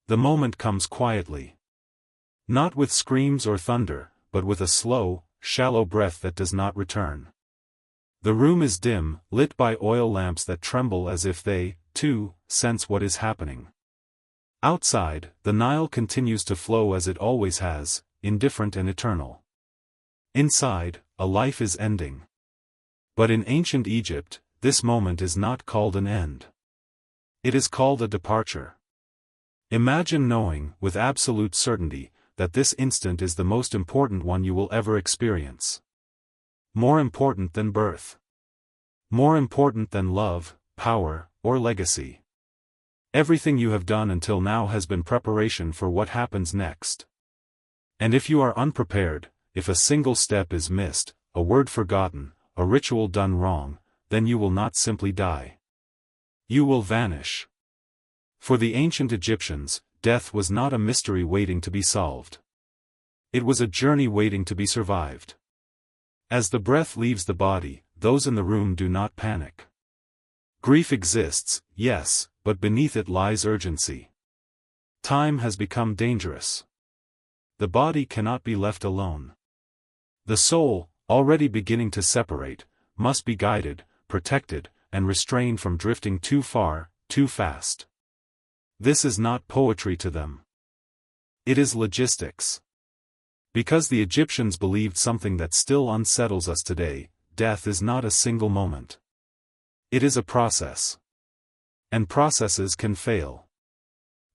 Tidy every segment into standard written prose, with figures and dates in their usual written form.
The moment comes quietly. Not with screams or thunder, but with a slow, shallow breath that does not return. The room is dim, lit by oil lamps that tremble as if they, too, sense what is happening. Outside, the Nile continues to flow as it always has, indifferent and eternal. Inside, a life is ending. But in ancient Egypt, this moment is not called an end. It is called a departure. Imagine knowing, with absolute certainty, that this instant is the most important one you will ever experience. More important than birth. More important than love, power, or legacy. Everything you have done until now has been preparation for what happens next. And if you are unprepared, if a single step is missed, a word forgotten, a ritual done wrong, then you will not simply die. You will vanish. For the ancient Egyptians, death was not a mystery waiting to be solved. It was a journey waiting to be survived. As the breath leaves the body, those in the room do not panic. Grief exists, yes, but beneath it lies urgency. Time has become dangerous. The body cannot be left alone. The soul, already beginning to separate, must be guided, protected, and restrained from drifting too far, too fast. This is not poetry to them. It is logistics. Because the Egyptians believed something that still unsettles us today, death is not a single moment. It is a process. And processes can fail.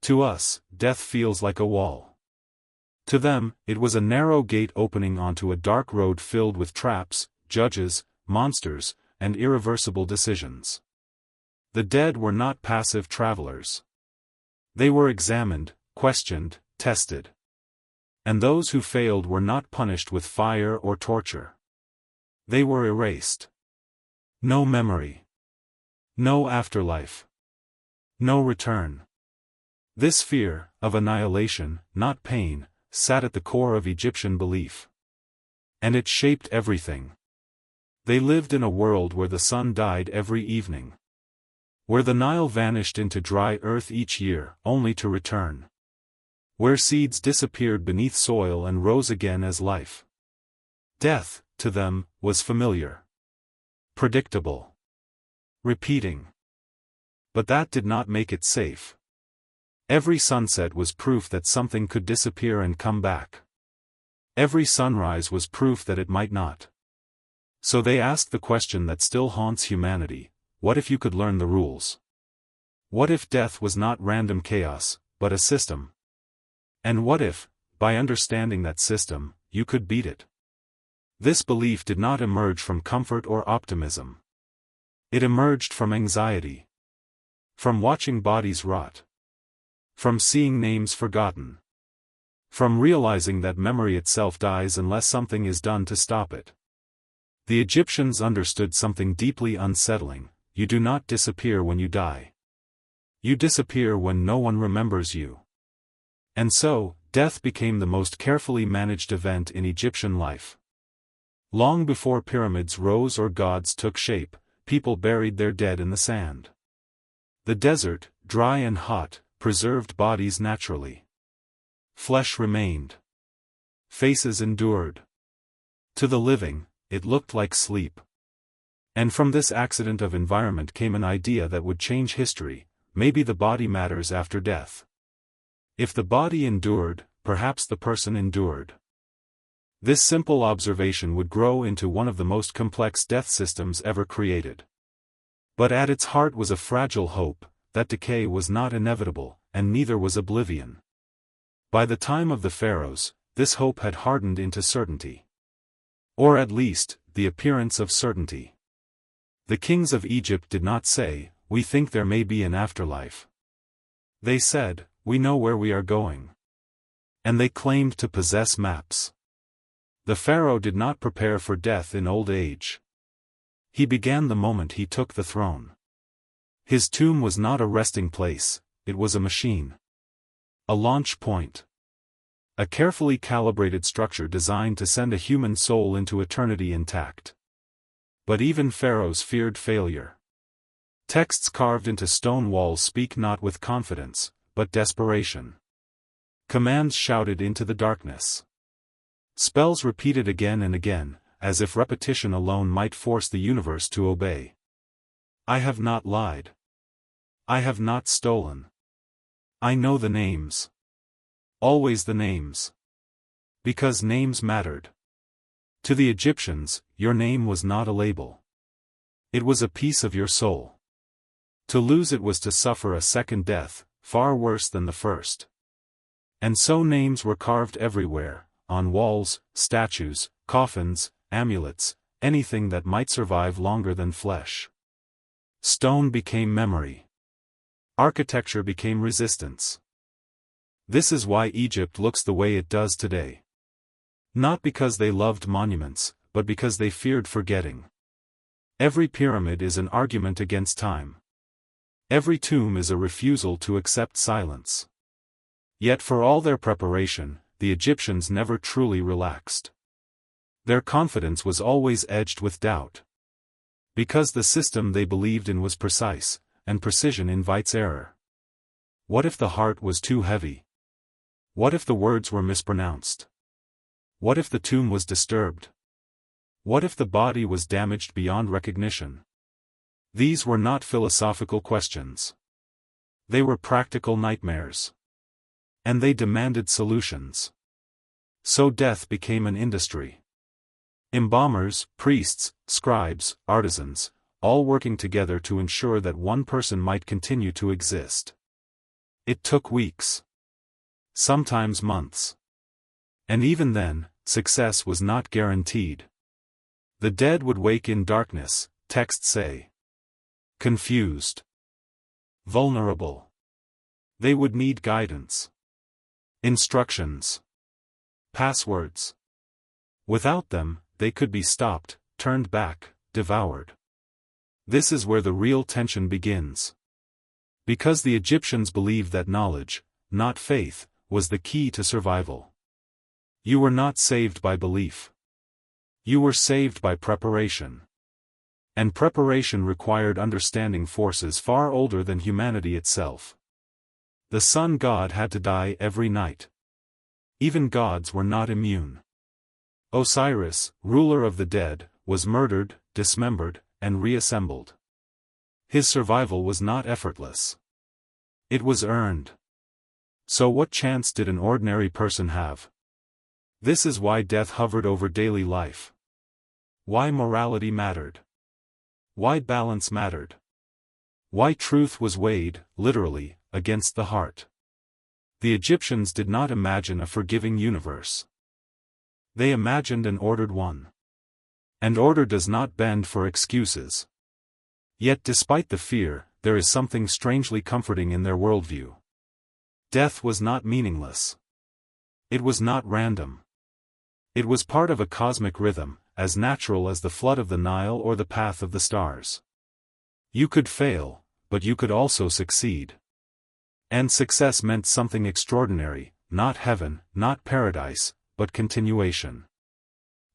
To us, death feels like a wall. To them, it was a narrow gate opening onto a dark road filled with traps, judges, monsters, and irreversible decisions. The dead were not passive travelers. They were examined, questioned, tested. And those who failed were not punished with fire or torture. They were erased. No memory. No afterlife. No return. This fear, of annihilation, not pain, sat at the core of Egyptian belief. And it shaped everything. They lived in a world where the sun died every evening. Where the Nile vanished into dry earth each year, only to return. Where seeds disappeared beneath soil and rose again as life. Death, to them, was familiar. Predictable. Repeating. But that did not make it safe. Every sunset was proof that something could disappear and come back. Every sunrise was proof that it might not. So they asked the question that still haunts humanity: what if you could learn the rules? What if death was not random chaos, but a system? And what if, by understanding that system, you could beat it? This belief did not emerge from comfort or optimism. It emerged from anxiety. From watching bodies rot. From seeing names forgotten. From realizing that memory itself dies unless something is done to stop it. The Egyptians understood something deeply unsettling: you do not disappear when you die. You disappear when no one remembers you. And so, death became the most carefully managed event in Egyptian life. Long before pyramids rose or gods took shape, people buried their dead in the sand. The desert, dry and hot, preserved bodies naturally. Flesh remained. Faces endured. To the living, it looked like sleep. And from this accident of environment came an idea that would change history: maybe the body matters after death. If the body endured, perhaps the person endured. This simple observation would grow into one of the most complex death systems ever created. But at its heart was a fragile hope, that decay was not inevitable, and neither was oblivion. By the time of the Pharaohs, this hope had hardened into certainty. Or at least, the appearance of certainty. The kings of Egypt did not say, "We think there may be an afterlife." They said, "We know where we are going." And they claimed to possess maps. The pharaoh did not prepare for death in old age. He began the moment he took the throne. His tomb was not a resting place, it was a machine. A launch point. A carefully calibrated structure designed to send a human soul into eternity intact. But even pharaohs feared failure. Texts carved into stone walls speak not with confidence, but desperation. Commands shouted into the darkness. Spells repeated again and again, as if repetition alone might force the universe to obey. I have not lied. I have not stolen. I know the names. Always the names. Because names mattered. To the Egyptians, your name was not a label. It was a piece of your soul. To lose it was to suffer a second death, far worse than the first. And so names were carved everywhere, on walls, statues, coffins, amulets, anything that might survive longer than flesh. Stone became memory. Architecture became resistance. This is why Egypt looks the way it does today. Not because they loved monuments, but because they feared forgetting. Every pyramid is an argument against time. Every tomb is a refusal to accept silence. Yet for all their preparation, the Egyptians never truly relaxed. Their confidence was always edged with doubt. Because the system they believed in was precise, and precision invites error. What if the heart was too heavy? What if the words were mispronounced? What if the tomb was disturbed? What if the body was damaged beyond recognition? These were not philosophical questions. They were practical nightmares. And they demanded solutions. So death became an industry. Embalmers, priests, scribes, artisans, all working together to ensure that one person might continue to exist. It took weeks. Sometimes months. And even then, success was not guaranteed. The dead would wake in darkness, texts say. Confused. Vulnerable. They would need guidance. Instructions. Passwords. Without them, they could be stopped, turned back, devoured. This is where the real tension begins. Because the Egyptians believed that knowledge, not faith, was the key to survival. You were not saved by belief. You were saved by preparation. And preparation required understanding forces far older than humanity itself. The sun god had to die every night. Even gods were not immune. Osiris, ruler of the dead, was murdered, dismembered, and reassembled. His survival was not effortless. It was earned. So what chance did an ordinary person have? This is why death hovered over daily life. Why morality mattered. Why balance mattered. Why truth was weighed, literally, against the heart. The Egyptians did not imagine a forgiving universe. They imagined an ordered one. And order does not bend for excuses. Yet despite the fear, there is something strangely comforting in their worldview. Death was not meaningless. It was not random. It was part of a cosmic rhythm, as natural as the flood of the Nile or the path of the stars. You could fail, but you could also succeed. And success meant something extraordinary, not heaven, not paradise, but continuation.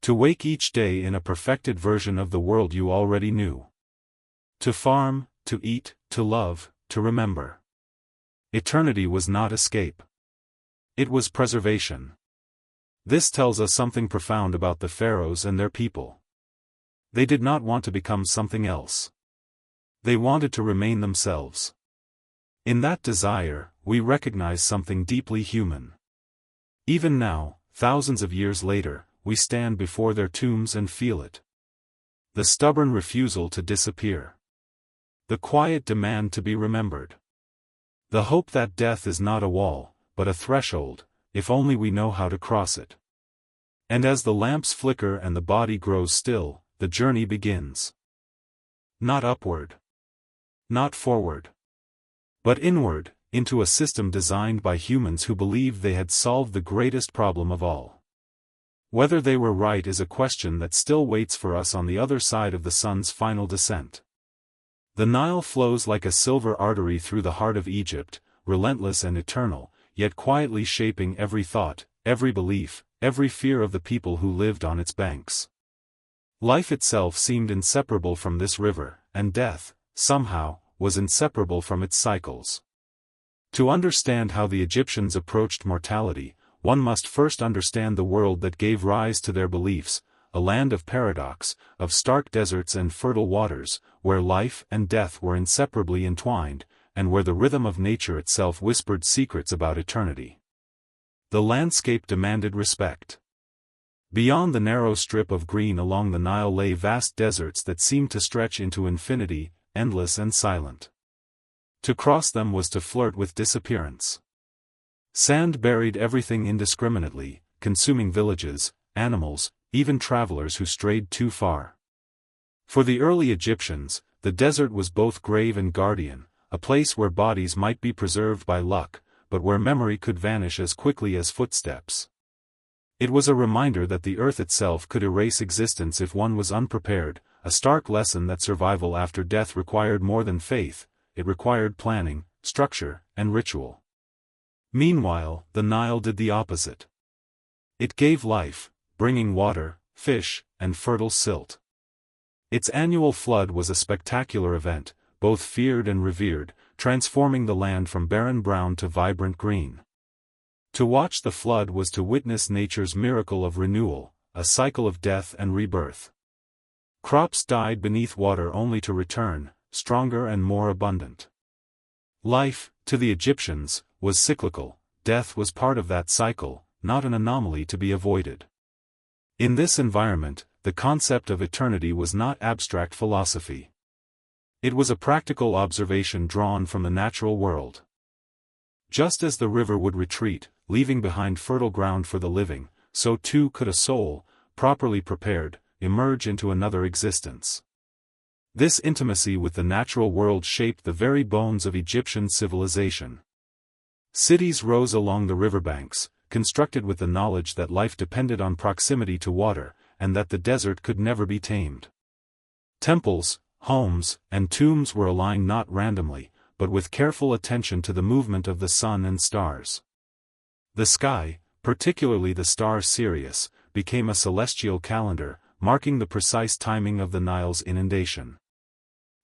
To wake each day in a perfected version of the world you already knew. To farm, to eat, to love, to remember. Eternity was not escape. It was preservation. This tells us something profound about the pharaohs and their people. They did not want to become something else. They wanted to remain themselves. In that desire, we recognize something deeply human. Even now, thousands of years later, we stand before their tombs and feel it. The stubborn refusal to disappear. The quiet demand to be remembered. The hope that death is not a wall, but a threshold, if only we know how to cross it. And as the lamps flicker and the body grows still, the journey begins. Not upward. Not forward. But inward, into a system designed by humans who believed they had solved the greatest problem of all. Whether they were right is a question that still waits for us on the other side of the sun's final descent. The Nile flows like a silver artery through the heart of Egypt, relentless and eternal, yet quietly shaping every thought, every belief, every fear of the people who lived on its banks. Life itself seemed inseparable from this river, and death, somehow, was inseparable from its cycles. To understand how the Egyptians approached mortality, one must first understand the world that gave rise to their beliefs, a land of paradox, of stark deserts and fertile waters, where life and death were inseparably entwined, and where the rhythm of nature itself whispered secrets about eternity. The landscape demanded respect. Beyond the narrow strip of green along the Nile lay vast deserts that seemed to stretch into infinity, endless and silent. To cross them was to flirt with disappearance. Sand buried everything indiscriminately, consuming villages, animals, even travelers who strayed too far. For the early Egyptians, the desert was both grave and guardian, a place where bodies might be preserved by luck, but where memory could vanish as quickly as footsteps. It was a reminder that the earth itself could erase existence if one was unprepared, a stark lesson that survival after death required more than faith, it required planning, structure, and ritual. Meanwhile, the Nile did the opposite. It gave life, bringing water, fish, and fertile silt. Its annual flood was a spectacular event, both feared and revered, transforming the land from barren brown to vibrant green. To watch the flood was to witness nature's miracle of renewal, a cycle of death and rebirth. Crops died beneath water only to return, stronger and more abundant. Life, to the Egyptians, was cyclical, death was part of that cycle, not an anomaly to be avoided. In this environment, the concept of eternity was not abstract philosophy. It was a practical observation drawn from the natural world. Just as the river would retreat, leaving behind fertile ground for the living, so too could a soul, properly prepared, emerge into another existence. This intimacy with the natural world shaped the very bones of Egyptian civilization. Cities rose along the riverbanks, constructed with the knowledge that life depended on proximity to water, and that the desert could never be tamed. Temples, homes, and tombs were aligned not randomly, but with careful attention to the movement of the sun and stars. The sky, particularly the star Sirius, became a celestial calendar, marking the precise timing of the Nile's inundation.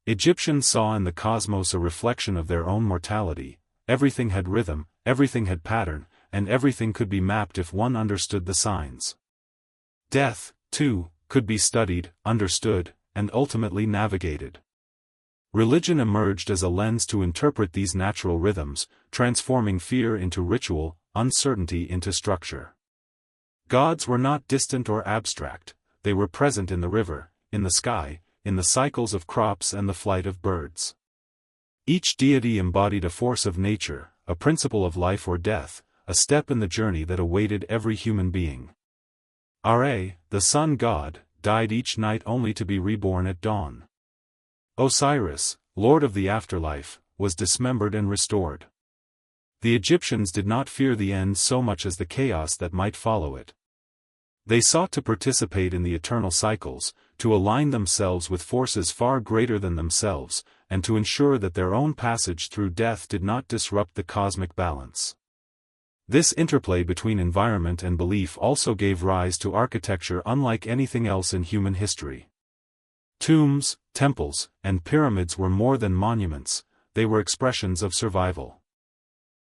Egyptians saw in the cosmos a reflection of their own mortality. Everything had rhythm, everything had pattern, and everything could be mapped if one understood the signs. Death, too, could be studied, understood, and ultimately navigated. Religion emerged as a lens to interpret these natural rhythms, transforming fear into ritual, uncertainty into structure. Gods were not distant or abstract, they were present in the river, in the sky, in the cycles of crops and the flight of birds. Each deity embodied a force of nature, a principle of life or death, a step in the journey that awaited every human being. Ra, the sun god, died each night only to be reborn at dawn. Osiris, lord of the afterlife, was dismembered and restored. The Egyptians did not fear the end so much as the chaos that might follow it. They sought to participate in the eternal cycles, to align themselves with forces far greater than themselves, and to ensure that their own passage through death did not disrupt the cosmic balance. This interplay between environment and belief also gave rise to architecture unlike anything else in human history. Tombs, temples, and pyramids were more than monuments, they were expressions of survival.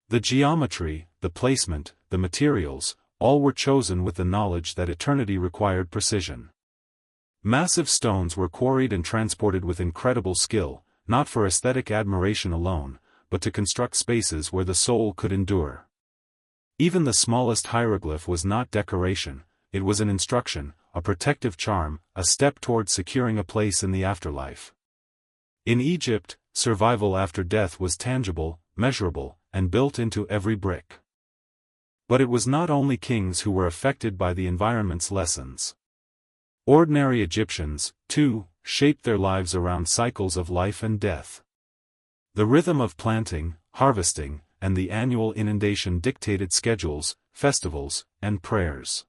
The geometry, the placement, the materials, all were chosen with the knowledge that eternity required precision. Massive stones were quarried and transported with incredible skill, not for aesthetic admiration alone, but to construct spaces where the soul could endure. Even the smallest hieroglyph was not decoration, it was an instruction, a protective charm, a step toward securing a place in the afterlife. In Egypt, survival after death was tangible, measurable, and built into every brick. But it was not only kings who were affected by the environment's lessons. Ordinary Egyptians, too, shaped their lives around cycles of life and death. The rhythm of planting, harvesting, and the annual inundation dictated schedules, festivals, and prayers.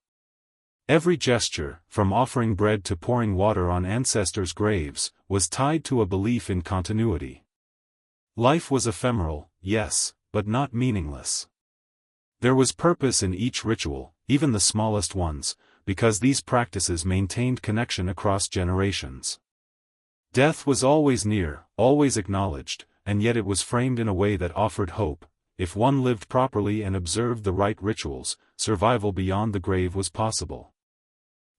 Every gesture, from offering bread to pouring water on ancestors' graves, was tied to a belief in continuity. Life was ephemeral, yes, but not meaningless. There was purpose in each ritual, even the smallest ones, because these practices maintained connection across generations. Death was always near, always acknowledged, and yet it was framed in a way that offered hope. if one lived properly and observed the right rituals, survival beyond the grave was possible.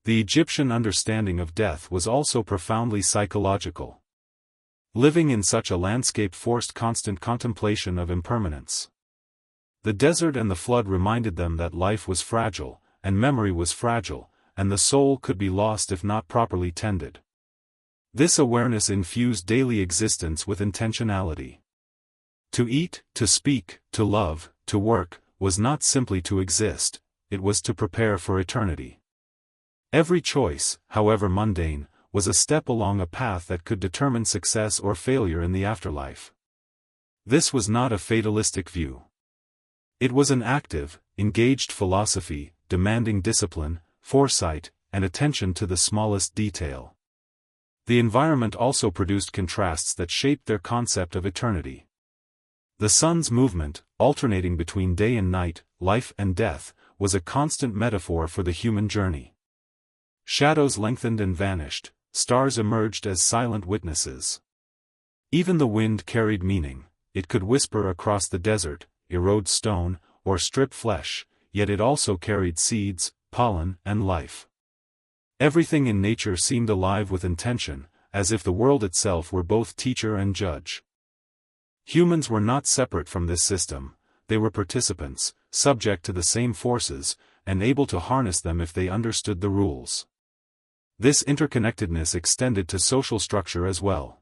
The Egyptian understanding of death was also profoundly psychological. Living in such a landscape forced constant contemplation of impermanence. The desert and the flood reminded them that life was fragile, and memory was fragile, and the soul could be lost if not properly tended. This awareness infused daily existence with intentionality. To eat, to speak, to love, to work, was not simply to exist, it was to prepare for eternity. Every choice, however mundane, was a step along a path that could determine success or failure in the afterlife. This was not a fatalistic view. It was an active, engaged philosophy, demanding discipline, foresight, and attention to the smallest detail. The environment also produced contrasts that shaped their concept of eternity. The sun's movement, alternating between day and night, life and death, was a constant metaphor for the human journey. Shadows lengthened and vanished, stars emerged as silent witnesses. Even the wind carried meaning. It could whisper across the desert, erode stone, or strip flesh, yet it also carried seeds, pollen, and life. Everything in nature seemed alive with intention, as if the world itself were both teacher and judge. Humans were not separate from this system, they were participants, subject to the same forces, and able to harness them if they understood the rules. This interconnectedness extended to social structure as well.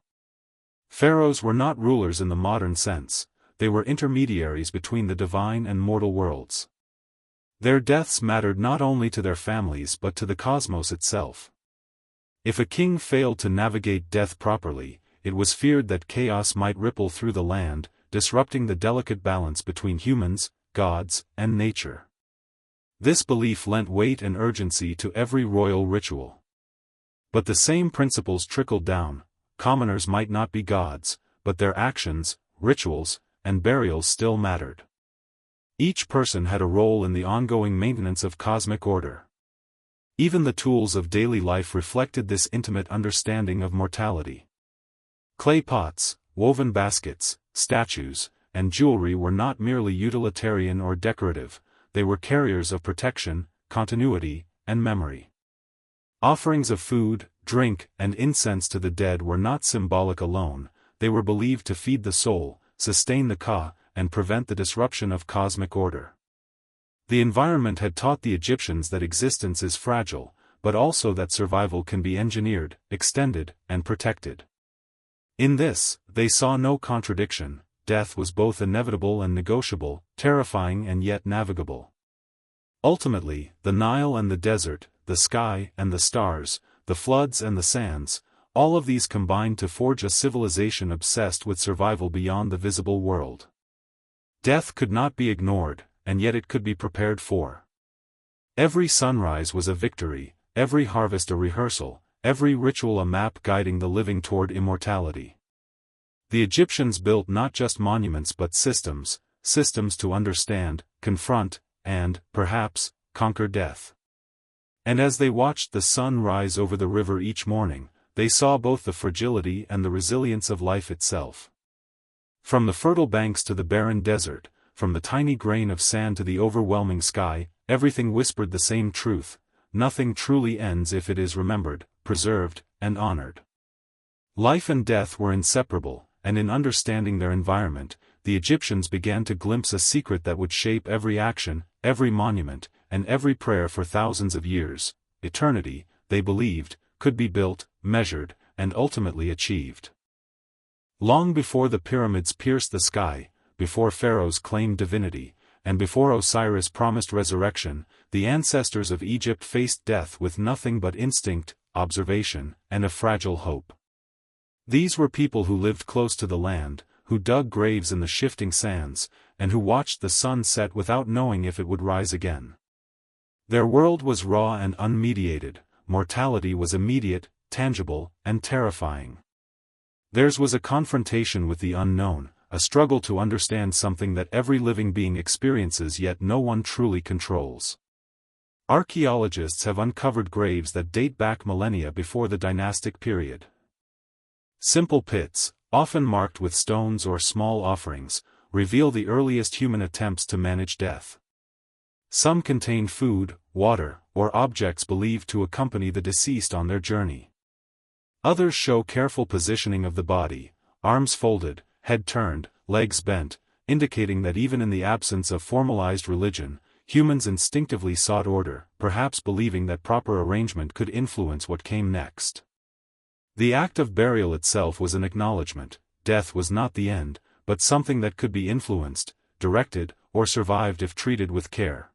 Pharaohs were not rulers in the modern sense, they were intermediaries between the divine and mortal worlds. Their deaths mattered not only to their families but to the cosmos itself. If a king failed to navigate death properly, it was feared that chaos might ripple through the land, disrupting the delicate balance between humans, gods, and nature. This belief lent weight and urgency to every royal ritual. But the same principles trickled down. Commoners might not be gods, but their actions, rituals, and burials still mattered. Each person had a role in the ongoing maintenance of cosmic order. Even the tools of daily life reflected this intimate understanding of mortality. Clay pots, woven baskets, statues, and jewelry were not merely utilitarian or decorative, they were carriers of protection, continuity, and memory. Offerings of food, drink, and incense to the dead were not symbolic alone, they were believed to feed the soul, sustain the ka, and prevent the disruption of cosmic order. The environment had taught the Egyptians that existence is fragile, but also that survival can be engineered, extended, and protected. In this, they saw no contradiction. Death was both inevitable and negotiable, terrifying and yet navigable. Ultimately, the Nile and the desert, the sky and the stars, the floods and the sands, all of these combined to forge a civilization obsessed with survival beyond the visible world. Death could not be ignored, and yet it could be prepared for. Every sunrise was a victory, every harvest a rehearsal, every ritual a map guiding the living toward immortality. The Egyptians built not just monuments but systems to understand, confront, and, perhaps, conquer death. And as they watched the sun rise over the river each morning, they saw both the fragility and the resilience of life itself. From the fertile banks to the barren desert, from the tiny grain of sand to the overwhelming sky, everything whispered the same truth: nothing truly ends if it is remembered, preserved, and honored. Life and death were inseparable, and in understanding their environment, the Egyptians began to glimpse a secret that would shape every action, every monument, and every prayer for thousands of years. Eternity, they believed, could be built, measured, and ultimately achieved. Long before the pyramids pierced the sky, before pharaohs claimed divinity, and before Osiris promised resurrection, the ancestors of Egypt faced death with nothing but instinct, observation, and a fragile hope. These were people who lived close to the land, who dug graves in the shifting sands, and who watched the sun set without knowing if it would rise again. Their world was raw and unmediated, mortality was immediate, tangible, and terrifying. Theirs was a confrontation with the unknown, a struggle to understand something that every living being experiences yet no one truly controls. Archaeologists have uncovered graves that date back millennia before the dynastic period. Simple pits, often marked with stones or small offerings, reveal the earliest human attempts to manage death. Some contain food, water, or objects believed to accompany the deceased on their journey. Others show careful positioning of the body, arms folded, head turned, legs bent, indicating that even in the absence of formalized religion, humans instinctively sought order, perhaps believing that proper arrangement could influence what came next. The act of burial itself was an acknowledgement. Death was not the end, but something that could be influenced, directed, or survived if treated with care.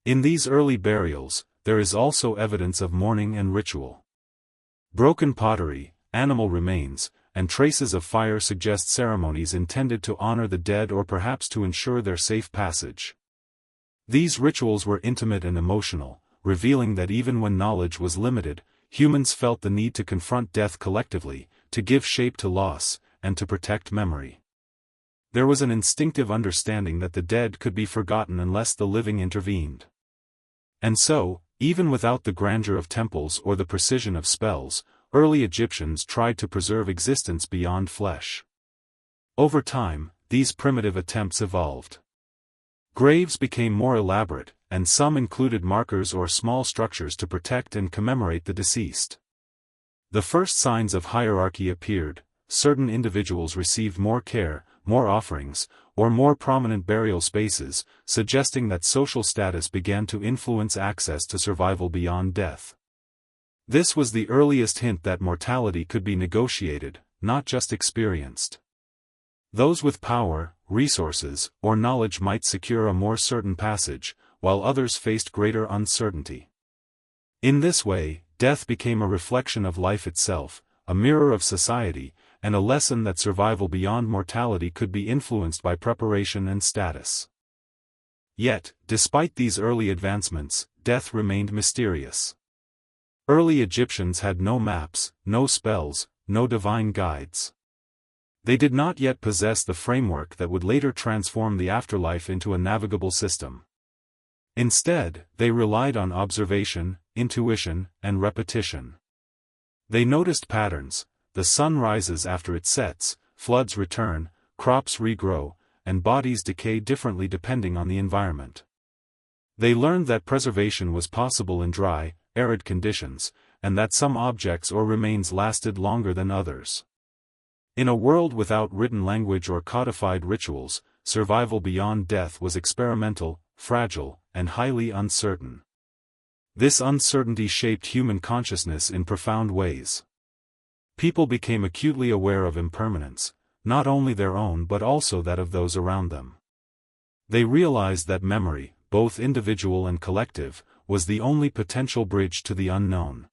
In these early burials, there is also evidence of mourning and ritual. Broken pottery, animal remains, and traces of fire suggest ceremonies intended to honor the dead or perhaps to ensure their safe passage. These rituals were intimate and emotional, revealing that even when knowledge was limited, humans felt the need to confront death collectively, to give shape to loss, and to protect memory. There was an instinctive understanding that the dead could be forgotten unless the living intervened. And so, even without the grandeur of temples or the precision of spells, early Egyptians tried to preserve existence beyond flesh. Over time, these primitive attempts evolved. Graves became more elaborate, and some included markers or small structures to protect and commemorate the deceased. The first signs of hierarchy appeared. Certain individuals received more care, more offerings, or more prominent burial spaces, suggesting that social status began to influence access to survival beyond death. This was the earliest hint that mortality could be negotiated, not just experienced. Those with power, resources, or knowledge might secure a more certain passage, while others faced greater uncertainty. In this way, death became a reflection of life itself, a mirror of society, and a lesson that survival beyond mortality could be influenced by preparation and status. Yet, despite these early advancements, death remained mysterious. Early Egyptians had no maps, no spells, no divine guides. They did not yet possess the framework that would later transform the afterlife into a navigable system. Instead, they relied on observation, intuition, and repetition. They noticed patterns: the sun rises after it sets, floods return, crops regrow, and bodies decay differently depending on the environment. They learned that preservation was possible in dry, arid conditions, and that some objects or remains lasted longer than others. In a world without written language or codified rituals, survival beyond death was experimental, fragile, and highly uncertain. This uncertainty shaped human consciousness in profound ways. People became acutely aware of impermanence, not only their own but also that of those around them. They realized that memory, both individual and collective, was the only potential bridge to the unknown.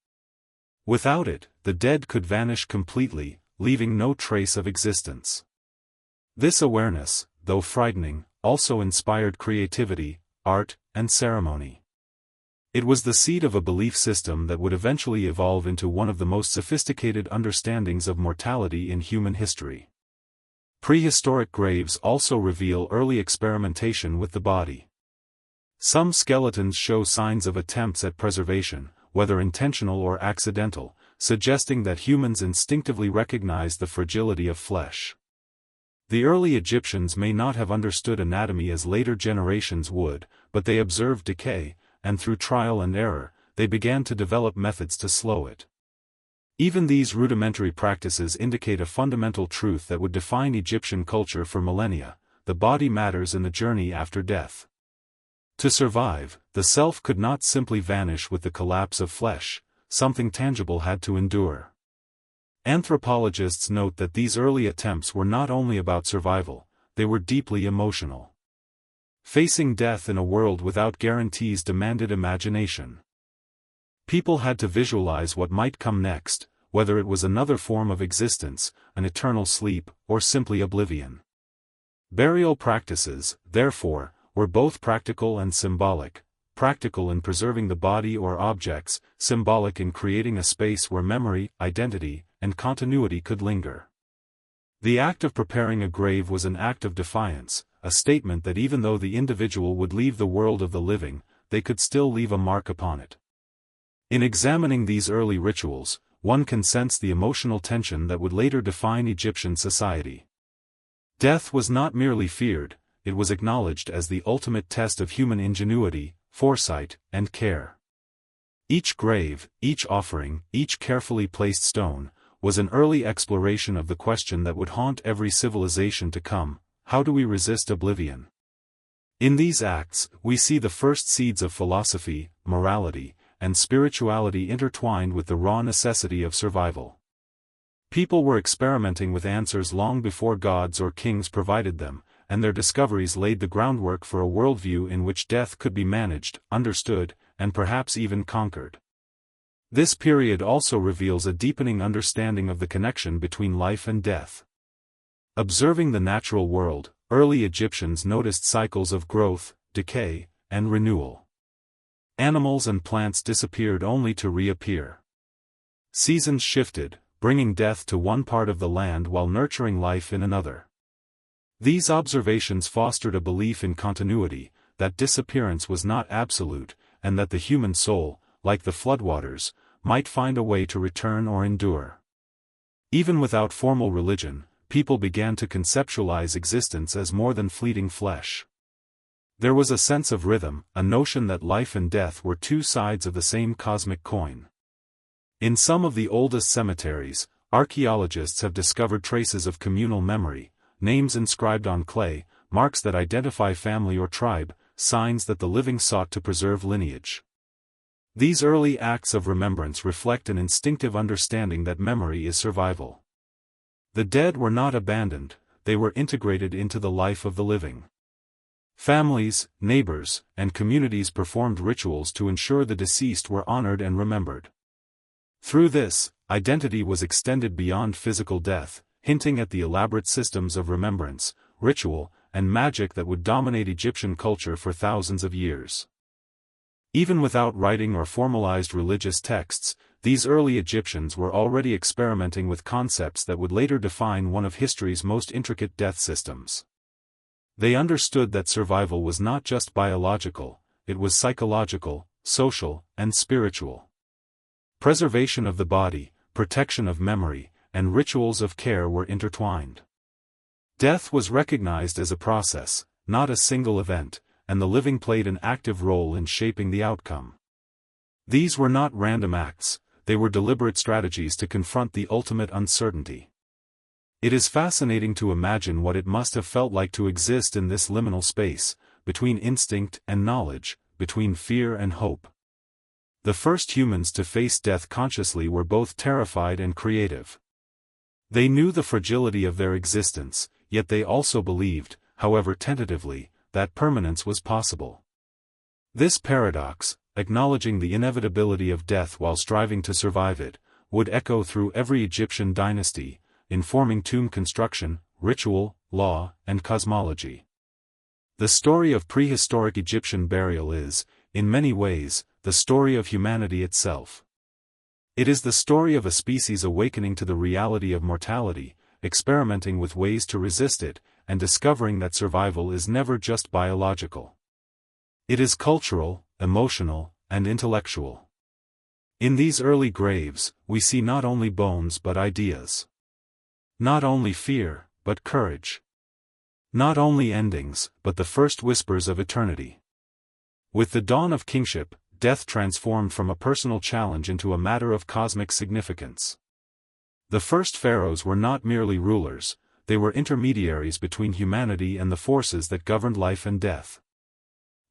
Without it, the dead could vanish completely, leaving no trace of existence. This awareness, though frightening, also inspired creativity, art, and ceremony. It was the seed of a belief system that would eventually evolve into one of the most sophisticated understandings of mortality in human history. Prehistoric graves also reveal early experimentation with the body. Some skeletons show signs of attempts at preservation, whether intentional or accidental, suggesting that humans instinctively recognized the fragility of flesh. The early Egyptians may not have understood anatomy as later generations would, but they observed decay, and through trial and error, they began to develop methods to slow it. Even these rudimentary practices indicate a fundamental truth that would define Egyptian culture for millennia: the body matters in the journey after death. To survive, the self could not simply vanish with the collapse of flesh. Something tangible had to endure. Anthropologists note that these early attempts were not only about survival, they were deeply emotional. Facing death in a world without guarantees demanded imagination. People had to visualize what might come next, whether it was another form of existence, an eternal sleep, or simply oblivion. Burial practices, therefore, were both practical and symbolic. Practical in preserving the body or objects, symbolic in creating a space where memory, identity, and continuity could linger. The act of preparing a grave was an act of defiance, a statement that even though the individual would leave the world of the living, they could still leave a mark upon it. In examining these early rituals, one can sense the emotional tension that would later define Egyptian society. Death was not merely feared, it was acknowledged as the ultimate test of human ingenuity, foresight, and care. Each grave, each offering, each carefully placed stone, was an early exploration of the question that would haunt every civilization to come: how do we resist oblivion? In these acts, we see the first seeds of philosophy, morality, and spirituality intertwined with the raw necessity of survival. People were experimenting with answers long before gods or kings provided them, and their discoveries laid the groundwork for a worldview in which death could be managed, understood, and perhaps even conquered. This period also reveals a deepening understanding of the connection between life and death. Observing the natural world, early Egyptians noticed cycles of growth, decay, and renewal. Animals and plants disappeared only to reappear. Seasons shifted, bringing death to one part of the land while nurturing life in another. These observations fostered a belief in continuity, that disappearance was not absolute, and that the human soul, like the floodwaters, might find a way to return or endure. Even without formal religion, people began to conceptualize existence as more than fleeting flesh. There was a sense of rhythm, a notion that life and death were two sides of the same cosmic coin. In some of the oldest cemeteries, archaeologists have discovered traces of communal memory, names inscribed on clay, marks that identify family or tribe, signs that the living sought to preserve lineage. These early acts of remembrance reflect an instinctive understanding that memory is survival. The dead were not abandoned, they were integrated into the life of the living. Families, neighbors, and communities performed rituals to ensure the deceased were honored and remembered. Through this, identity was extended beyond physical death, hinting at the elaborate systems of remembrance, ritual, and magic that would dominate Egyptian culture for thousands of years. Even without writing or formalized religious texts, these early Egyptians were already experimenting with concepts that would later define one of history's most intricate death systems. They understood that survival was not just biological, it was psychological, social, and spiritual. Preservation of the body, protection of memory, and rituals of care were intertwined. Death was recognized as a process, not a single event, and the living played an active role in shaping the outcome. These were not random acts, they were deliberate strategies to confront the ultimate uncertainty. It is fascinating to imagine what it must have felt like to exist in this liminal space, between instinct and knowledge, between fear and hope. The first humans to face death consciously were both terrified and creative. They knew the fragility of their existence, yet they also believed, however tentatively, that permanence was possible. This paradox, acknowledging the inevitability of death while striving to survive it, would echo through every Egyptian dynasty, informing tomb construction, ritual, law, and cosmology. The story of prehistoric Egyptian burial is, in many ways, the story of humanity itself. It is the story of a species awakening to the reality of mortality, experimenting with ways to resist it, and discovering that survival is never just biological. It is cultural, emotional, and intellectual. In these early graves, we see not only bones but ideas. Not only fear, but courage. Not only endings, but the first whispers of eternity. With the dawn of kingship, death transformed from a personal challenge into a matter of cosmic significance. The first pharaohs were not merely rulers, they were intermediaries between humanity and the forces that governed life and death.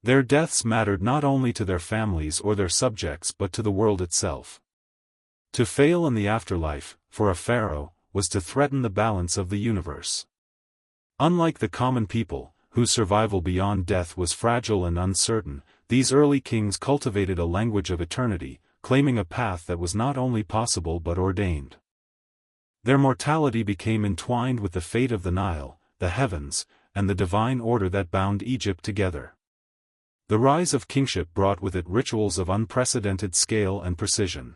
Their deaths mattered not only to their families or their subjects but to the world itself. To fail in the afterlife, for a pharaoh, was to threaten the balance of the universe. Unlike the common people, whose survival beyond death was fragile and uncertain, these early kings cultivated a language of eternity, claiming a path that was not only possible but ordained. Their mortality became entwined with the fate of the Nile, the heavens, and the divine order that bound Egypt together. The rise of kingship brought with it rituals of unprecedented scale and precision.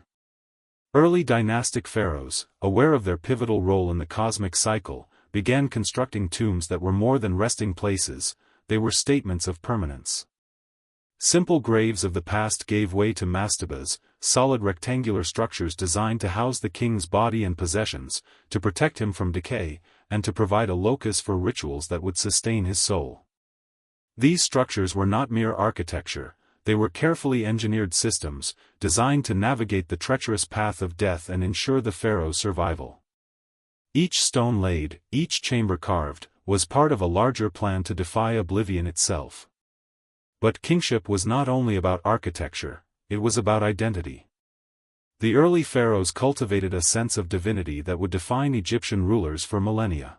Early dynastic pharaohs, aware of their pivotal role in the cosmic cycle, began constructing tombs that were more than resting places, they were statements of permanence. Simple graves of the past gave way to mastabas, solid rectangular structures designed to house the king's body and possessions, to protect him from decay, and to provide a locus for rituals that would sustain his soul. These structures were not mere architecture, they were carefully engineered systems, designed to navigate the treacherous path of death and ensure the pharaoh's survival. Each stone laid, each chamber carved, was part of a larger plan to defy oblivion itself. But kingship was not only about architecture, it was about identity. The early pharaohs cultivated a sense of divinity that would define Egyptian rulers for millennia.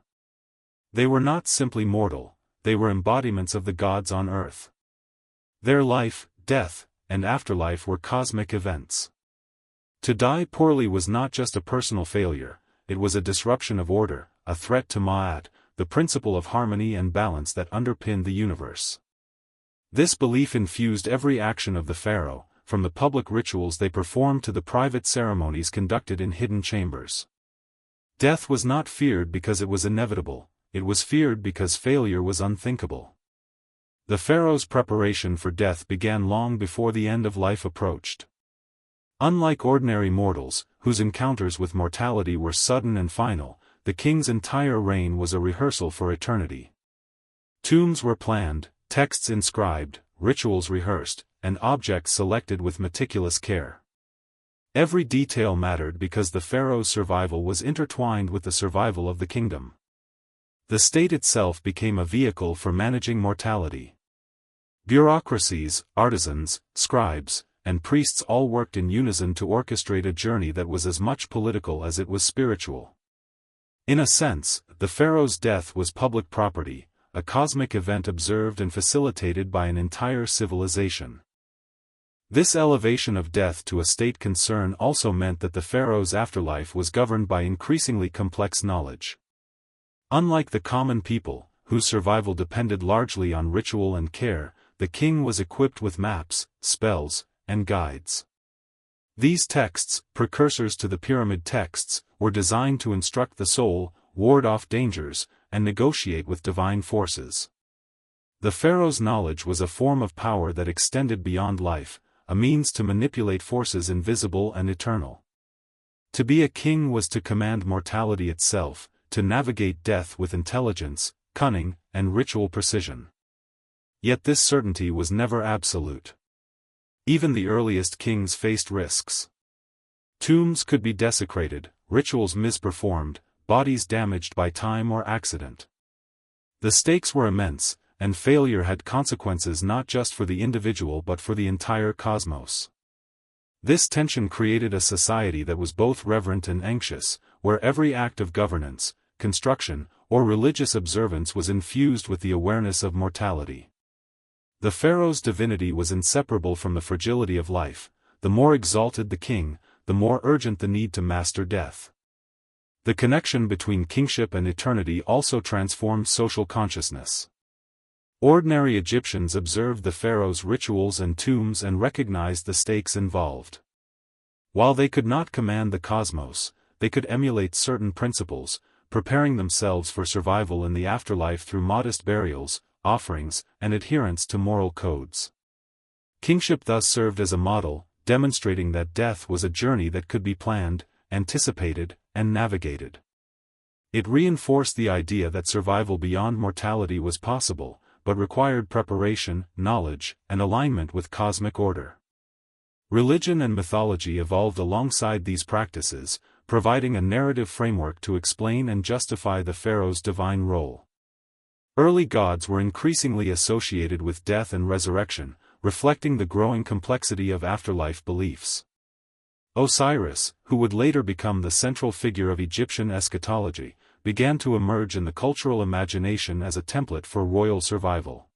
They were not simply mortal, they were embodiments of the gods on earth. Their life, death, and afterlife were cosmic events. To die poorly was not just a personal failure, it was a disruption of order, a threat to Ma'at, the principle of harmony and balance that underpinned the universe. This belief infused every action of the pharaoh, from the public rituals they performed to the private ceremonies conducted in hidden chambers. Death was not feared because it was inevitable, it was feared because failure was unthinkable. The pharaoh's preparation for death began long before the end of life approached. Unlike ordinary mortals, whose encounters with mortality were sudden and final, the king's entire reign was a rehearsal for eternity. Tombs were planned, texts inscribed, rituals rehearsed, and objects selected with meticulous care. Every detail mattered because the pharaoh's survival was intertwined with the survival of the kingdom. The state itself became a vehicle for managing mortality. Bureaucracies, artisans, scribes, and priests all worked in unison to orchestrate a journey that was as much political as it was spiritual. In a sense, the pharaoh's death was public property, a cosmic event observed and facilitated by an entire civilization. This elevation of death to a state concern also meant that the pharaoh's afterlife was governed by increasingly complex knowledge. Unlike the common people, whose survival depended largely on ritual and care, the king was equipped with maps, spells, and guides. These texts, precursors to the pyramid texts, were designed to instruct the soul, ward off dangers, and negotiate with divine forces. The pharaoh's knowledge was a form of power that extended beyond life, a means to manipulate forces invisible and eternal. To be a king was to command mortality itself, to navigate death with intelligence, cunning, and ritual precision. Yet this certainty was never absolute. Even the earliest kings faced risks. Tombs could be desecrated, rituals misperformed, bodies damaged by time or accident. The stakes were immense, and failure had consequences not just for the individual but for the entire cosmos. This tension created a society that was both reverent and anxious, where every act of governance, construction, or religious observance was infused with the awareness of mortality. The pharaoh's divinity was inseparable from the fragility of life. The more exalted the king, the more urgent the need to master death. The connection between kingship and eternity also transformed social consciousness. Ordinary Egyptians observed the pharaoh's rituals and tombs and recognized the stakes involved. While they could not command the cosmos, they could emulate certain principles, preparing themselves for survival in the afterlife through modest burials, offerings, and adherence to moral codes. Kingship thus served as a model, demonstrating that death was a journey that could be planned, anticipated, and navigated. It reinforced the idea that survival beyond mortality was possible, but required preparation, knowledge, and alignment with cosmic order. Religion and mythology evolved alongside these practices, providing a narrative framework to explain and justify the pharaoh's divine role. Early gods were increasingly associated with death and resurrection, reflecting the growing complexity of afterlife beliefs. Osiris, who would later become the central figure of Egyptian eschatology, began to emerge in the cultural imagination as a template for royal survival.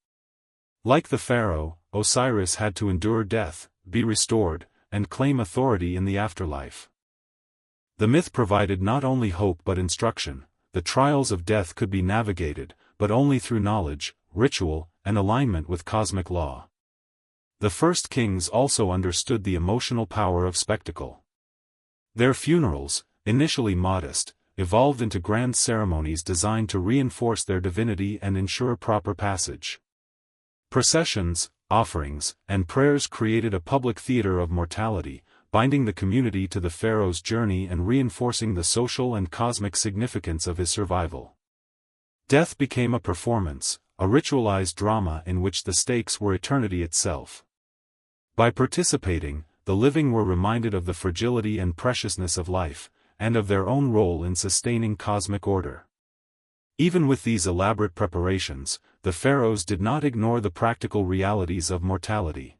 Like the pharaoh, Osiris had to endure death, be restored, and claim authority in the afterlife. The myth provided not only hope but instruction. The trials of death could be navigated, but only through knowledge, ritual, and alignment with cosmic law. The first kings also understood the emotional power of spectacle. Their funerals, initially modest, evolved into grand ceremonies designed to reinforce their divinity and ensure proper passage. Processions, offerings, and prayers created a public theater of mortality, binding the community to the pharaoh's journey and reinforcing the social and cosmic significance of his survival. Death became a performance, a ritualized drama in which the stakes were eternity itself. By participating, the living were reminded of the fragility and preciousness of life, and of their own role in sustaining cosmic order. Even with these elaborate preparations, the pharaohs did not ignore the practical realities of mortality.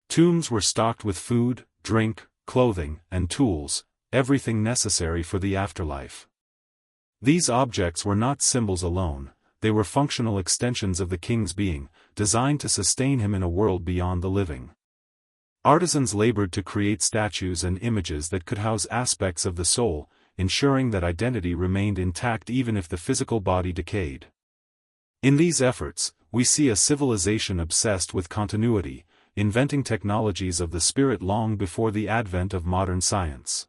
Tombs were stocked with food, drink, clothing, and tools, everything necessary for the afterlife. These objects were not symbols alone, they were functional extensions of the king's being, designed to sustain him in a world beyond the living. Artisans labored to create statues and images that could house aspects of the soul, ensuring that identity remained intact even if the physical body decayed. In these efforts, we see a civilization obsessed with continuity, inventing technologies of the spirit long before the advent of modern science.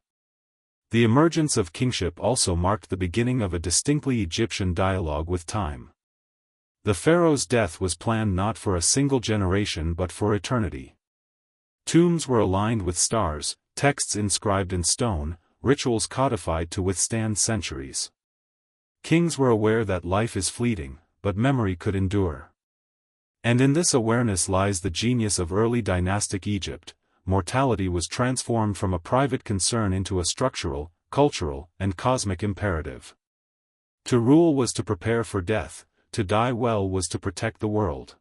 The emergence of kingship also marked the beginning of a distinctly Egyptian dialogue with time. The pharaoh's death was planned not for a single generation but for eternity. Tombs were aligned with stars, texts inscribed in stone, rituals codified to withstand centuries. Kings were aware that life is fleeting, but memory could endure. And in this awareness lies the genius of early dynastic Egypt. Mortality was transformed from a private concern into a structural, cultural, and cosmic imperative. To rule was to prepare for death, to die well was to protect the world.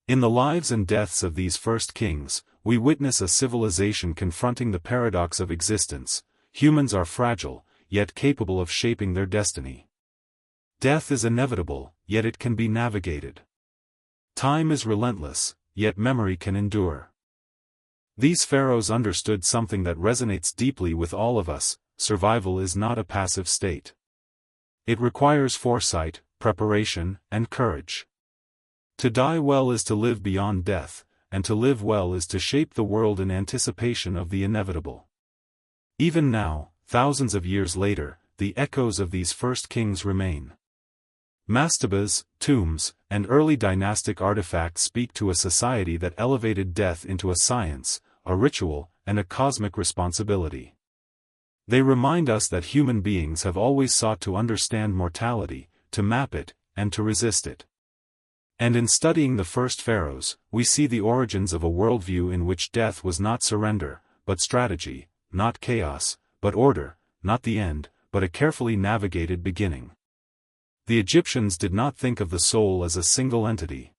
In the lives and deaths of these first kings, we witness a civilization confronting the paradox of existence. Humans are fragile, yet capable of shaping their destiny. Death is inevitable, yet it can be navigated. Time is relentless, yet memory can endure. These pharaohs understood something that resonates deeply with all of us: survival is not a passive state. It requires foresight, preparation, and courage. To die well is to live beyond death, and to live well is to shape the world in anticipation of the inevitable. Even now, thousands of years later, the echoes of these first kings remain. Mastabas, tombs, and early dynastic artifacts speak to a society that elevated death into a science, a ritual, and a cosmic responsibility. They remind us that human beings have always sought to understand mortality, to map it, and to resist it. And in studying the first pharaohs, we see the origins of a worldview in which death was not surrender, but strategy, not chaos, but order, not the end, but a carefully navigated beginning. The Egyptians did not think of the soul as a single entity.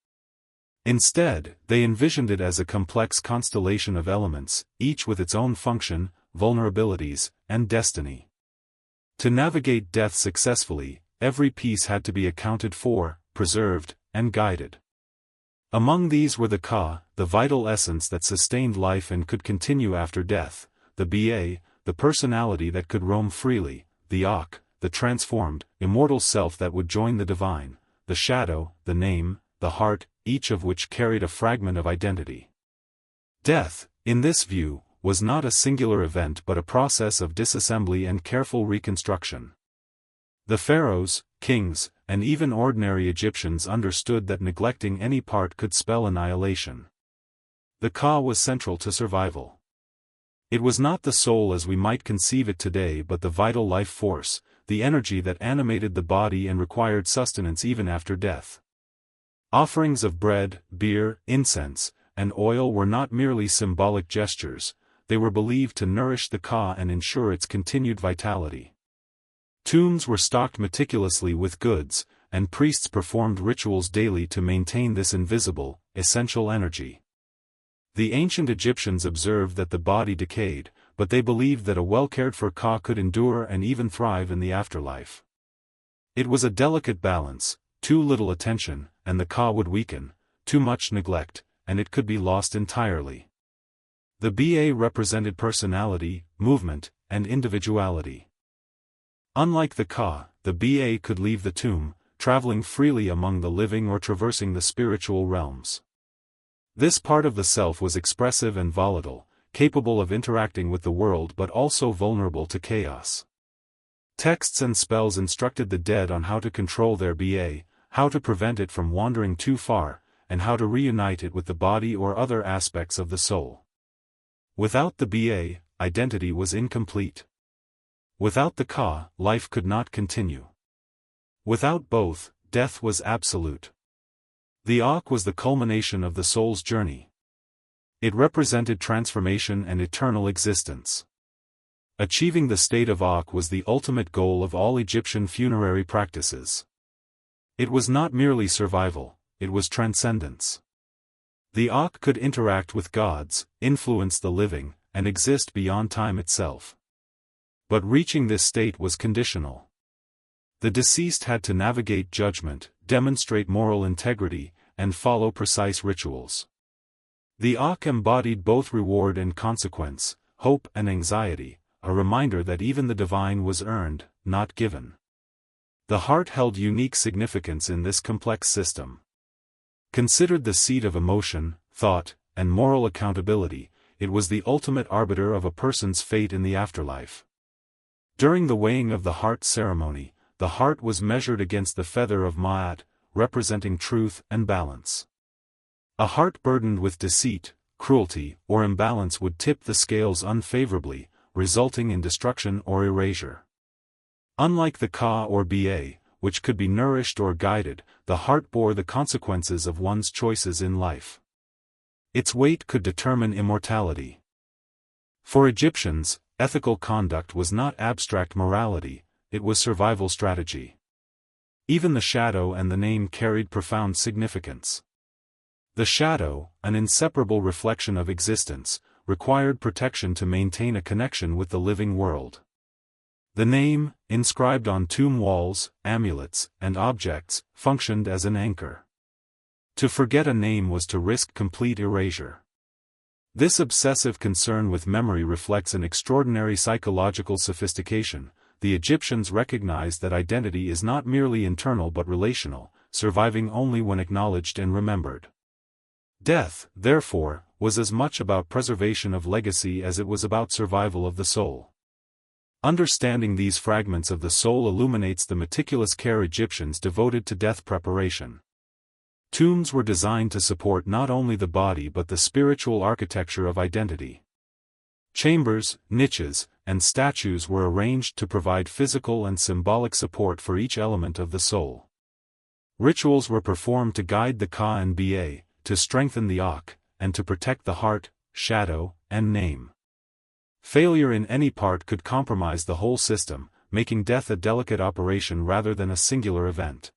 Instead, they envisioned it as a complex constellation of elements, each with its own function, vulnerabilities, and destiny. To navigate death successfully, every piece had to be accounted for, preserved, and guided. Among these were the Ka, the vital essence that sustained life and could continue after death; the Ba, the personality that could roam freely; the Ak, the transformed, immortal self that would join the divine; the Shadow, the name, the heart, each of which carried a fragment of identity. Death, in this view, was not a singular event but a process of disassembly and careful reconstruction. The pharaohs, kings, and even ordinary Egyptians understood that neglecting any part could spell annihilation. The Ka was central to survival. It was not the soul as we might conceive it today but the vital life force, the energy that animated the body and required sustenance even after death. Offerings of bread, beer, incense, and oil were not merely symbolic gestures, they were believed to nourish the Ka and ensure its continued vitality. Tombs were stocked meticulously with goods, and priests performed rituals daily to maintain this invisible, essential energy. The ancient Egyptians observed that the body decayed, but they believed that a well-cared-for Ka could endure and even thrive in the afterlife. It was a delicate balance: too little attention, and the Ka would weaken; too much neglect, and it could be lost entirely. The Ba represented personality, movement, and individuality. Unlike the Ka, the Ba could leave the tomb, traveling freely among the living or traversing the spiritual realms. This part of the self was expressive and volatile, capable of interacting with the world but also vulnerable to chaos. Texts and spells instructed the dead on how to control their Ba, how to prevent it from wandering too far, and how to reunite it with the body or other aspects of the soul. Without the Ba, identity was incomplete. Without the Ka, life could not continue. Without both, death was absolute. The Ankh was the culmination of the soul's journey. It represented transformation and eternal existence. Achieving the state of Ankh was the ultimate goal of all Egyptian funerary practices. It was not merely survival, it was transcendence. The Ankh could interact with gods, influence the living, and exist beyond time itself. But reaching this state was conditional. The deceased had to navigate judgment, demonstrate moral integrity, and follow precise rituals. The Ankh embodied both reward and consequence, hope and anxiety, a reminder that even the divine was earned, not given. The heart held unique significance in this complex system. Considered the seat of emotion, thought, and moral accountability, it was the ultimate arbiter of a person's fate in the afterlife. During the weighing of the heart ceremony, the heart was measured against the feather of Ma'at, representing truth and balance. A heart burdened with deceit, cruelty, or imbalance would tip the scales unfavorably, resulting in destruction or erasure. Unlike the Ka or Ba, which could be nourished or guided, the heart bore the consequences of one's choices in life. Its weight could determine immortality. For Egyptians, ethical conduct was not abstract morality, it was survival strategy. Even the shadow and the name carried profound significance. The shadow, an inseparable reflection of existence, required protection to maintain a connection with the living world. The name, inscribed on tomb walls, amulets, and objects, functioned as an anchor. To forget a name was to risk complete erasure. This obsessive concern with memory reflects an extraordinary psychological sophistication. The Egyptians recognized that identity is not merely internal but relational, surviving only when acknowledged and remembered. Death, therefore, was as much about preservation of legacy as it was about survival of the soul. Understanding these fragments of the soul illuminates the meticulous care Egyptians devoted to death preparation. Tombs were designed to support not only the body but the spiritual architecture of identity. Chambers, niches, and statues were arranged to provide physical and symbolic support for each element of the soul. Rituals were performed to guide the Ka and Ba, to strengthen the Ankh, and to protect the heart, shadow, and name. Failure in any part could compromise the whole system, making death a delicate operation rather than a singular event.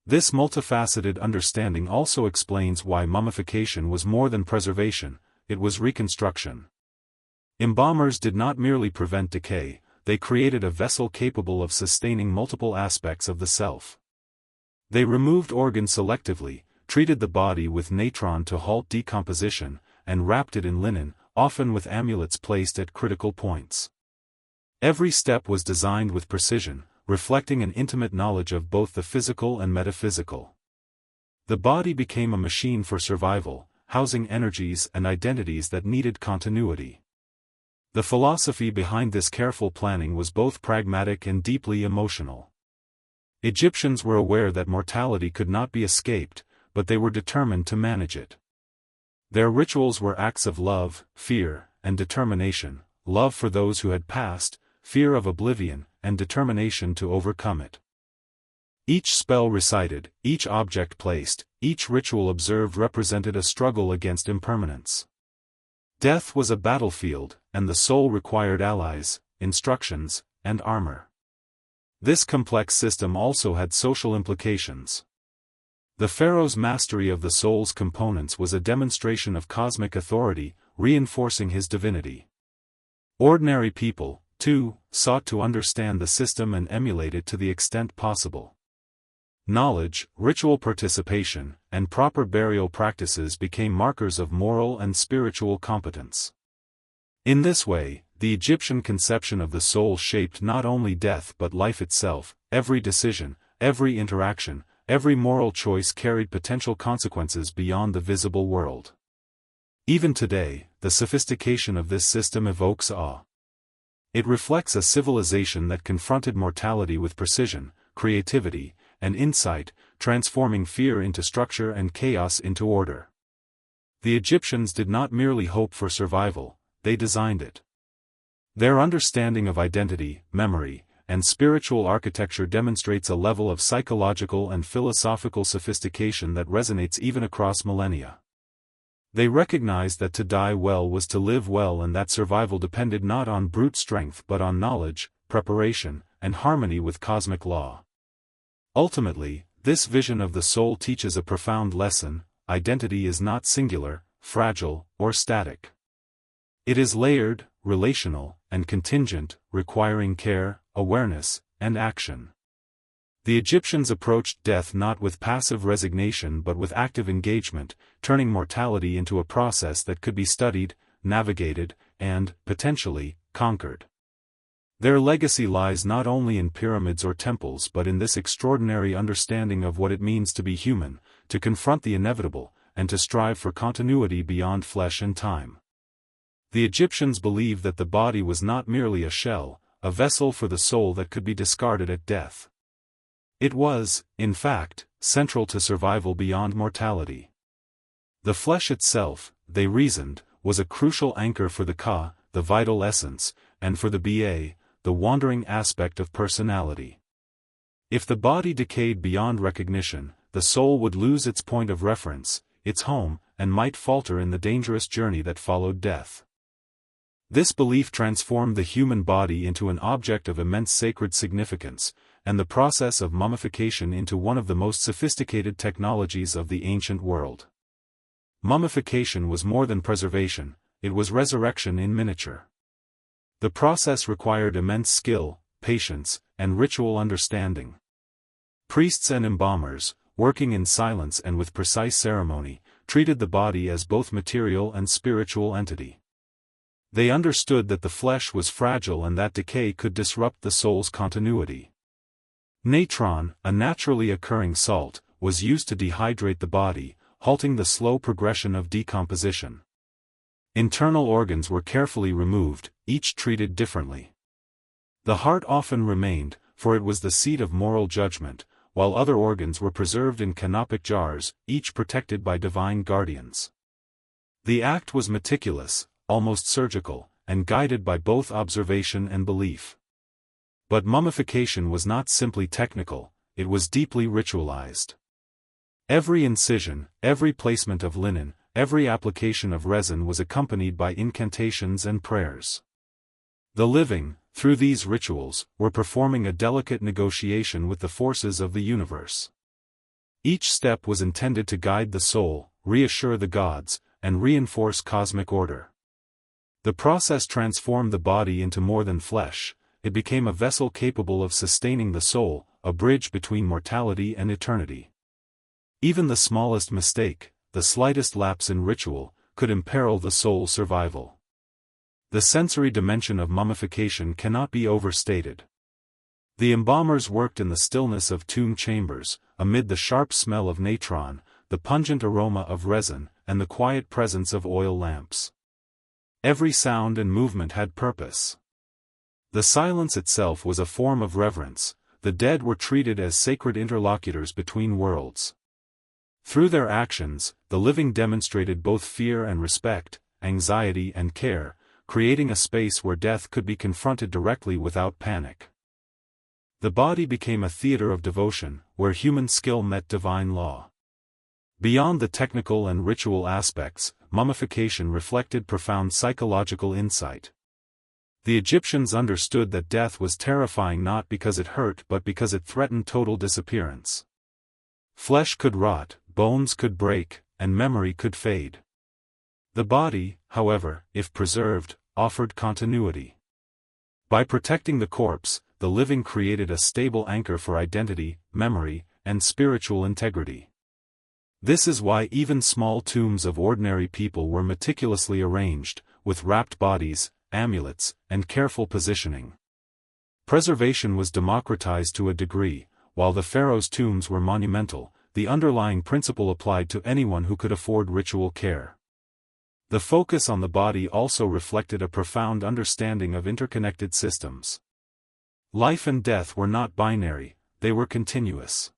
This multifaceted understanding also explains why mummification was more than preservation, it was reconstruction. Embalmers did not merely prevent decay, they created a vessel capable of sustaining multiple aspects of the self. They removed organs selectively, treated the body with natron to halt decomposition, and wrapped it in linen, often with amulets placed at critical points. Every step was designed with precision, reflecting an intimate knowledge of both the physical and metaphysical. The body became a machine for survival, housing energies and identities that needed continuity. The philosophy behind this careful planning was both pragmatic and deeply emotional. Egyptians were aware that mortality could not be escaped, but they were determined to manage it. Their rituals were acts of love, fear, and determination, love for those who had passed, fear of oblivion, and determination to overcome it. Each spell recited, each object placed, each ritual observed represented a struggle against impermanence. Death was a battlefield, and the soul required allies, instructions, and armor. This complex system also had social implications. The pharaoh's mastery of the soul's components was a demonstration of cosmic authority, reinforcing his divinity. Ordinary people, too, sought to understand the system and emulate it to the extent possible. Knowledge, ritual participation, and proper burial practices became markers of moral and spiritual competence. In this way, the Egyptian conception of the soul shaped not only death but life itself. Every decision, every interaction, every moral choice carried potential consequences beyond the visible world. Even today, the sophistication of this system evokes awe. It reflects a civilization that confronted mortality with precision, creativity, and insight, transforming fear into structure and chaos into order. The Egyptians did not merely hope for survival, they designed it. Their understanding of identity, memory, and spiritual architecture demonstrates a level of psychological and philosophical sophistication that resonates even across millennia. They recognized that to die well was to live well, and that survival depended not on brute strength but on knowledge, preparation, and harmony with cosmic law. Ultimately, this vision of the soul teaches a profound lesson: identity is not singular, fragile, or static. It is layered, relational, and contingent, requiring care, awareness, and action. The Egyptians approached death not with passive resignation but with active engagement, turning mortality into a process that could be studied, navigated, and, potentially, conquered. Their legacy lies not only in pyramids or temples but in this extraordinary understanding of what it means to be human, to confront the inevitable, and to strive for continuity beyond flesh and time. The Egyptians believed that the body was not merely a shell, a vessel for the soul that could be discarded at death. It was, in fact, central to survival beyond mortality. The flesh itself, they reasoned, was a crucial anchor for the Ka, the vital essence, and for the Ba, the wandering aspect of personality. If the body decayed beyond recognition, the soul would lose its point of reference, its home, and might falter in the dangerous journey that followed death. This belief transformed the human body into an object of immense sacred significance, and the process of mummification into one of the most sophisticated technologies of the ancient world. Mummification was more than preservation, it was resurrection in miniature. The process required immense skill, patience, and ritual understanding. Priests and embalmers, working in silence and with precise ceremony, treated the body as both material and spiritual entity. They understood that the flesh was fragile and that decay could disrupt the soul's continuity. Natron, a naturally occurring salt, was used to dehydrate the body, halting the slow progression of decomposition. Internal organs were carefully removed, each treated differently. The heart often remained, for it was the seat of moral judgment, while other organs were preserved in canopic jars, each protected by divine guardians. The act was meticulous, almost surgical, and guided by both observation and belief. But mummification was not simply technical, it was deeply ritualized. Every incision, every placement of linen, every application of resin was accompanied by incantations and prayers. The living, through these rituals, were performing a delicate negotiation with the forces of the universe. Each step was intended to guide the soul, reassure the gods, and reinforce cosmic order. The process transformed the body into more than flesh. It became a vessel capable of sustaining the soul, a bridge between mortality and eternity. Even the smallest mistake, the slightest lapse in ritual, could imperil the soul's survival. The sensory dimension of mummification cannot be overstated. The embalmers worked in the stillness of tomb chambers, amid the sharp smell of natron, the pungent aroma of resin, and the quiet presence of oil lamps. Every sound and movement had purpose. The silence itself was a form of reverence. The dead were treated as sacred interlocutors between worlds. Through their actions, the living demonstrated both fear and respect, anxiety and care, creating a space where death could be confronted directly without panic. The body became a theater of devotion, where human skill met divine law. Beyond the technical and ritual aspects, mummification reflected profound psychological insight. The Egyptians understood that death was terrifying not because it hurt but because it threatened total disappearance. Flesh could rot, bones could break, and memory could fade. The body, however, if preserved, offered continuity. By protecting the corpse, the living created a stable anchor for identity, memory, and spiritual integrity. This is why even small tombs of ordinary people were meticulously arranged, with wrapped bodies, amulets, and careful positioning. Preservation was democratized to a degree. While the pharaohs' tombs were monumental, the underlying principle applied to anyone who could afford ritual care. The focus on the body also reflected a profound understanding of interconnected systems. Life and death were not binary, they were continuous.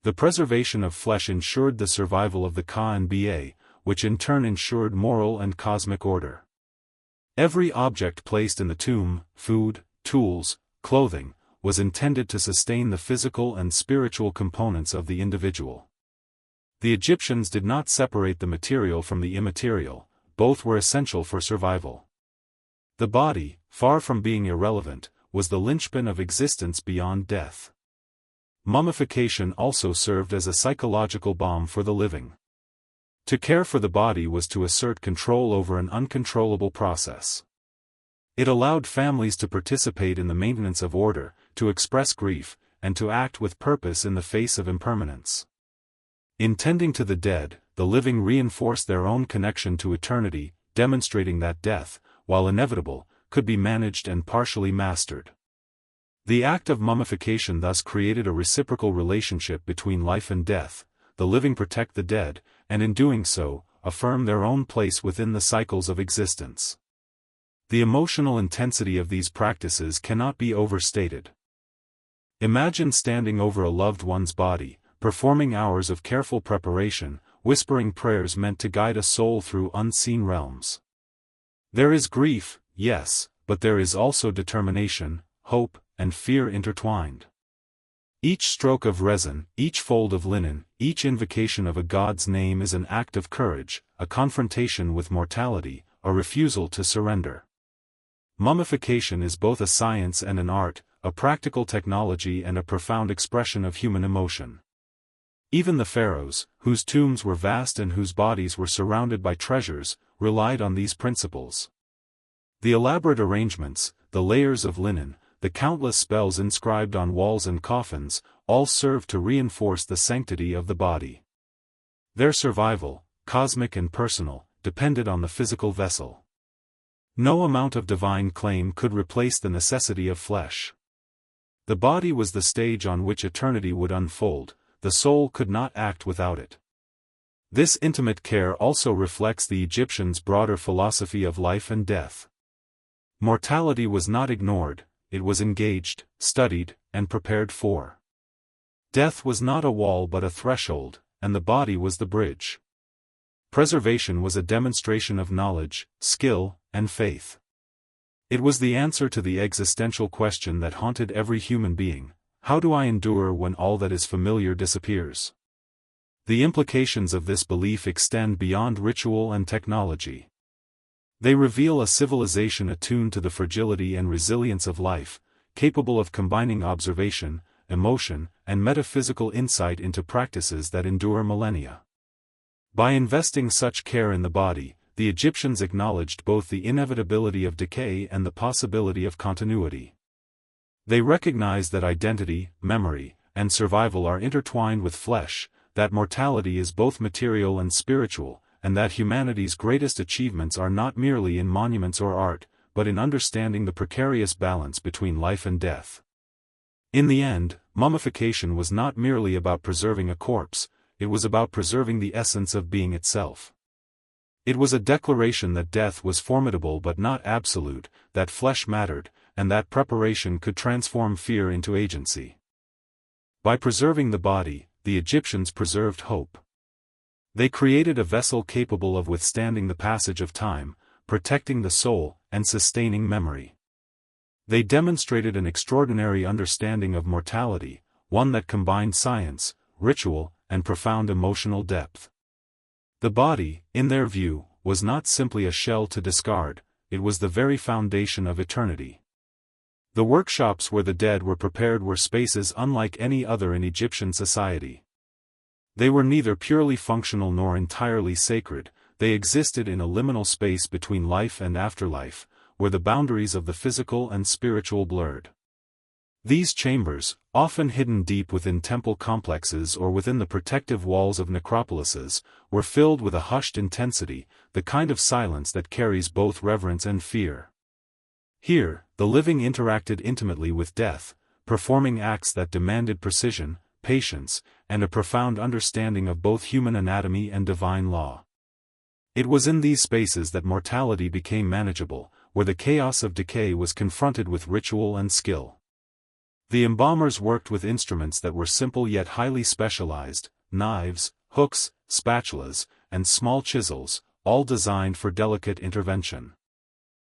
The preservation of flesh ensured the survival of the Ka and Ba, which in turn ensured moral and cosmic order. Every object placed in the tomb, food, tools, clothing, was intended to sustain the physical and spiritual components of the individual. The Egyptians did not separate the material from the immaterial, both were essential for survival. The body, far from being irrelevant, was the linchpin of existence beyond death. Mummification also served as a psychological balm for the living. To care for the body was to assert control over an uncontrollable process. It allowed families to participate in the maintenance of order, to express grief, and to act with purpose in the face of impermanence. In tending to the dead, the living reinforced their own connection to eternity, demonstrating that death, while inevitable, could be managed and partially mastered. The act of mummification thus created a reciprocal relationship between life and death. The living protect the dead, and in doing so, affirm their own place within the cycles of existence. The emotional intensity of these practices cannot be overstated. Imagine standing over a loved one's body, performing hours of careful preparation, whispering prayers meant to guide a soul through unseen realms. There is grief, yes, but there is also determination, hope, and fear intertwined. Each stroke of resin, each fold of linen, each invocation of a god's name is an act of courage, a confrontation with mortality, a refusal to surrender. Mummification is both a science and an art, a practical technology and a profound expression of human emotion. Even the pharaohs, whose tombs were vast and whose bodies were surrounded by treasures, relied on these principles. The elaborate arrangements, the layers of linen, the countless spells inscribed on walls and coffins, all served to reinforce the sanctity of the body. Their survival, cosmic and personal, depended on the physical vessel. No amount of divine claim could replace the necessity of flesh. The body was the stage on which eternity would unfold, the soul could not act without it. This intimate care also reflects the Egyptians' broader philosophy of life and death. Mortality was not ignored, it was engaged, studied, and prepared for. Death was not a wall but a threshold, and the body was the bridge. Preservation was a demonstration of knowledge, skill, and faith. It was the answer to the existential question that haunted every human being: how do I endure when all that is familiar disappears? The implications of this belief extend beyond ritual and technology. They reveal a civilization attuned to the fragility and resilience of life, capable of combining observation, emotion, and metaphysical insight into practices that endure millennia. By investing such care in the body, the Egyptians acknowledged both the inevitability of decay and the possibility of continuity. They recognized that identity, memory, and survival are intertwined with flesh, that mortality is both material and spiritual, and that humanity's greatest achievements are not merely in monuments or art, but in understanding the precarious balance between life and death. In the end, mummification was not merely about preserving a corpse, it was about preserving the essence of being itself. It was a declaration that death was formidable but not absolute, that flesh mattered, and that preparation could transform fear into agency. By preserving the body, the Egyptians preserved hope. They created a vessel capable of withstanding the passage of time, protecting the soul, and sustaining memory. They demonstrated an extraordinary understanding of mortality, one that combined science, ritual, and profound emotional depth. The body, in their view, was not simply a shell to discard, it was the very foundation of eternity. The workshops where the dead were prepared were spaces unlike any other in Egyptian society. They were neither purely functional nor entirely sacred, they existed in a liminal space between life and afterlife, where the boundaries of the physical and spiritual blurred. These chambers, often hidden deep within temple complexes or within the protective walls of necropolises, were filled with a hushed intensity, the kind of silence that carries both reverence and fear. Here, the living interacted intimately with death, performing acts that demanded precision, patience, and a profound understanding of both human anatomy and divine law. It was in these spaces that mortality became manageable, where the chaos of decay was confronted with ritual and skill. The embalmers worked with instruments that were simple yet highly specialized: knives, hooks, spatulas, and small chisels, all designed for delicate intervention.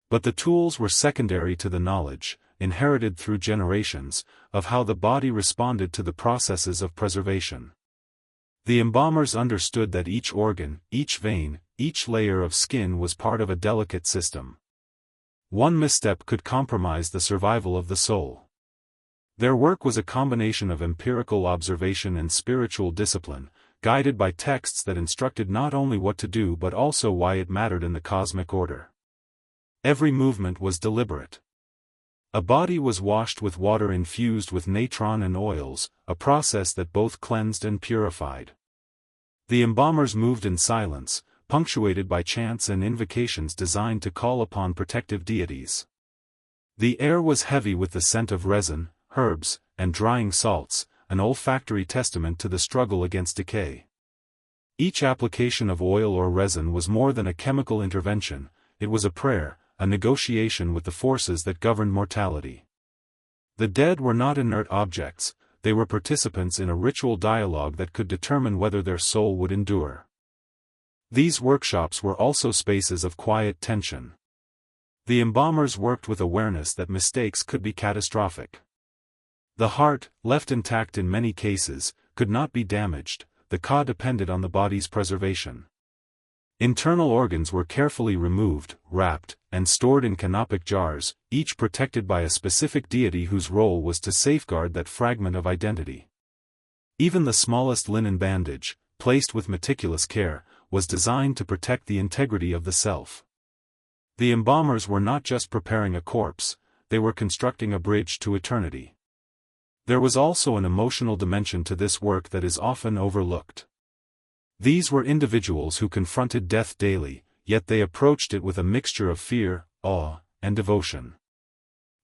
But the tools were secondary to the knowledge, inherited through generations, of how the body responded to the processes of preservation. The embalmers understood that each organ, each vein, each layer of skin was part of a delicate system. One misstep could compromise the survival of the soul. Their work was a combination of empirical observation and spiritual discipline, guided by texts that instructed not only what to do but also why it mattered in the cosmic order. Every movement was deliberate. A body was washed with water infused with natron and oils, a process that both cleansed and purified. The embalmers moved in silence, punctuated by chants and invocations designed to call upon protective deities. The air was heavy with the scent of resin, herbs, and drying salts, an olfactory testament to the struggle against decay. Each application of oil or resin was more than a chemical intervention, it was a prayer, a negotiation with the forces that governed mortality. The dead were not inert objects, they were participants in a ritual dialogue that could determine whether their soul would endure. These workshops were also spaces of quiet tension. The embalmers worked with awareness that mistakes could be catastrophic. The heart, left intact in many cases, could not be damaged, the ka depended on the body's preservation. Internal organs were carefully removed, wrapped, and stored in canopic jars, each protected by a specific deity whose role was to safeguard that fragment of identity. Even the smallest linen bandage, placed with meticulous care, was designed to protect the integrity of the self. The embalmers were not just preparing a corpse, they were constructing a bridge to eternity. There was also an emotional dimension to this work that is often overlooked. These were individuals who confronted death daily, yet they approached it with a mixture of fear, awe, and devotion.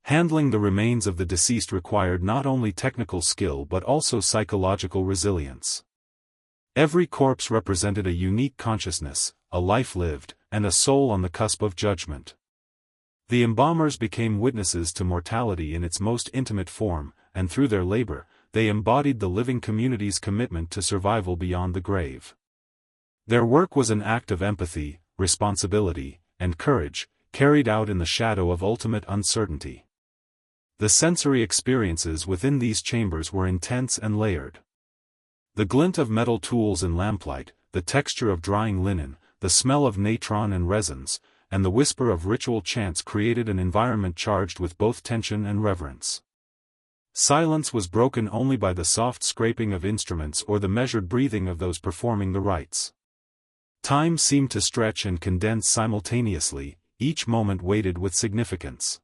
Handling the remains of the deceased required not only technical skill but also psychological resilience. Every corpse represented a unique consciousness, a life lived, and a soul on the cusp of judgment. The embalmers became witnesses to mortality in its most intimate form, and through their labor, they embodied the living community's commitment to survival beyond the grave. Their work was an act of empathy, responsibility, and courage, carried out in the shadow of ultimate uncertainty. The sensory experiences within these chambers were intense and layered. The glint of metal tools in lamplight, the texture of drying linen, the smell of natron and resins, and the whisper of ritual chants created an environment charged with both tension and reverence. Silence was broken only by the soft scraping of instruments or the measured breathing of those performing the rites. Time seemed to stretch and condense simultaneously, each moment weighted with significance.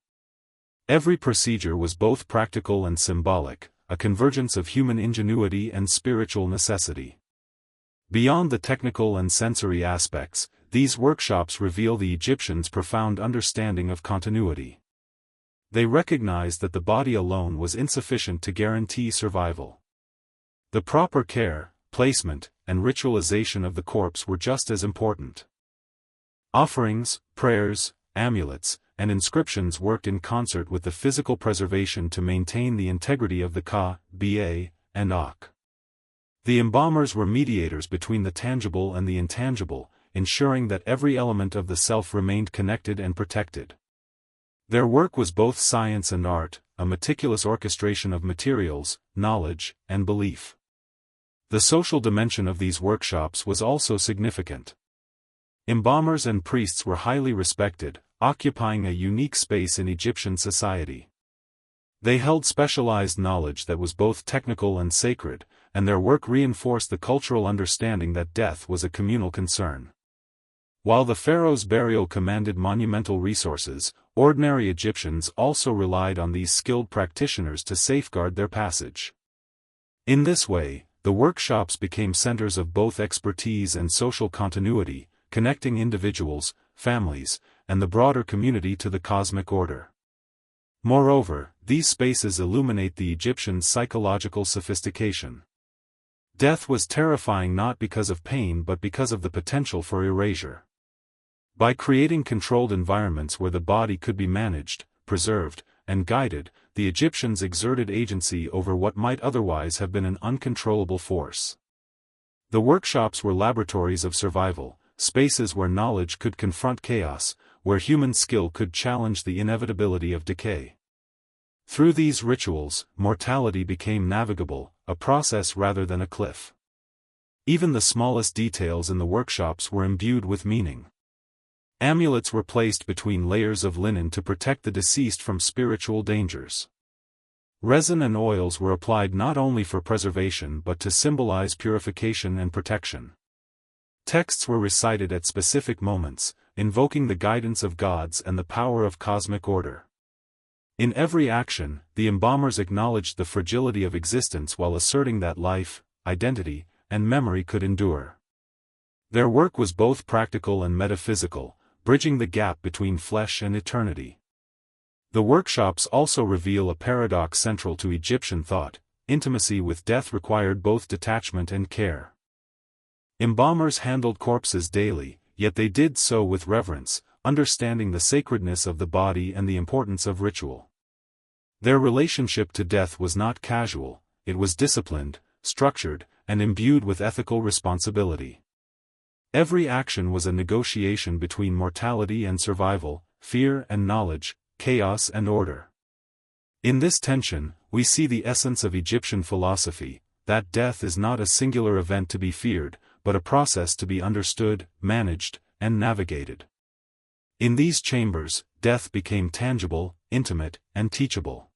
Every procedure was both practical and symbolic, a convergence of human ingenuity and spiritual necessity. Beyond the technical and sensory aspects, these workshops reveal the Egyptians' profound understanding of continuity. They recognized that the body alone was insufficient to guarantee survival. The proper care, placement, and ritualization of the corpse were just as important. Offerings, prayers, amulets, and inscriptions worked in concert with the physical preservation to maintain the integrity of the ka, ba, and ak. The embalmers were mediators between the tangible and the intangible, ensuring that every element of the self remained connected and protected. Their work was both science and art, a meticulous orchestration of materials, knowledge, and belief. The social dimension of these workshops was also significant. Embalmers and priests were highly respected, occupying a unique space in Egyptian society. They held specialized knowledge that was both technical and sacred, and their work reinforced the cultural understanding that death was a communal concern. While the pharaoh's burial commanded monumental resources, ordinary Egyptians also relied on these skilled practitioners to safeguard their passage. In this way, the workshops became centers of both expertise and social continuity, connecting individuals, families, and the broader community to the cosmic order. Moreover, these spaces illuminate the Egyptians' psychological sophistication. Death was terrifying not because of pain but because of the potential for erasure. By creating controlled environments where the body could be managed, preserved, and guided, the Egyptians exerted agency over what might otherwise have been an uncontrollable force. The workshops were laboratories of survival, spaces where knowledge could confront chaos, where human skill could challenge the inevitability of decay. Through these rituals, mortality became navigable, a process rather than a cliff. Even the smallest details in the workshops were imbued with meaning. Amulets were placed between layers of linen to protect the deceased from spiritual dangers. Resin and oils were applied not only for preservation but to symbolize purification and protection. Texts were recited at specific moments, invoking the guidance of gods and the power of cosmic order. In every action, the embalmers acknowledged the fragility of existence while asserting that life, identity, and memory could endure. Their work was both practical and metaphysical, bridging the gap between flesh and eternity. The workshops also reveal a paradox central to Egyptian thought: intimacy with death required both detachment and care. Embalmers handled corpses daily, yet they did so with reverence, understanding the sacredness of the body and the importance of ritual. Their relationship to death was not casual, it was disciplined, structured, and imbued with ethical responsibility. Every action was a negotiation between mortality and survival, fear and knowledge, chaos and order. In this tension, we see the essence of Egyptian philosophy, that death is not a singular event to be feared, but a process to be understood, managed, and navigated. In these chambers, death became tangible, intimate, and teachable.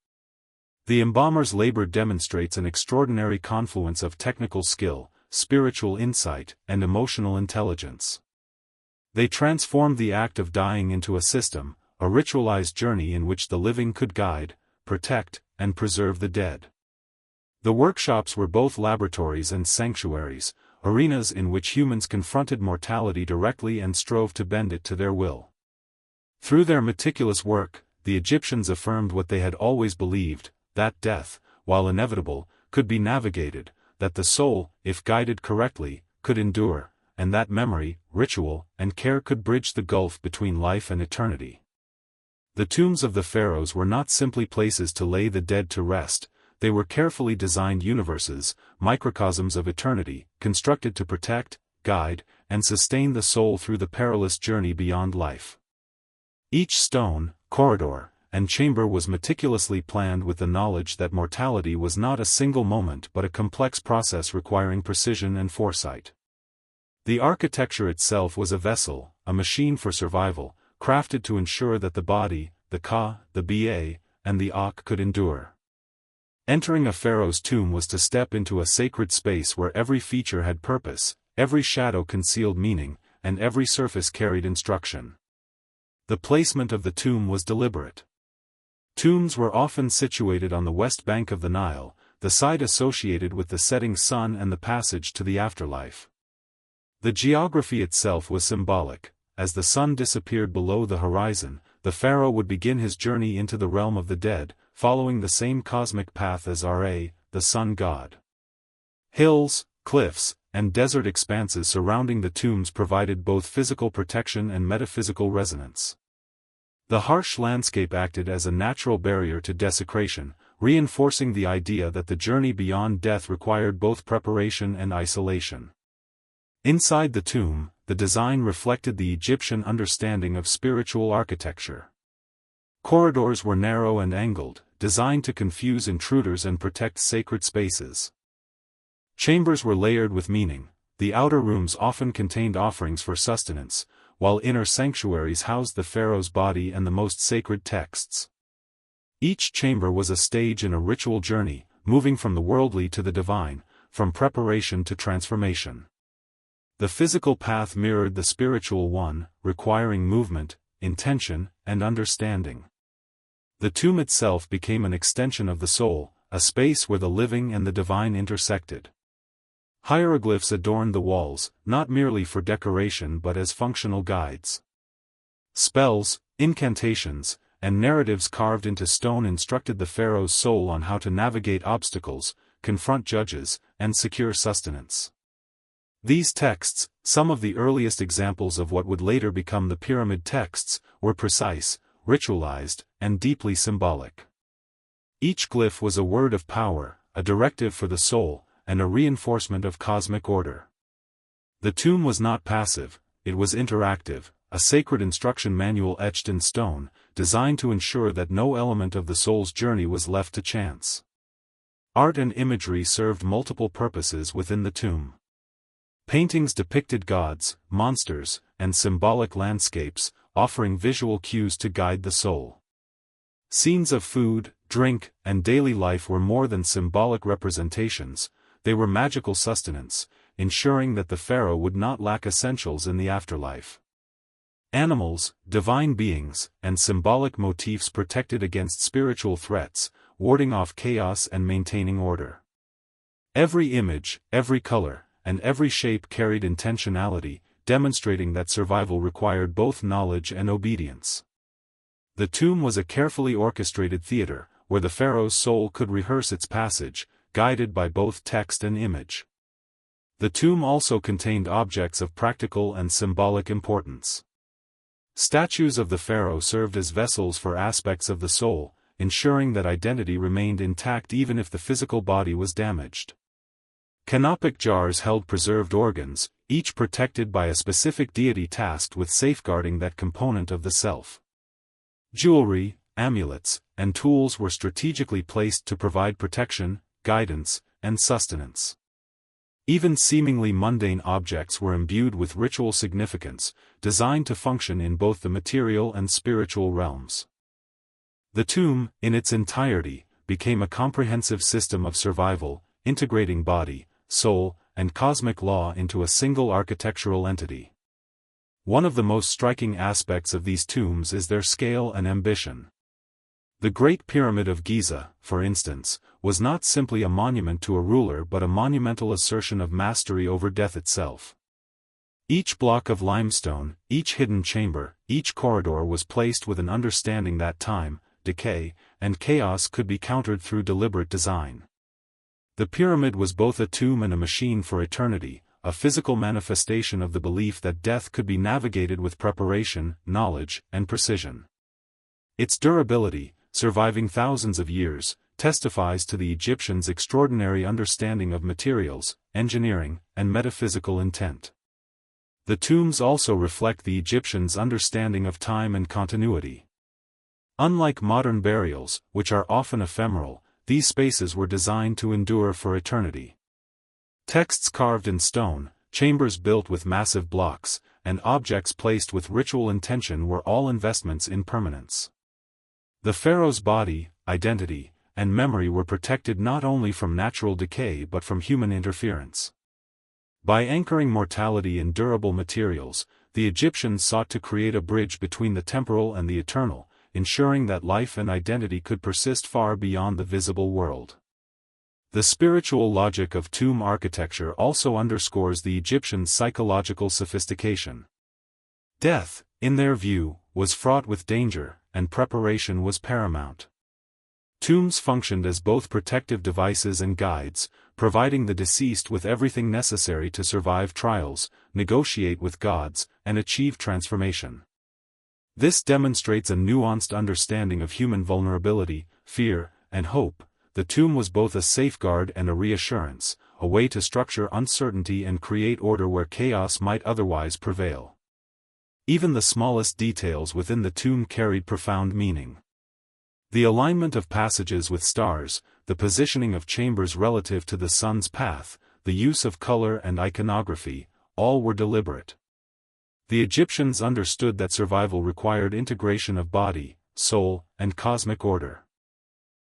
The embalmer's labor demonstrates an extraordinary confluence of technical skill, spiritual insight, and emotional intelligence. They transformed the act of dying into a system, a ritualized journey in which the living could guide, protect, and preserve the dead. The workshops were both laboratories and sanctuaries, arenas in which humans confronted mortality directly and strove to bend it to their will. Through their meticulous work, the Egyptians affirmed what they had always believed, that death, while inevitable, could be navigated, that the soul, if guided correctly, could endure, and that memory, ritual, and care could bridge the gulf between life and eternity. The tombs of the pharaohs were not simply places to lay the dead to rest, they were carefully designed universes, microcosms of eternity, constructed to protect, guide, and sustain the soul through the perilous journey beyond life. Each stone, corridor, and chamber was meticulously planned with the knowledge that mortality was not a single moment but a complex process requiring precision and foresight. The architecture itself was a vessel, a machine for survival, crafted to ensure that the body, the ka, the ba, and the ak could endure. Entering a pharaoh's tomb was to step into a sacred space where every feature had purpose, every shadow concealed meaning, and every surface carried instruction. The placement of the tomb was deliberate. Tombs were often situated on the west bank of the Nile, the site associated with the setting sun and the passage to the afterlife. The geography itself was symbolic. As the sun disappeared below the horizon, the pharaoh would begin his journey into the realm of the dead, following the same cosmic path as Ra, the sun god. Hills, cliffs, and desert expanses surrounding the tombs provided both physical protection and metaphysical resonance. The harsh landscape acted as a natural barrier to desecration, reinforcing the idea that the journey beyond death required both preparation and isolation. Inside the tomb, the design reflected the Egyptian understanding of spiritual architecture. Corridors were narrow and angled, designed to confuse intruders and protect sacred spaces. Chambers were layered with meaning. The outer rooms often contained offerings for sustenance, while inner sanctuaries housed the pharaoh's body and the most sacred texts. Each chamber was a stage in a ritual journey, moving from the worldly to the divine, from preparation to transformation. The physical path mirrored the spiritual one, requiring movement, intention, and understanding. The tomb itself became an extension of the soul, a space where the living and the divine intersected. Hieroglyphs adorned the walls, not merely for decoration but as functional guides. Spells, incantations, and narratives carved into stone instructed the pharaoh's soul on how to navigate obstacles, confront judges, and secure sustenance. These texts, some of the earliest examples of what would later become the pyramid texts, were precise, ritualized, and deeply symbolic. Each glyph was a word of power, a directive for the soul, and a reinforcement of cosmic order. The tomb was not passive, it was interactive, a sacred instruction manual etched in stone, designed to ensure that no element of the soul's journey was left to chance. Art and imagery served multiple purposes within the tomb. Paintings depicted gods, monsters, and symbolic landscapes, offering visual cues to guide the soul. Scenes of food, drink, and daily life were more than symbolic representations, they were magical sustenance, ensuring that the pharaoh would not lack essentials in the afterlife. Animals, divine beings, and symbolic motifs protected against spiritual threats, warding off chaos and maintaining order. Every image, every color, and every shape carried intentionality, demonstrating that survival required both knowledge and obedience. The tomb was a carefully orchestrated theater, where the pharaoh's soul could rehearse its passage, guided by both text and image. The tomb also contained objects of practical and symbolic importance. Statues of the pharaoh served as vessels for aspects of the soul, ensuring that identity remained intact even if the physical body was damaged. Canopic jars held preserved organs, each protected by a specific deity tasked with safeguarding that component of the self. Jewelry, amulets, and tools were strategically placed to provide protection, guidance, and sustenance. Even seemingly mundane objects were imbued with ritual significance, designed to function in both the material and spiritual realms. The tomb, in its entirety, became a comprehensive system of survival, integrating body, soul, and cosmic law into a single architectural entity. One of the most striking aspects of these tombs is their scale and ambition. The Great Pyramid of Giza, for instance, was not simply a monument to a ruler but a monumental assertion of mastery over death itself. Each block of limestone, each hidden chamber, each corridor was placed with an understanding that time, decay, and chaos could be countered through deliberate design. The pyramid was both a tomb and a machine for eternity, a physical manifestation of the belief that death could be navigated with preparation, knowledge, and precision. Its durability, surviving thousands of years, testifies to the Egyptians' extraordinary understanding of materials, engineering, and metaphysical intent. The tombs also reflect the Egyptians' understanding of time and continuity. Unlike modern burials, which are often ephemeral, these spaces were designed to endure for eternity. Texts carved in stone, chambers built with massive blocks, and objects placed with ritual intention were all investments in permanence. The pharaoh's body, identity, and memory were protected not only from natural decay but from human interference. By anchoring mortality in durable materials, the Egyptians sought to create a bridge between the temporal and the eternal, ensuring that life and identity could persist far beyond the visible world. The spiritual logic of tomb architecture also underscores the Egyptians' psychological sophistication. Death, in their view, was fraught with danger, and preparation was paramount. Tombs functioned as both protective devices and guides, providing the deceased with everything necessary to survive trials, negotiate with gods, and achieve transformation. This demonstrates a nuanced understanding of human vulnerability, fear, and hope. The tomb was both a safeguard and a reassurance, a way to structure uncertainty and create order where chaos might otherwise prevail. Even the smallest details within the tomb carried profound meaning. The alignment of passages with stars, the positioning of chambers relative to the sun's path, the use of color and iconography, all were deliberate. The Egyptians understood that survival required integration of body, soul, and cosmic order.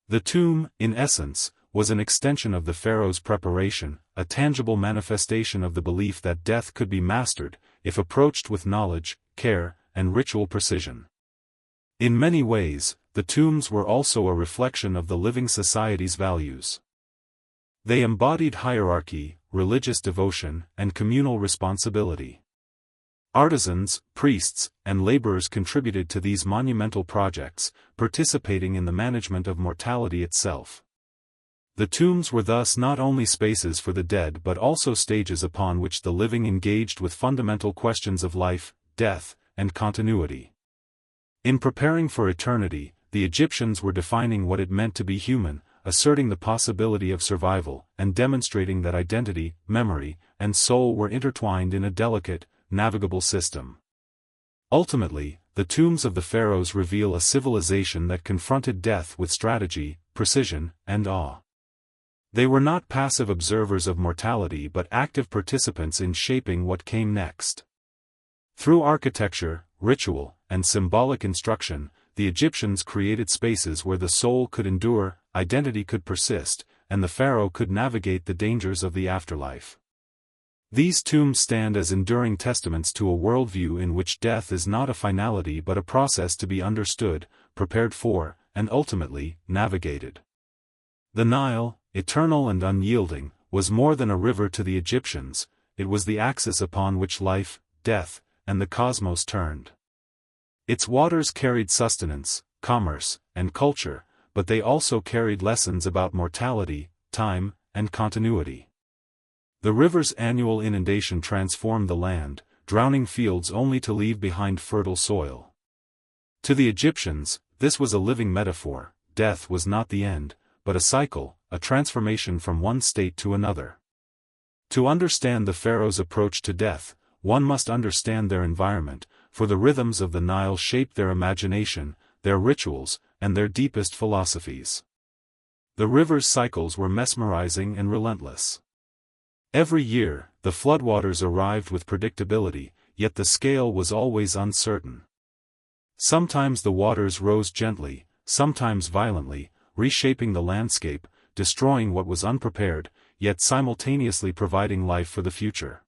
The tomb, in essence, was an extension of the pharaoh's preparation, a tangible manifestation of the belief that death could be mastered, if approached with knowledge, care, and ritual precision. In many ways, the tombs were also a reflection of the living society's values. They embodied hierarchy, religious devotion, and communal responsibility. Artisans, priests, and laborers contributed to these monumental projects, participating in the management of mortality itself. The tombs were thus not only spaces for the dead but also stages upon which the living engaged with fundamental questions of life, death, and continuity. In preparing for eternity, the Egyptians were defining what it meant to be human, asserting the possibility of survival, and demonstrating that identity, memory, and soul were intertwined in a delicate, navigable system. Ultimately, the tombs of the pharaohs reveal a civilization that confronted death with strategy, precision, and awe. They were not passive observers of mortality but active participants in shaping what came next. Through architecture, ritual, and symbolic instruction, the Egyptians created spaces where the soul could endure, identity could persist, and the pharaoh could navigate the dangers of the afterlife. These tombs stand as enduring testaments to a worldview in which death is not a finality but a process to be understood, prepared for, and ultimately, navigated. The Nile, eternal and unyielding, was more than a river to the Egyptians, it was the axis upon which life, death, and the cosmos turned. Its waters carried sustenance, commerce, and culture, but they also carried lessons about mortality, time, and continuity. The river's annual inundation transformed the land, drowning fields only to leave behind fertile soil. To the Egyptians, this was a living metaphor. Death was not the end, but a cycle, a transformation from one state to another. To understand the pharaohs' approach to death, one must understand their environment, for the rhythms of the Nile shaped their imagination, their rituals, and their deepest philosophies. The river's cycles were mesmerizing and relentless. Every year, the floodwaters arrived with predictability, yet the scale was always uncertain. Sometimes the waters rose gently, sometimes violently, reshaping the landscape, destroying what was unprepared, yet simultaneously providing life for the future.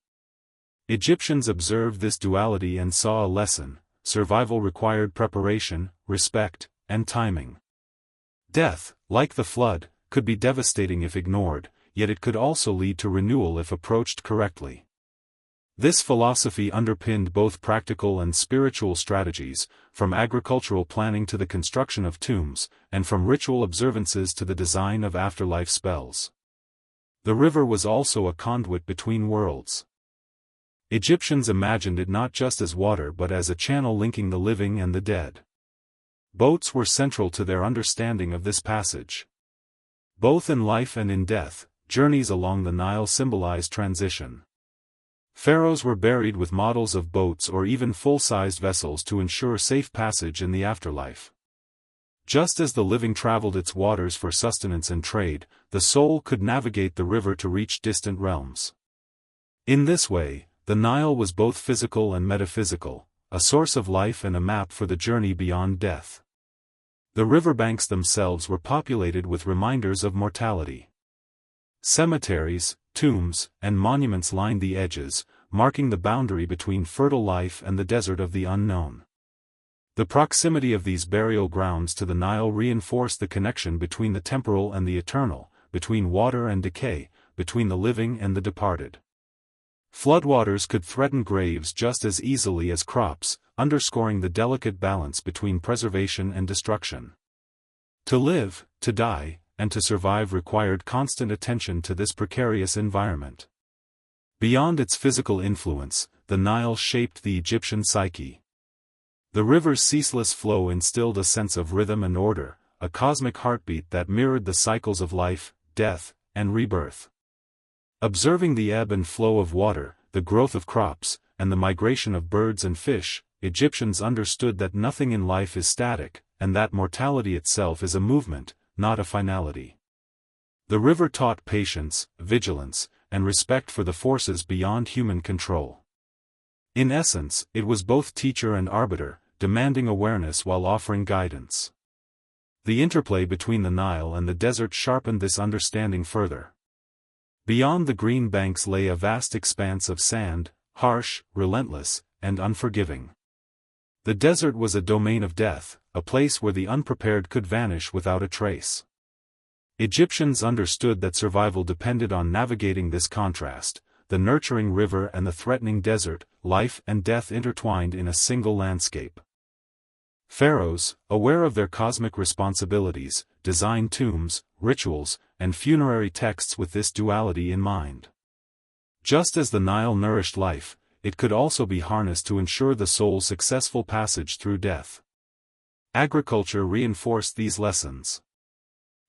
Egyptians observed this duality and saw a lesson: survival required preparation, respect, and timing. Death, like the flood, could be devastating if ignored, yet it could also lead to renewal if approached correctly. This philosophy underpinned both practical and spiritual strategies, from agricultural planning to the construction of tombs, and from ritual observances to the design of afterlife spells. The river was also a conduit between worlds. Egyptians imagined it not just as water but as a channel linking the living and the dead. Boats were central to their understanding of this passage. Both in life and in death, journeys along the Nile symbolized transition. Pharaohs were buried with models of boats or even full-sized vessels to ensure safe passage in the afterlife. Just as the living traveled its waters for sustenance and trade, the soul could navigate the river to reach distant realms. In this way, the Nile was both physical and metaphysical, a source of life and a map for the journey beyond death. The riverbanks themselves were populated with reminders of mortality. Cemeteries, tombs, and monuments lined the edges, marking the boundary between fertile life and the desert of the unknown. The proximity of these burial grounds to the Nile reinforced the connection between the temporal and the eternal, between water and decay, between the living and the departed. Floodwaters could threaten graves just as easily as crops, underscoring the delicate balance between preservation and destruction. To live, to die, and to survive required constant attention to this precarious environment. Beyond its physical influence, the Nile shaped the Egyptian psyche. The river's ceaseless flow instilled a sense of rhythm and order, a cosmic heartbeat that mirrored the cycles of life, death, and rebirth. Observing the ebb and flow of water, the growth of crops, and the migration of birds and fish, Egyptians understood that nothing in life is static, and that mortality itself is a movement, not a finality. The river taught patience, vigilance, and respect for the forces beyond human control. In essence, it was both teacher and arbiter, demanding awareness while offering guidance. The interplay between the Nile and the desert sharpened this understanding further. Beyond the green banks lay a vast expanse of sand, harsh, relentless, and unforgiving. The desert was a domain of death, a place where the unprepared could vanish without a trace. Egyptians understood that survival depended on navigating this contrast, the nurturing river and the threatening desert, life and death intertwined in a single landscape. Pharaohs, aware of their cosmic responsibilities, designed tombs, rituals, and funerary texts with this duality in mind. Just as the Nile nourished life, it could also be harnessed to ensure the soul's successful passage through death. Agriculture reinforced these lessons.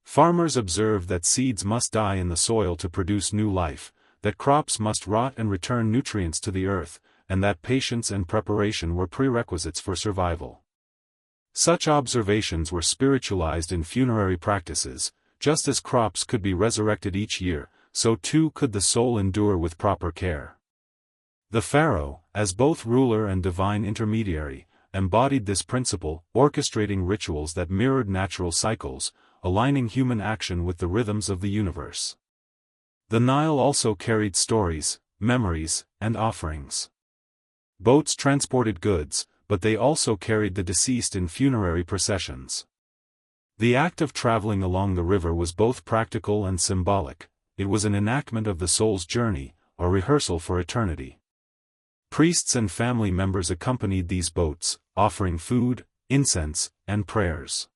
Farmers observed that seeds must die in the soil to produce new life, that crops must rot and return nutrients to the earth, and that patience and preparation were prerequisites for survival. Such observations were spiritualized in funerary practices. Just as crops could be resurrected each year, so too could the soul endure with proper care. The pharaoh, as both ruler and divine intermediary, embodied this principle, orchestrating rituals that mirrored natural cycles, aligning human action with the rhythms of the universe. The Nile also carried stories, memories, and offerings. Boats transported goods, but they also carried the deceased in funerary processions. The act of traveling along the river was both practical and symbolic. It was an enactment of the soul's journey, a rehearsal for eternity. Priests and family members accompanied these boats, offering food, incense, and prayers.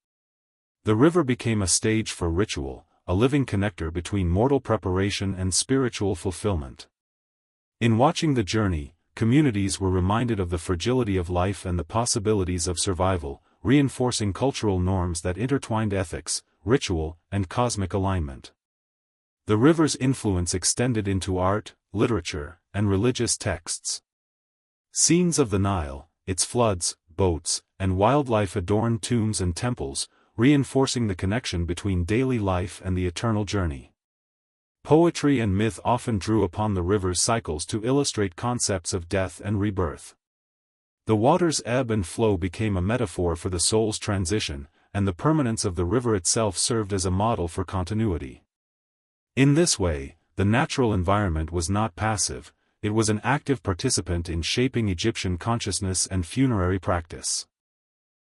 The river became a stage for ritual, a living connector between mortal preparation and spiritual fulfillment. In watching the journey, communities were reminded of the fragility of life and the possibilities of survival, reinforcing cultural norms that intertwined ethics, ritual, and cosmic alignment. The river's influence extended into art, literature, and religious texts. Scenes of the Nile, its floods, boats, and wildlife adorned tombs and temples, reinforcing the connection between daily life and the eternal journey. Poetry and myth often drew upon the river's cycles to illustrate concepts of death and rebirth. The water's ebb and flow became a metaphor for the soul's transition, and the permanence of the river itself served as a model for continuity. In this way, the natural environment was not passive, it was an active participant in shaping Egyptian consciousness and funerary practice.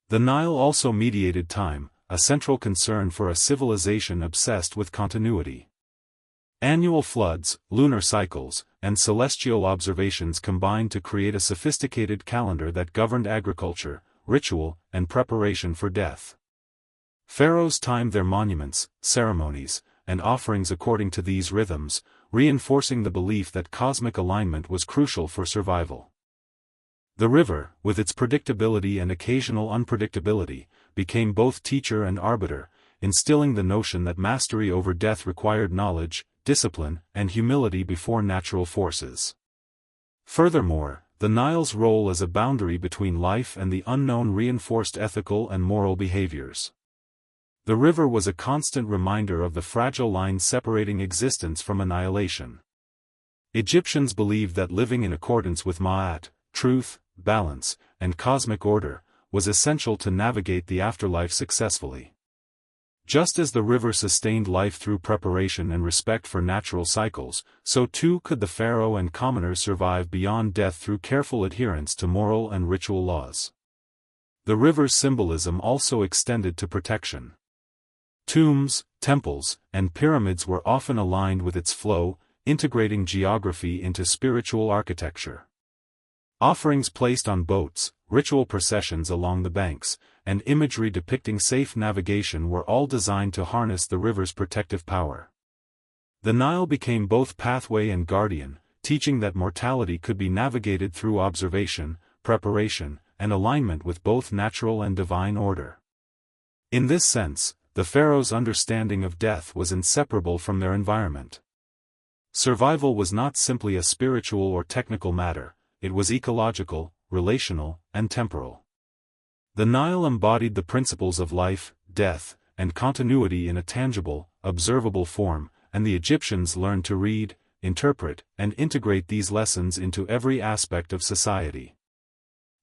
The Nile also mediated time, a central concern for a civilization obsessed with continuity. Annual floods, lunar cycles, and celestial observations combined to create a sophisticated calendar that governed agriculture, ritual, and preparation for death. Pharaohs timed their monuments, ceremonies, and offerings according to these rhythms, reinforcing the belief that cosmic alignment was crucial for survival. The river, with its predictability and occasional unpredictability, became both teacher and arbiter, instilling the notion that mastery over death required knowledge, discipline, and humility before natural forces. Furthermore, the Nile's role as a boundary between life and the unknown reinforced ethical and moral behaviors. The river was a constant reminder of the fragile line separating existence from annihilation. Egyptians believed that living in accordance with Ma'at, truth, balance, and cosmic order, was essential to navigate the afterlife successfully. Just as the river sustained life through preparation and respect for natural cycles, so too could the pharaoh and commoners survive beyond death through careful adherence to moral and ritual laws. The river's symbolism also extended to protection. Tombs, temples, and pyramids were often aligned with its flow, integrating geography into spiritual architecture. Offerings placed on boats, ritual processions along the banks, and imagery depicting safe navigation were all designed to harness the river's protective power. The Nile became both pathway and guardian, teaching that mortality could be navigated through observation, preparation, and alignment with both natural and divine order. In this sense, the pharaoh's understanding of death was inseparable from their environment. Survival was not simply a spiritual or technical matter, it was ecological, relational, and temporal. The Nile embodied the principles of life, death, and continuity in a tangible, observable form, and the Egyptians learned to read, interpret, and integrate these lessons into every aspect of society.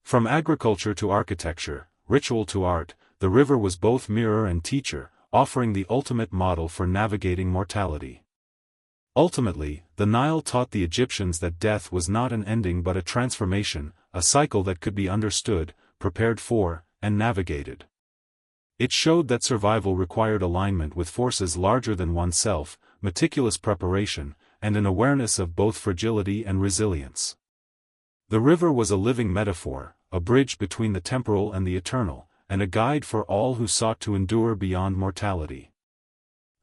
From agriculture to architecture, ritual to art, the river was both mirror and teacher, offering the ultimate model for navigating mortality. Ultimately, the Nile taught the Egyptians that death was not an ending but a transformation, a cycle that could be understood, prepared for, and navigated. It showed that survival required alignment with forces larger than oneself, meticulous preparation, and an awareness of both fragility and resilience. The river was a living metaphor, a bridge between the temporal and the eternal, and a guide for all who sought to endure beyond mortality.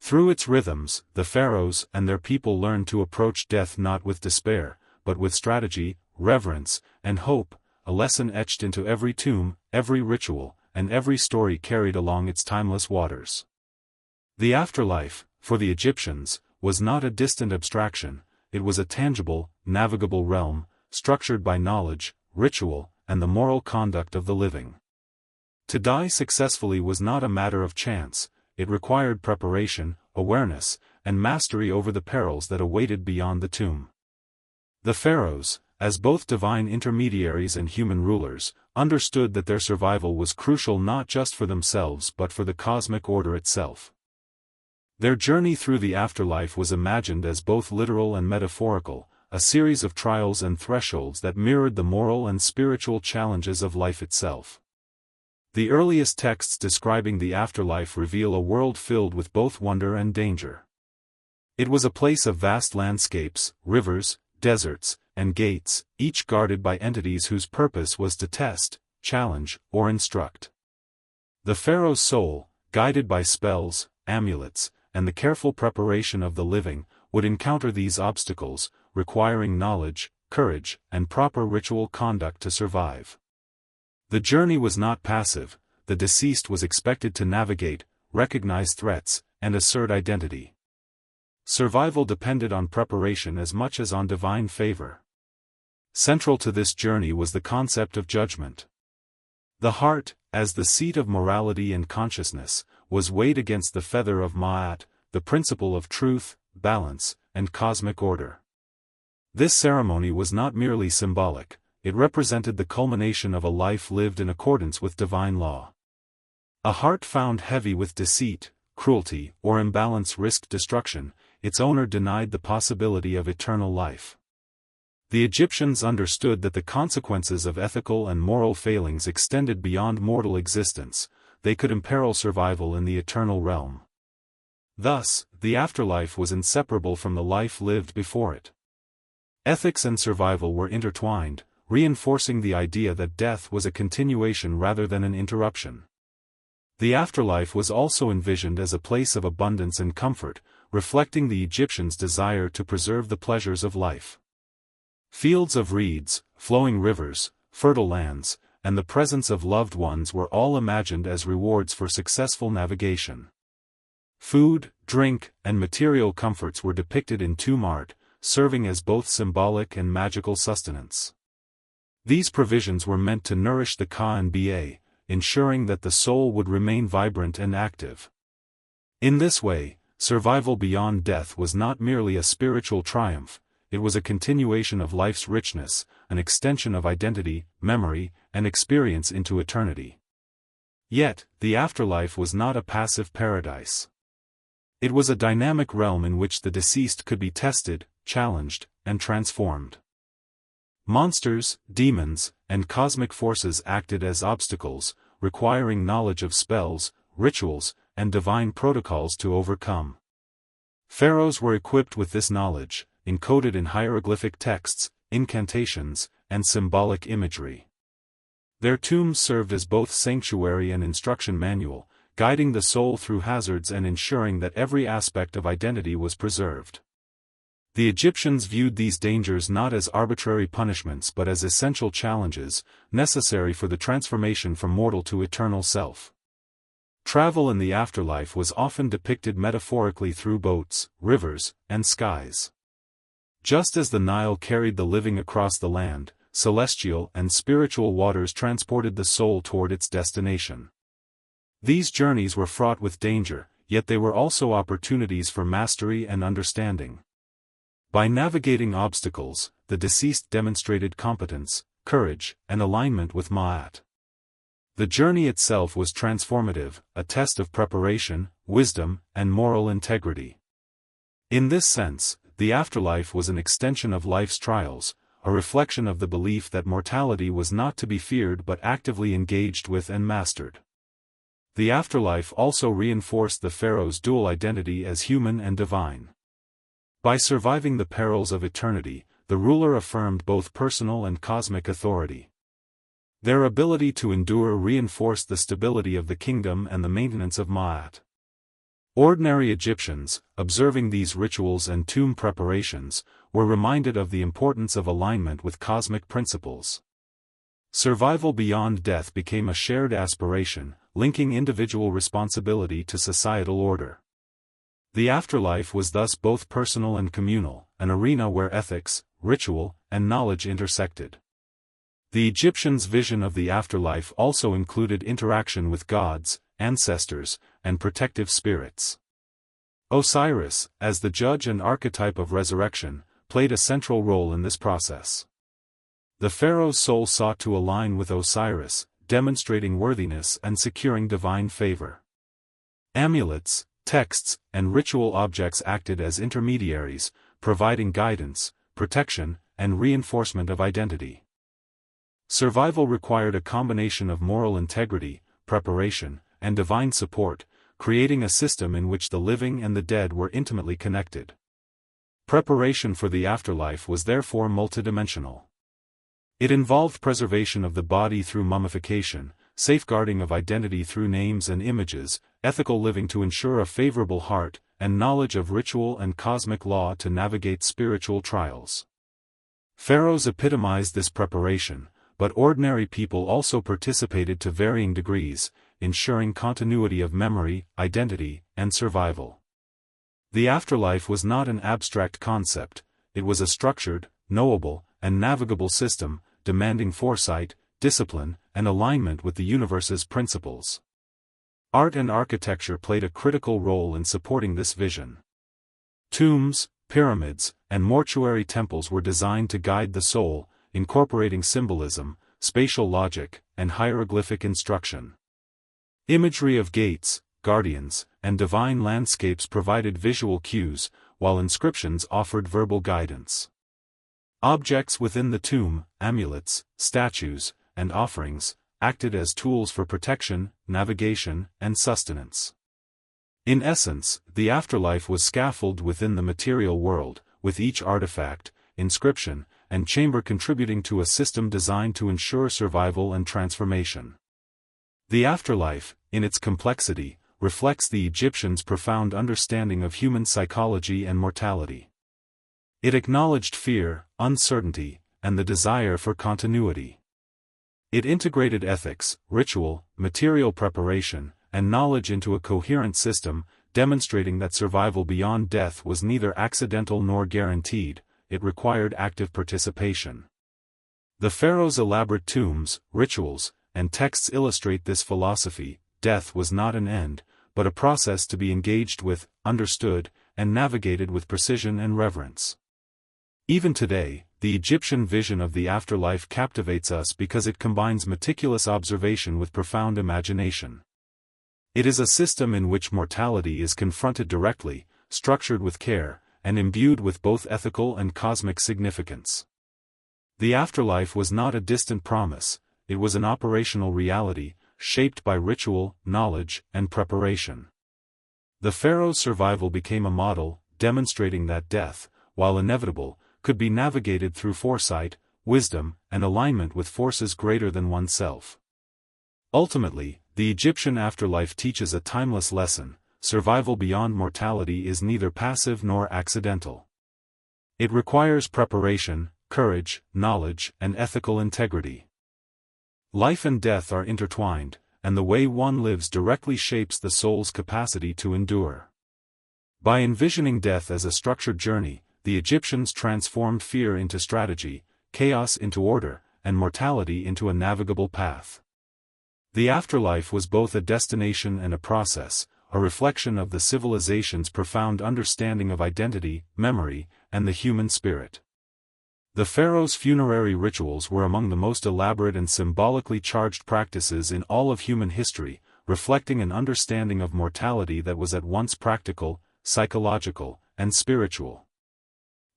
Through its rhythms, the pharaohs and their people learned to approach death not with despair, but with strategy, reverence, and hope, a lesson etched into every tomb, every ritual, and every story carried along its timeless waters. The afterlife, for the Egyptians, was not a distant abstraction, it was a tangible, navigable realm, structured by knowledge, ritual, and the moral conduct of the living. To die successfully was not a matter of chance, it required preparation, awareness, and mastery over the perils that awaited beyond the tomb. The Pharaohs, as both divine intermediaries and human rulers, understood that their survival was crucial not just for themselves but for the cosmic order itself. Their journey through the afterlife was imagined as both literal and metaphorical, a series of trials and thresholds that mirrored the moral and spiritual challenges of life itself. The earliest texts describing the afterlife reveal a world filled with both wonder and danger. It was a place of vast landscapes, rivers, deserts, and gates, each guarded by entities whose purpose was to test, challenge, or instruct. The pharaoh's soul, guided by spells, amulets, and the careful preparation of the living, would encounter these obstacles, requiring knowledge, courage, and proper ritual conduct to survive. The journey was not passive, the deceased was expected to navigate, recognize threats, and assert identity. Survival depended on preparation as much as on divine favor. Central to this journey was the concept of judgment. The heart, as the seat of morality and consciousness, was weighed against the feather of Ma'at, the principle of truth, balance, and cosmic order. This ceremony was not merely symbolic, it represented the culmination of a life lived in accordance with divine law. A heart found heavy with deceit, cruelty, or imbalance risked destruction, its owner denied the possibility of eternal life. The Egyptians understood that the consequences of ethical and moral failings extended beyond mortal existence, they could imperil survival in the eternal realm. Thus, the afterlife was inseparable from the life lived before it. Ethics and survival were intertwined, reinforcing the idea that death was a continuation rather than an interruption. The afterlife was also envisioned as a place of abundance and comfort, reflecting the Egyptians' desire to preserve the pleasures of life. Fields of reeds, flowing rivers, fertile lands, and the presence of loved ones were all imagined as rewards for successful navigation. Food, drink, and material comforts were depicted in tomb art, serving as both symbolic and magical sustenance. These provisions were meant to nourish the Ka and Ba, ensuring that the soul would remain vibrant and active. In this way, survival beyond death was not merely a spiritual triumph, it was a continuation of life's richness, an extension of identity, memory, and experience into eternity. Yet, the afterlife was not a passive paradise. It was a dynamic realm in which the deceased could be tested, challenged, and transformed. Monsters, demons, and cosmic forces acted as obstacles, requiring knowledge of spells, rituals, and divine protocols to overcome. Pharaohs were equipped with this knowledge, encoded in hieroglyphic texts, incantations, and symbolic imagery. Their tombs served as both sanctuary and instruction manual, guiding the soul through hazards and ensuring that every aspect of identity was preserved. The Egyptians viewed these dangers not as arbitrary punishments but as essential challenges, necessary for the transformation from mortal to eternal self. Travel in the afterlife was often depicted metaphorically through boats, rivers, and skies. Just as the Nile carried the living across the land, celestial and spiritual waters transported the soul toward its destination. These journeys were fraught with danger, yet they were also opportunities for mastery and understanding. By navigating obstacles, the deceased demonstrated competence, courage, and alignment with Ma'at. The journey itself was transformative, a test of preparation, wisdom, and moral integrity. In this sense, the afterlife was an extension of life's trials, a reflection of the belief that mortality was not to be feared but actively engaged with and mastered. The afterlife also reinforced the pharaoh's dual identity as human and divine. By surviving the perils of eternity, the ruler affirmed both personal and cosmic authority. Their ability to endure reinforced the stability of the kingdom and the maintenance of Ma'at. Ordinary Egyptians, observing these rituals and tomb preparations, were reminded of the importance of alignment with cosmic principles. Survival beyond death became a shared aspiration, linking individual responsibility to societal order. The afterlife was thus both personal and communal, an arena where ethics, ritual, and knowledge intersected. The Egyptians' vision of the afterlife also included interaction with gods, ancestors, and protective spirits. Osiris, as the judge and archetype of resurrection, played a central role in this process. The pharaoh's soul sought to align with Osiris, demonstrating worthiness and securing divine favor. Amulets, texts, and ritual objects acted as intermediaries, providing guidance, protection, and reinforcement of identity. Survival required a combination of moral integrity, preparation, and divine support, creating a system in which the living and the dead were intimately connected. Preparation for the afterlife was therefore multidimensional. It involved preservation of the body through mummification, safeguarding of identity through names and images, ethical living to ensure a favorable heart, and knowledge of ritual and cosmic law to navigate spiritual trials. Pharaohs epitomized this preparation, but ordinary people also participated to varying degrees, ensuring continuity of memory, identity, and survival. The afterlife was not an abstract concept, it was a structured, knowable, and navigable system, demanding foresight, discipline, and alignment with the universe's principles. Art and architecture played a critical role in supporting this vision. Tombs, pyramids, and mortuary temples were designed to guide the soul, incorporating symbolism, spatial logic, and hieroglyphic instruction. Imagery of gates, guardians, and divine landscapes provided visual cues, while inscriptions offered verbal guidance. Objects within the tomb, amulets, statues, and offerings, acted as tools for protection, navigation, and sustenance. In essence, the afterlife was scaffolded within the material world, with each artifact, inscription, and chamber contributing to a system designed to ensure survival and transformation. The afterlife, in its complexity, reflects the Egyptians' profound understanding of human psychology and mortality. It acknowledged fear, uncertainty, and the desire for continuity. It integrated ethics, ritual, material preparation, and knowledge into a coherent system, demonstrating that survival beyond death was neither accidental nor guaranteed, it required active participation. The pharaoh's elaborate tombs, rituals, and texts illustrate this philosophy. Death was not an end, but a process to be engaged with, understood, and navigated with precision and reverence. Even today, the Egyptian vision of the afterlife captivates us because it combines meticulous observation with profound imagination. It is a system in which mortality is confronted directly, structured with care, and imbued with both ethical and cosmic significance. The afterlife was not a distant promise, it was an operational reality, shaped by ritual, knowledge, and preparation. The pharaoh's survival became a model, demonstrating that death, while inevitable, could be navigated through foresight, wisdom, and alignment with forces greater than oneself. Ultimately, the Egyptian afterlife teaches a timeless lesson: survival beyond mortality is neither passive nor accidental. It requires preparation, courage, knowledge, and ethical integrity. Life and death are intertwined, and the way one lives directly shapes the soul's capacity to endure. By envisioning death as a structured journey, the Egyptians transformed fear into strategy, chaos into order, and mortality into a navigable path. The afterlife was both a destination and a process, a reflection of the civilization's profound understanding of identity, memory, and the human spirit. The pharaoh's funerary rituals were among the most elaborate and symbolically charged practices in all of human history, reflecting an understanding of mortality that was at once practical, psychological, and spiritual.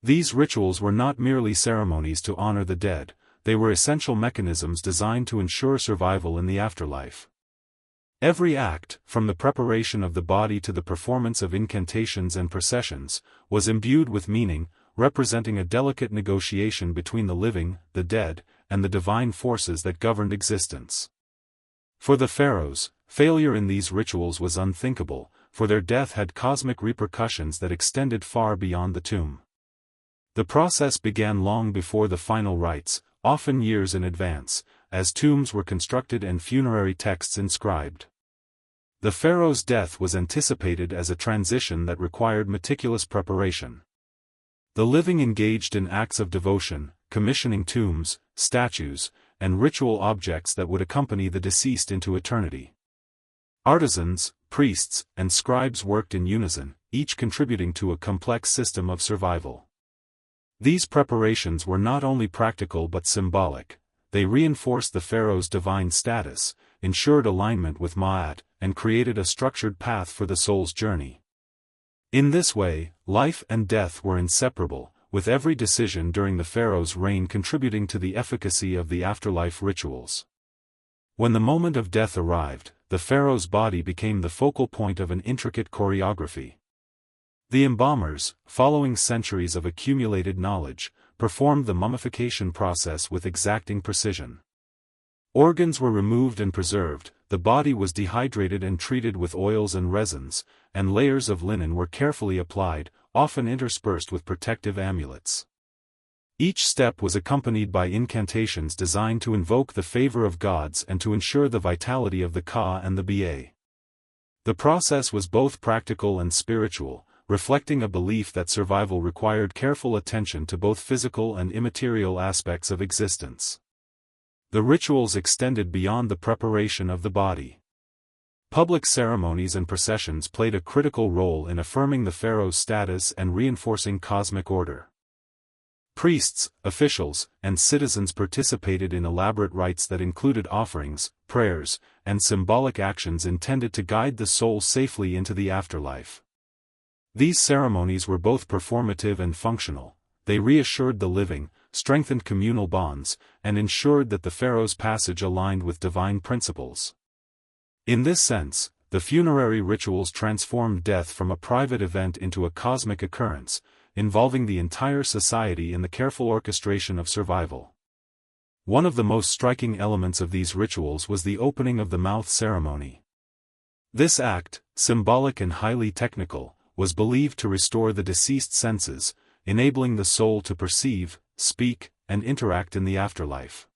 These rituals were not merely ceremonies to honor the dead, they were essential mechanisms designed to ensure survival in the afterlife. Every act, from the preparation of the body to the performance of incantations and processions, was imbued with meaning, representing a delicate negotiation between the living, the dead, and the divine forces that governed existence. For the pharaohs, failure in these rituals was unthinkable, for their death had cosmic repercussions that extended far beyond the tomb. The process began long before the final rites, often years in advance, as tombs were constructed and funerary texts inscribed. The pharaoh's death was anticipated as a transition that required meticulous preparation. The living engaged in acts of devotion, commissioning tombs, statues, and ritual objects that would accompany the deceased into eternity. Artisans, priests, and scribes worked in unison, each contributing to a complex system of survival. These preparations were not only practical but symbolic. They reinforced the pharaoh's divine status, ensured alignment with Ma'at, and created a structured path for the soul's journey. In this way, life and death were inseparable, with every decision during the pharaoh's reign contributing to the efficacy of the afterlife rituals. When the moment of death arrived, the pharaoh's body became the focal point of an intricate choreography. The embalmers, following centuries of accumulated knowledge, performed the mummification process with exacting precision. Organs were removed and preserved, the body was dehydrated and treated with oils and resins, and layers of linen were carefully applied, often interspersed with protective amulets. Each step was accompanied by incantations designed to invoke the favor of gods and to ensure the vitality of the Ka and the Ba. The process was both practical and spiritual, reflecting a belief that survival required careful attention to both physical and immaterial aspects of existence. The rituals extended beyond the preparation of the body. Public ceremonies and processions played a critical role in affirming the pharaoh's status and reinforcing cosmic order. Priests, officials, and citizens participated in elaborate rites that included offerings, prayers, and symbolic actions intended to guide the soul safely into the afterlife. These ceremonies were both performative and functional. They reassured the living, strengthened communal bonds, and ensured that the pharaoh's passage aligned with divine principles. In this sense, the funerary rituals transformed death from a private event into a cosmic occurrence, involving the entire society in the careful orchestration of survival. One of the most striking elements of these rituals was the opening of the mouth ceremony. This act, symbolic and highly technical, was believed to restore the deceased's senses, enabling the soul to perceive, speak, and interact in the afterlife.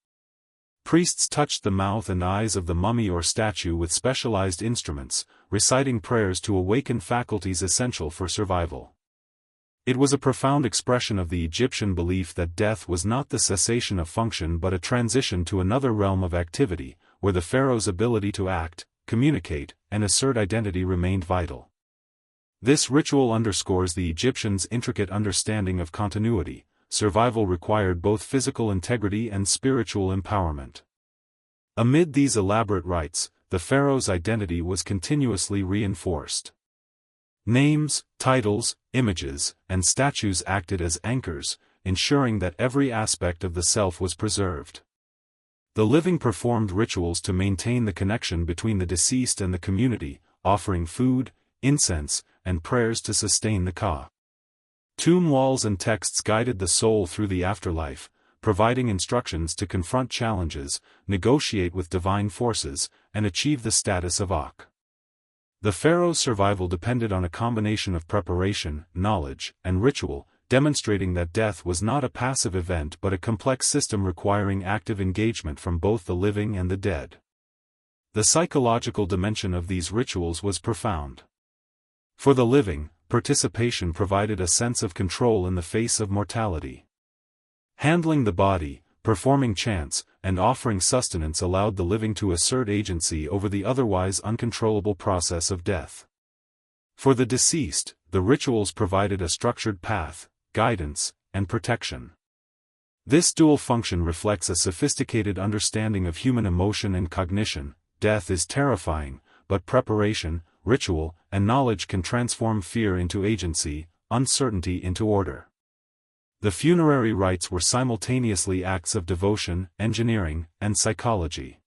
Priests touched the mouth and eyes of the mummy or statue with specialized instruments, reciting prayers to awaken faculties essential for survival. It was a profound expression of the Egyptian belief that death was not the cessation of function but a transition to another realm of activity, where the pharaoh's ability to act, communicate, and assert identity remained vital. This ritual underscores the Egyptians' intricate understanding of continuity. Survival required both physical integrity and spiritual empowerment. Amid these elaborate rites, the pharaoh's identity was continuously reinforced. Names, titles, images, and statues acted as anchors, ensuring that every aspect of the self was preserved. The living performed rituals to maintain the connection between the deceased and the community, offering food, incense, and prayers to sustain the Ka. Tomb walls and texts guided the soul through the afterlife, providing instructions to confront challenges, negotiate with divine forces, and achieve the status of Ak. The pharaoh's survival depended on a combination of preparation, knowledge, and ritual, demonstrating that death was not a passive event but a complex system requiring active engagement from both the living and the dead. The psychological dimension of these rituals was profound. For the living, participation provided a sense of control in the face of mortality. Handling the body, performing chants, and offering sustenance allowed the living to assert agency over the otherwise uncontrollable process of death. For the deceased, the rituals provided a structured path, guidance, and protection. This dual function reflects a sophisticated understanding of human emotion and cognition. Death is terrifying, but preparation, ritual, and knowledge can transform fear into agency, uncertainty into order. The funerary rites were simultaneously acts of devotion, engineering, and psychology.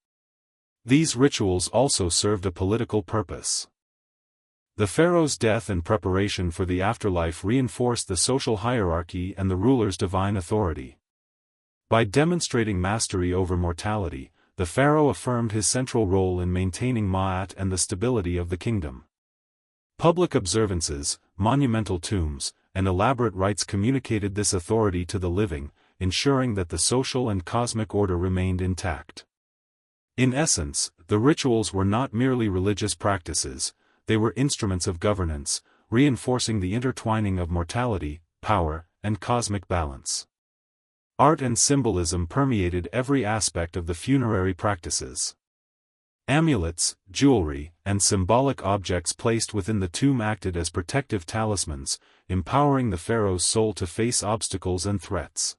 These rituals also served a political purpose. The pharaoh's death and preparation for the afterlife reinforced the social hierarchy and the ruler's divine authority. By demonstrating mastery over mortality, the pharaoh affirmed his central role in maintaining Ma'at and the stability of the kingdom. Public observances, monumental tombs, and elaborate rites communicated this authority to the living, ensuring that the social and cosmic order remained intact. In essence, the rituals were not merely religious practices, they were instruments of governance, reinforcing the intertwining of mortality, power, and cosmic balance. Art and symbolism permeated every aspect of the funerary practices. Amulets, jewelry, and symbolic objects placed within the tomb acted as protective talismans, empowering the pharaoh's soul to face obstacles and threats.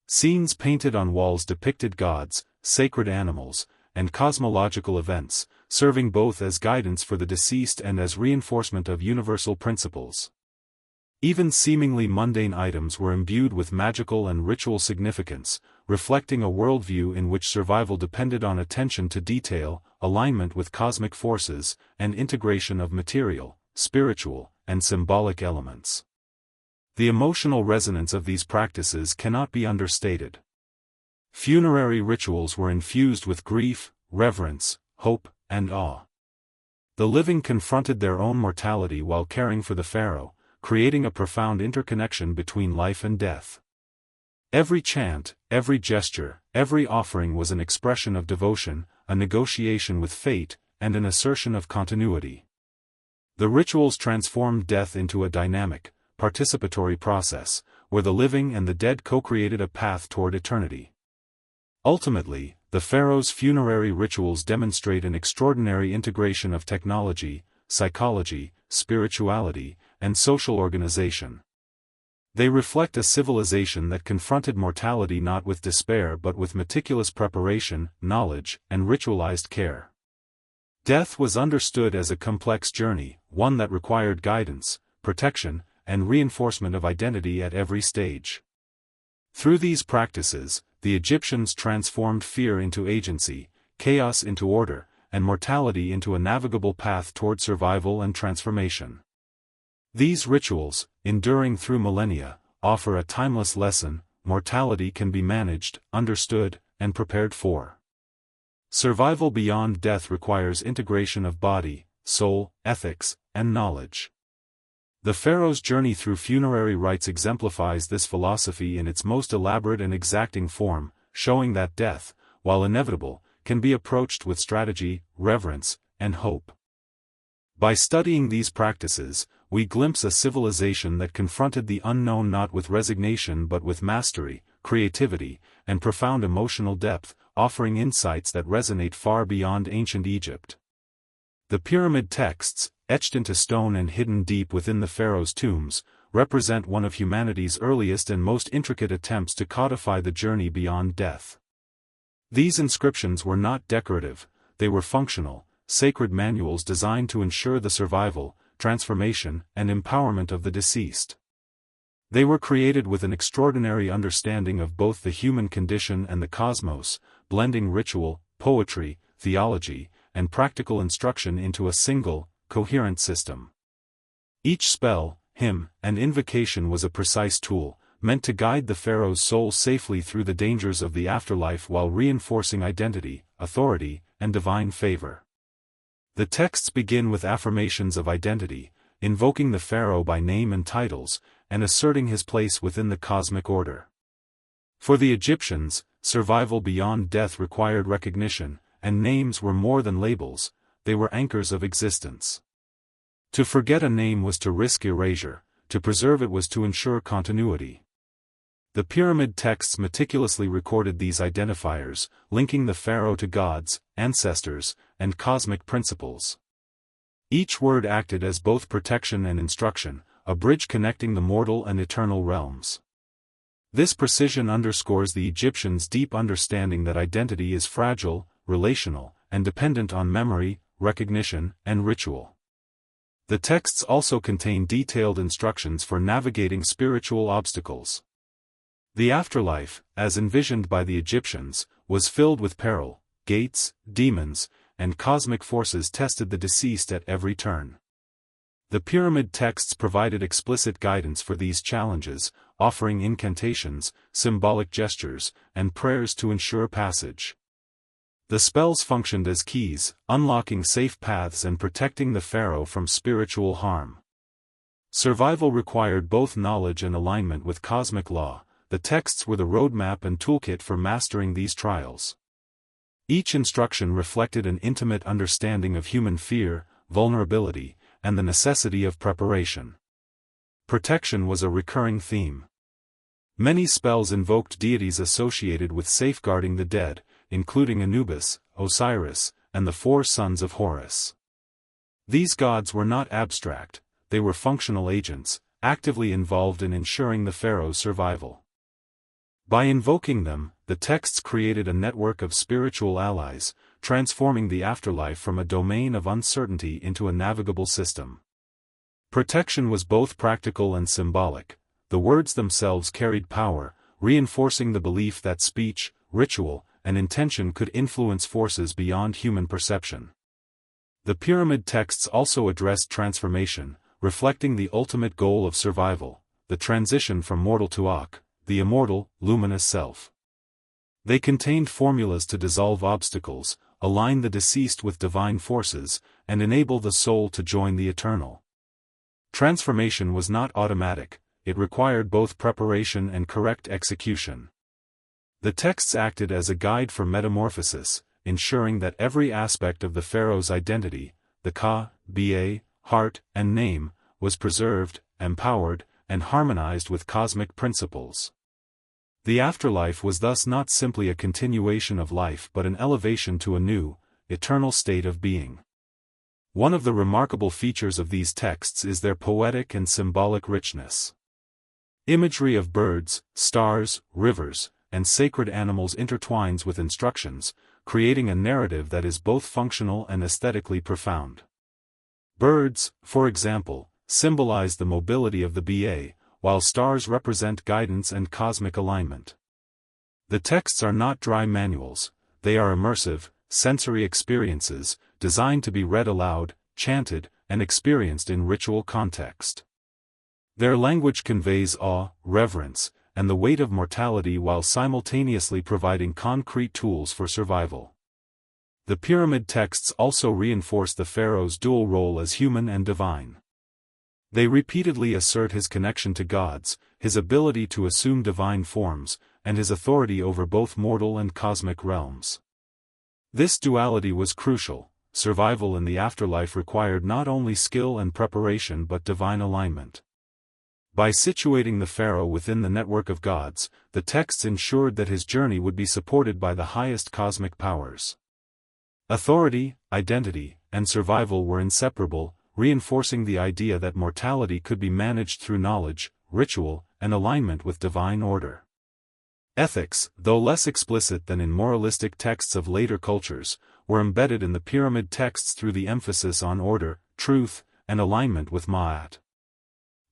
Scenes painted on walls depicted gods, sacred animals, and cosmological events, serving both as guidance for the deceased and as reinforcement of universal principles. Even seemingly mundane items were imbued with magical and ritual significance, reflecting a worldview in which survival depended on attention to detail, alignment with cosmic forces, and integration of material, spiritual, and symbolic elements. The emotional resonance of these practices cannot be understated. Funerary rituals were infused with grief, reverence, hope, and awe. The living confronted their own mortality while caring for the pharaoh, creating a profound interconnection between life and death. Every chant, every gesture, every offering was an expression of devotion, a negotiation with fate, and an assertion of continuity. The rituals transformed death into a dynamic, participatory process, where the living and the dead co-created a path toward eternity. Ultimately, the pharaoh's funerary rituals demonstrate an extraordinary integration of technology, psychology, spirituality, and social organization. They reflect a civilization that confronted mortality not with despair but with meticulous preparation, knowledge, and ritualized care. Death was understood as a complex journey, one that required guidance, protection, and reinforcement of identity at every stage. Through these practices, the Egyptians transformed fear into agency, chaos into order, and mortality into a navigable path toward survival and transformation. These rituals, enduring through millennia, offer a timeless lesson: mortality can be managed, understood, and prepared for. Survival beyond death requires integration of body, soul, ethics, and knowledge. The pharaoh's journey through funerary rites exemplifies this philosophy in its most elaborate and exacting form, showing that death, while inevitable, can be approached with strategy, reverence, and hope. By studying these practices, we glimpse a civilization that confronted the unknown not with resignation but with mastery, creativity, and profound emotional depth, offering insights that resonate far beyond ancient Egypt. The pyramid texts, etched into stone and hidden deep within the pharaoh's tombs, represent one of humanity's earliest and most intricate attempts to codify the journey beyond death. These inscriptions were not decorative, they were functional, sacred manuals designed to ensure the survival, transformation, and empowerment of the deceased. They were created with an extraordinary understanding of both the human condition and the cosmos, blending ritual, poetry, theology, and practical instruction into a single, coherent system. Each spell, hymn, and invocation was a precise tool, meant to guide the pharaoh's soul safely through the dangers of the afterlife while reinforcing identity, authority, and divine favor. The texts begin with affirmations of identity, invoking the pharaoh by name and titles, and asserting his place within the cosmic order. For the Egyptians, survival beyond death required recognition, and names were more than labels, they were anchors of existence. To forget a name was to risk erasure, to preserve it was to ensure continuity. The pyramid texts meticulously recorded these identifiers, linking the pharaoh to gods, ancestors, and cosmic principles. Each word acted as both protection and instruction, a bridge connecting the mortal and eternal realms. This precision underscores the Egyptians' deep understanding that identity is fragile, relational, and dependent on memory, recognition, and ritual. The texts also contain detailed instructions for navigating spiritual obstacles. The afterlife, as envisioned by the Egyptians, was filled with peril, gates, demons, and cosmic forces tested the deceased at every turn. The pyramid texts provided explicit guidance for these challenges, offering incantations, symbolic gestures, and prayers to ensure passage. The spells functioned as keys, unlocking safe paths and protecting the pharaoh from spiritual harm. Survival required both knowledge and alignment with cosmic law. The texts were the roadmap and toolkit for mastering these trials. Each instruction reflected an intimate understanding of human fear, vulnerability, and the necessity of preparation. Protection was a recurring theme. Many spells invoked deities associated with safeguarding the dead, including Anubis, Osiris, and the four sons of Horus. These gods were not abstract, they were functional agents, actively involved in ensuring the pharaoh's survival. By invoking them, the texts created a network of spiritual allies, transforming the afterlife from a domain of uncertainty into a navigable system. Protection was both practical and symbolic. The words themselves carried power, reinforcing the belief that speech, ritual, and intention could influence forces beyond human perception. The pyramid texts also addressed transformation, reflecting the ultimate goal of survival, the transition from mortal to Akh, the immortal, luminous self. They contained formulas to dissolve obstacles, align the deceased with divine forces, and enable the soul to join the eternal. Transformation was not automatic, it required both preparation and correct execution. The texts acted as a guide for metamorphosis, ensuring that every aspect of the pharaoh's identity, the Ka, Ba, heart, and name, was preserved, empowered, and harmonized with cosmic principles. The afterlife was thus not simply a continuation of life but an elevation to a new, eternal state of being. One of the remarkable features of these texts is their poetic and symbolic richness. Imagery of birds, stars, rivers, and sacred animals intertwines with instructions, creating a narrative that is both functional and aesthetically profound. Birds, for example, symbolize the mobility of the Ba, while stars represent guidance and cosmic alignment. The texts are not dry manuals, they are immersive, sensory experiences, designed to be read aloud, chanted, and experienced in ritual context. Their language conveys awe, reverence, and the weight of mortality while simultaneously providing concrete tools for survival. The pyramid texts also reinforce the pharaoh's dual role as human and divine. They repeatedly assert his connection to gods, his ability to assume divine forms, and his authority over both mortal and cosmic realms. This duality was crucial. Survival in the afterlife required not only skill and preparation but divine alignment. By situating the pharaoh within the network of gods, the texts ensured that his journey would be supported by the highest cosmic powers. Authority, identity, and survival were inseparable, reinforcing the idea that mortality could be managed through knowledge, ritual, and alignment with divine order. Ethics, though less explicit than in moralistic texts of later cultures, were embedded in the pyramid texts through the emphasis on order, truth, and alignment with Ma'at.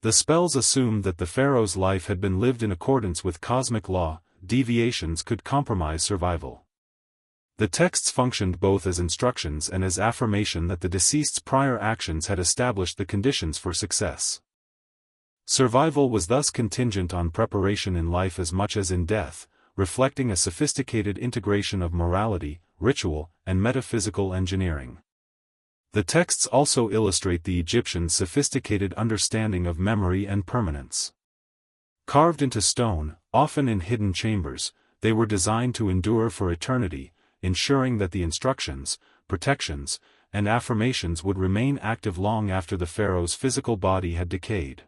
The spells assumed that the pharaoh's life had been lived in accordance with cosmic law, deviations could compromise survival. The texts functioned both as instructions and as affirmation that the deceased's prior actions had established the conditions for success. Survival was thus contingent on preparation in life as much as in death, reflecting a sophisticated integration of morality, ritual, and metaphysical engineering. The texts also illustrate the Egyptians' sophisticated understanding of memory and permanence. Carved into stone, often in hidden chambers, they were designed to endure for eternity, ensuring that the instructions, protections, and affirmations would remain active long after the pharaoh's physical body had decayed.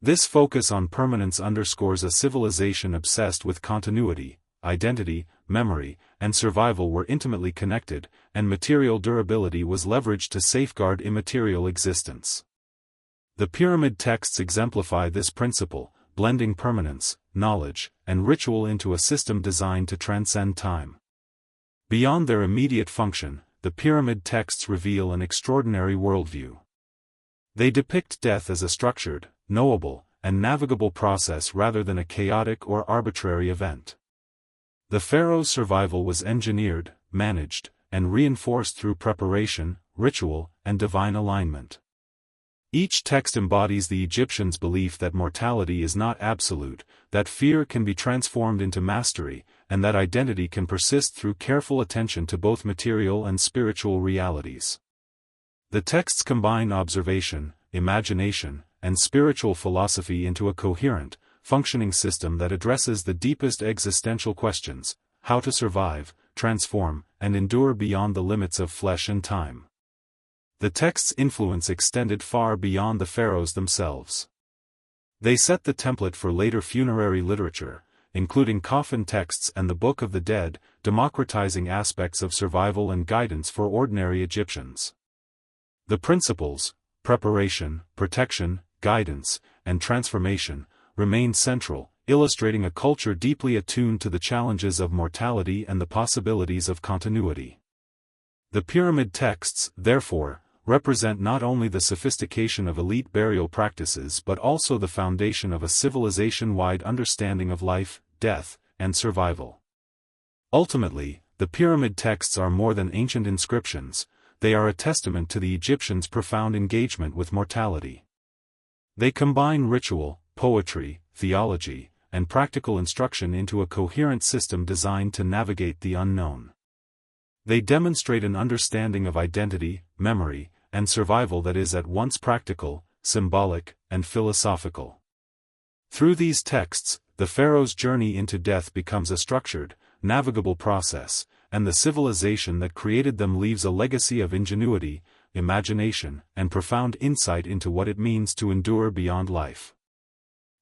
This focus on permanence underscores a civilization obsessed with continuity. Identity, memory, and survival were intimately connected, and material durability was leveraged to safeguard immaterial existence. The pyramid texts exemplify this principle, blending permanence, knowledge, and ritual into a system designed to transcend time. Beyond their immediate function, the pyramid texts reveal an extraordinary worldview. They depict death as a structured, knowable, and navigable process rather than a chaotic or arbitrary event. The pharaoh's survival was engineered, managed, and reinforced through preparation, ritual, and divine alignment. Each text embodies the Egyptians' belief that mortality is not absolute, that fear can be transformed into mastery, and that identity can persist through careful attention to both material and spiritual realities. The texts combine observation, imagination, and spiritual philosophy into a coherent, functioning system that addresses the deepest existential questions: how to survive, transform, and endure beyond the limits of flesh and time. The text's influence extended far beyond the pharaohs themselves. They set the template for later funerary literature, including coffin texts and the Book of the Dead, democratizing aspects of survival and guidance for ordinary Egyptians. The principles, preparation, protection, guidance, and transformation, remain central, illustrating a culture deeply attuned to the challenges of mortality and the possibilities of continuity. The pyramid texts, therefore, represent not only the sophistication of elite burial practices but also the foundation of a civilization-wide understanding of life, death, and survival. Ultimately, the pyramid texts are more than ancient inscriptions, they are a testament to the Egyptians' profound engagement with mortality. They combine ritual, poetry, theology, and practical instruction into a coherent system designed to navigate the unknown. They demonstrate an understanding of identity, memory, and survival that is at once practical, symbolic, and philosophical. Through these texts, the pharaoh's journey into death becomes a structured, navigable process, and the civilization that created them leaves a legacy of ingenuity, imagination, and profound insight into what it means to endure beyond life.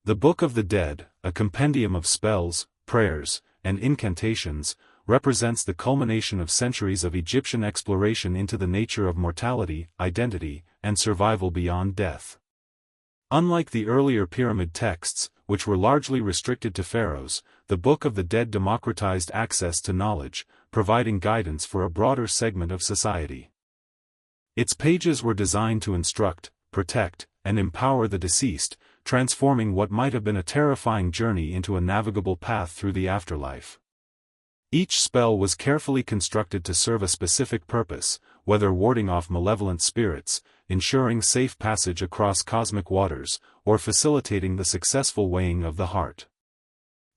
The Book of the Dead, a compendium of spells, prayers, and incantations, represents the culmination of centuries of Egyptian exploration into the nature of mortality, identity, and survival beyond death. Unlike the earlier pyramid texts, which were largely restricted to pharaohs, the Book of the Dead democratized access to knowledge, providing guidance for a broader segment of society. Its pages were designed to instruct, protect, and empower the deceased, transforming what might have been a terrifying journey into a navigable path through the afterlife. Each spell was carefully constructed to serve a specific purpose, whether warding off malevolent spirits, ensuring safe passage across cosmic waters, or facilitating the successful weighing of the heart.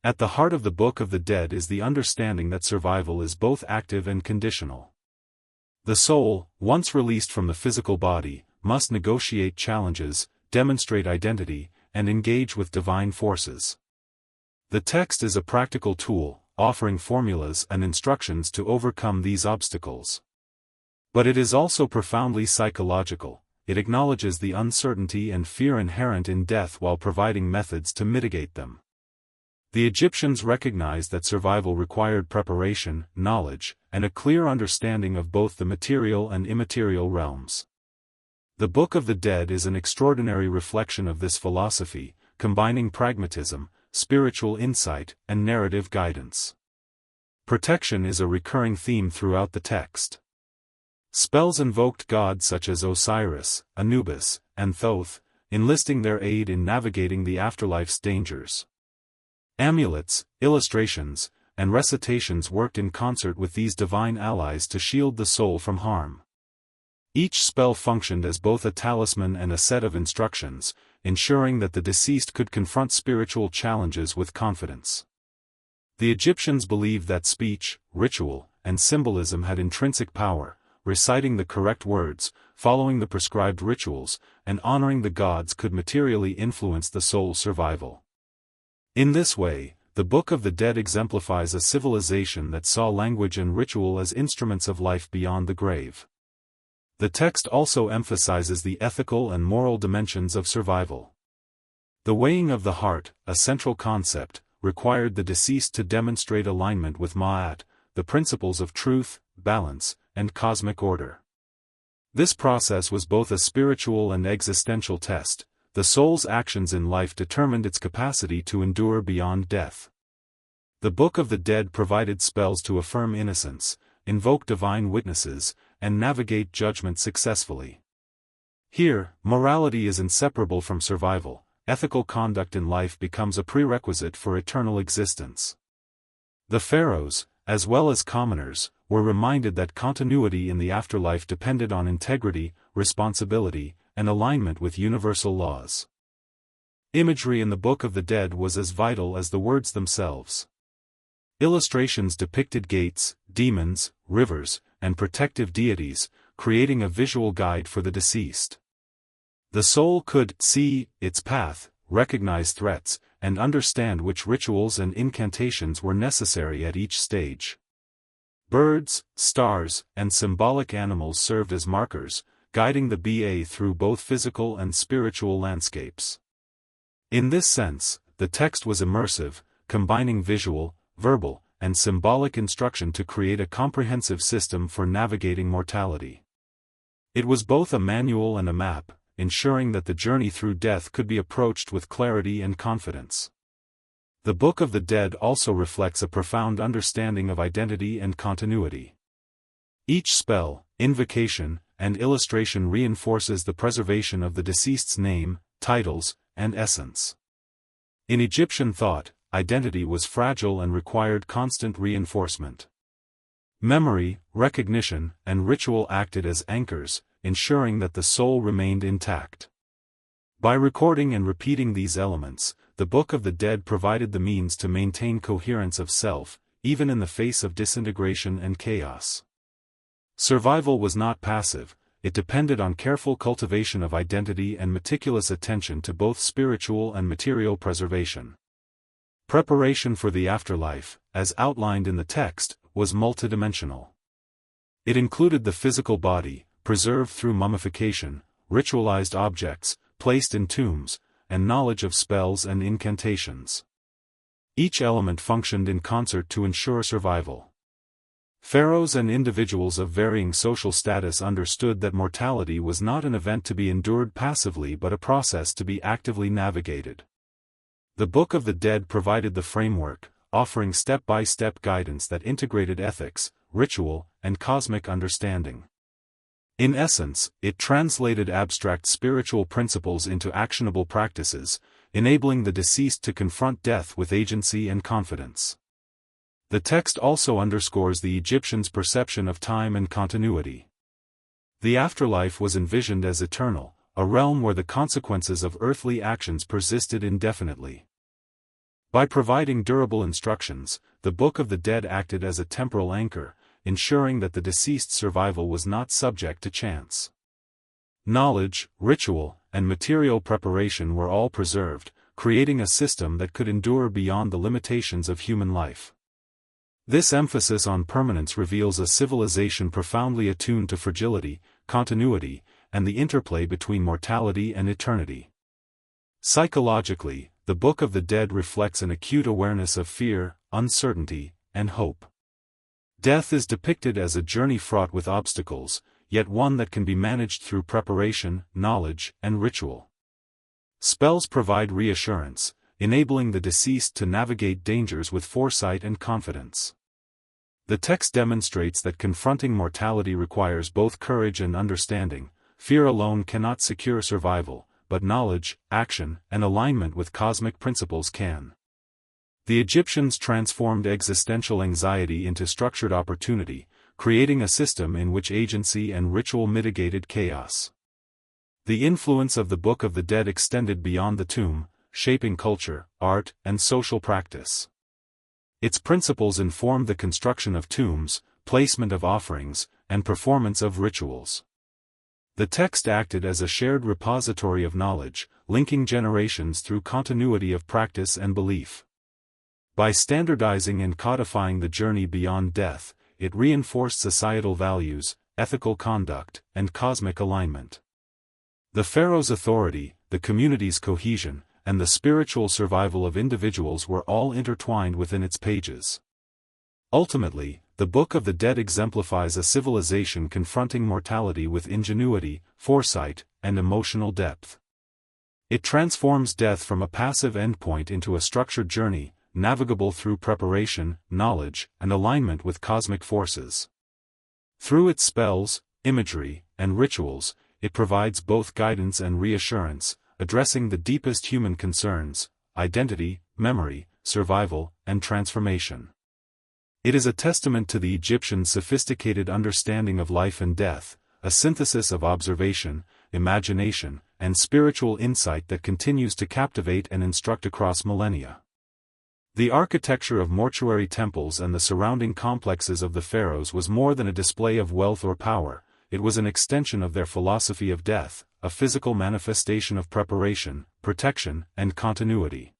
At the heart of the Book of the Dead is the understanding that survival is both active and conditional. The soul, once released from the physical body, must negotiate challenges, demonstrate identity, and engage with divine forces. The text is a practical tool, offering formulas and instructions to overcome these obstacles. But it is also profoundly psychological. It acknowledges the uncertainty and fear inherent in death while providing methods to mitigate them. The Egyptians recognized that survival required preparation, knowledge, and a clear understanding of both the material and immaterial realms. The Book of the Dead is an extraordinary reflection of this philosophy, combining pragmatism, spiritual insight, and narrative guidance. Protection is a recurring theme throughout the text. Spells invoked gods such as Osiris, Anubis, and Thoth, enlisting their aid in navigating the afterlife's dangers. Amulets, illustrations, and recitations worked in concert with these divine allies to shield the soul from harm. Each spell functioned as both a talisman and a set of instructions, ensuring that the deceased could confront spiritual challenges with confidence. The Egyptians believed that speech, ritual, and symbolism had intrinsic power. Reciting the correct words, following the prescribed rituals, and honoring the gods could materially influence the soul's survival. In this way, the Book of the Dead exemplifies a civilization that saw language and ritual as instruments of life beyond the grave. The text also emphasizes the ethical and moral dimensions of survival. The weighing of the heart, a central concept, required the deceased to demonstrate alignment with Ma'at, the principles of truth, balance, and cosmic order. This process was both a spiritual and existential test. The soul's actions in life determined its capacity to endure beyond death. The Book of the Dead provided spells to affirm innocence, invoke divine witnesses, and navigate judgment successfully. Here, morality is inseparable from survival. Ethical conduct in life becomes a prerequisite for eternal existence. The pharaohs, as well as commoners, were reminded that continuity in the afterlife depended on integrity, responsibility, and alignment with universal laws. Imagery in the Book of the Dead was as vital as the words themselves. Illustrations depicted gates, demons, rivers, and protective deities, creating a visual guide for the deceased. The soul could see its path, recognize threats, and understand which rituals and incantations were necessary at each stage. Birds, stars, and symbolic animals served as markers, guiding the BA through both physical and spiritual landscapes. In this sense, the text was immersive, combining visual, verbal, and symbolic instruction to create a comprehensive system for navigating mortality. It was both a manual and a map, ensuring that the journey through death could be approached with clarity and confidence. The Book of the Dead also reflects a profound understanding of identity and continuity. Each spell, invocation, and illustration reinforces the preservation of the deceased's name, titles, and essence. In Egyptian thought, identity was fragile and required constant reinforcement. Memory, recognition, and ritual acted as anchors, ensuring that the soul remained intact. By recording and repeating these elements, the Book of the Dead provided the means to maintain coherence of self, even in the face of disintegration and chaos. Survival was not passive, it depended on careful cultivation of identity and meticulous attention to both spiritual and material preservation. Preparation for the afterlife, as outlined in the text, was multidimensional. It included the physical body, preserved through mummification, ritualized objects, placed in tombs, and knowledge of spells and incantations. Each element functioned in concert to ensure survival. Pharaohs and individuals of varying social status understood that mortality was not an event to be endured passively but a process to be actively navigated. The Book of the Dead provided the framework, offering step-by-step guidance that integrated ethics, ritual, and cosmic understanding. In essence, it translated abstract spiritual principles into actionable practices, enabling the deceased to confront death with agency and confidence. The text also underscores the Egyptians' perception of time and continuity. The afterlife was envisioned as eternal, a realm where the consequences of earthly actions persisted indefinitely. By providing durable instructions, the Book of the Dead acted as a temporal anchor, ensuring that the deceased's survival was not subject to chance. Knowledge, ritual, and material preparation were all preserved, creating a system that could endure beyond the limitations of human life. This emphasis on permanence reveals a civilization profoundly attuned to fragility, continuity, and the interplay between mortality and eternity. Psychologically, the Book of the Dead reflects an acute awareness of fear, uncertainty, and hope. Death is depicted as a journey fraught with obstacles, yet one that can be managed through preparation, knowledge, and ritual. Spells provide reassurance, enabling the deceased to navigate dangers with foresight and confidence. The text demonstrates that confronting mortality requires both courage and understanding. Fear alone cannot secure survival, but knowledge, action, and alignment with cosmic principles can. The Egyptians transformed existential anxiety into structured opportunity, creating a system in which agency and ritual mitigated chaos. The influence of the Book of the Dead extended beyond the tomb, shaping culture, art, and social practice. Its principles informed the construction of tombs, placement of offerings, and performance of rituals. The text acted as a shared repository of knowledge, linking generations through continuity of practice and belief. By standardizing and codifying the journey beyond death, it reinforced societal values, ethical conduct, and cosmic alignment. The Pharaoh's authority, the community's cohesion, and the spiritual survival of individuals were all intertwined within its pages. Ultimately, the Book of the Dead exemplifies a civilization confronting mortality with ingenuity, foresight, and emotional depth. It transforms death from a passive endpoint into a structured journey, navigable through preparation, knowledge, and alignment with cosmic forces. Through its spells, imagery, and rituals, it provides both guidance and reassurance, addressing the deepest human concerns: identity, memory, survival, and transformation. It is a testament to the Egyptians' sophisticated understanding of life and death, a synthesis of observation, imagination, and spiritual insight that continues to captivate and instruct across millennia. The architecture of mortuary temples and the surrounding complexes of the pharaohs was more than a display of wealth or power, it was an extension of their philosophy of death, a physical manifestation of preparation, protection, and continuity.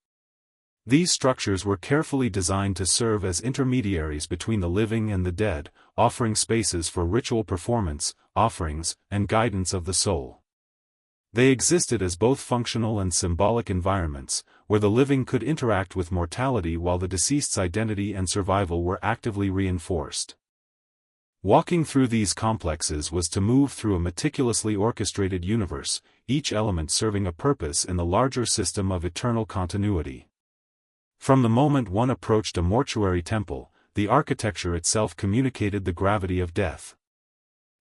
These structures were carefully designed to serve as intermediaries between the living and the dead, offering spaces for ritual performance, offerings, and guidance of the soul. They existed as both functional and symbolic environments, where the living could interact with mortality while the deceased's identity and survival were actively reinforced. Walking through these complexes was to move through a meticulously orchestrated universe, each element serving a purpose in the larger system of eternal continuity. From the moment one approached a mortuary temple, the architecture itself communicated the gravity of death.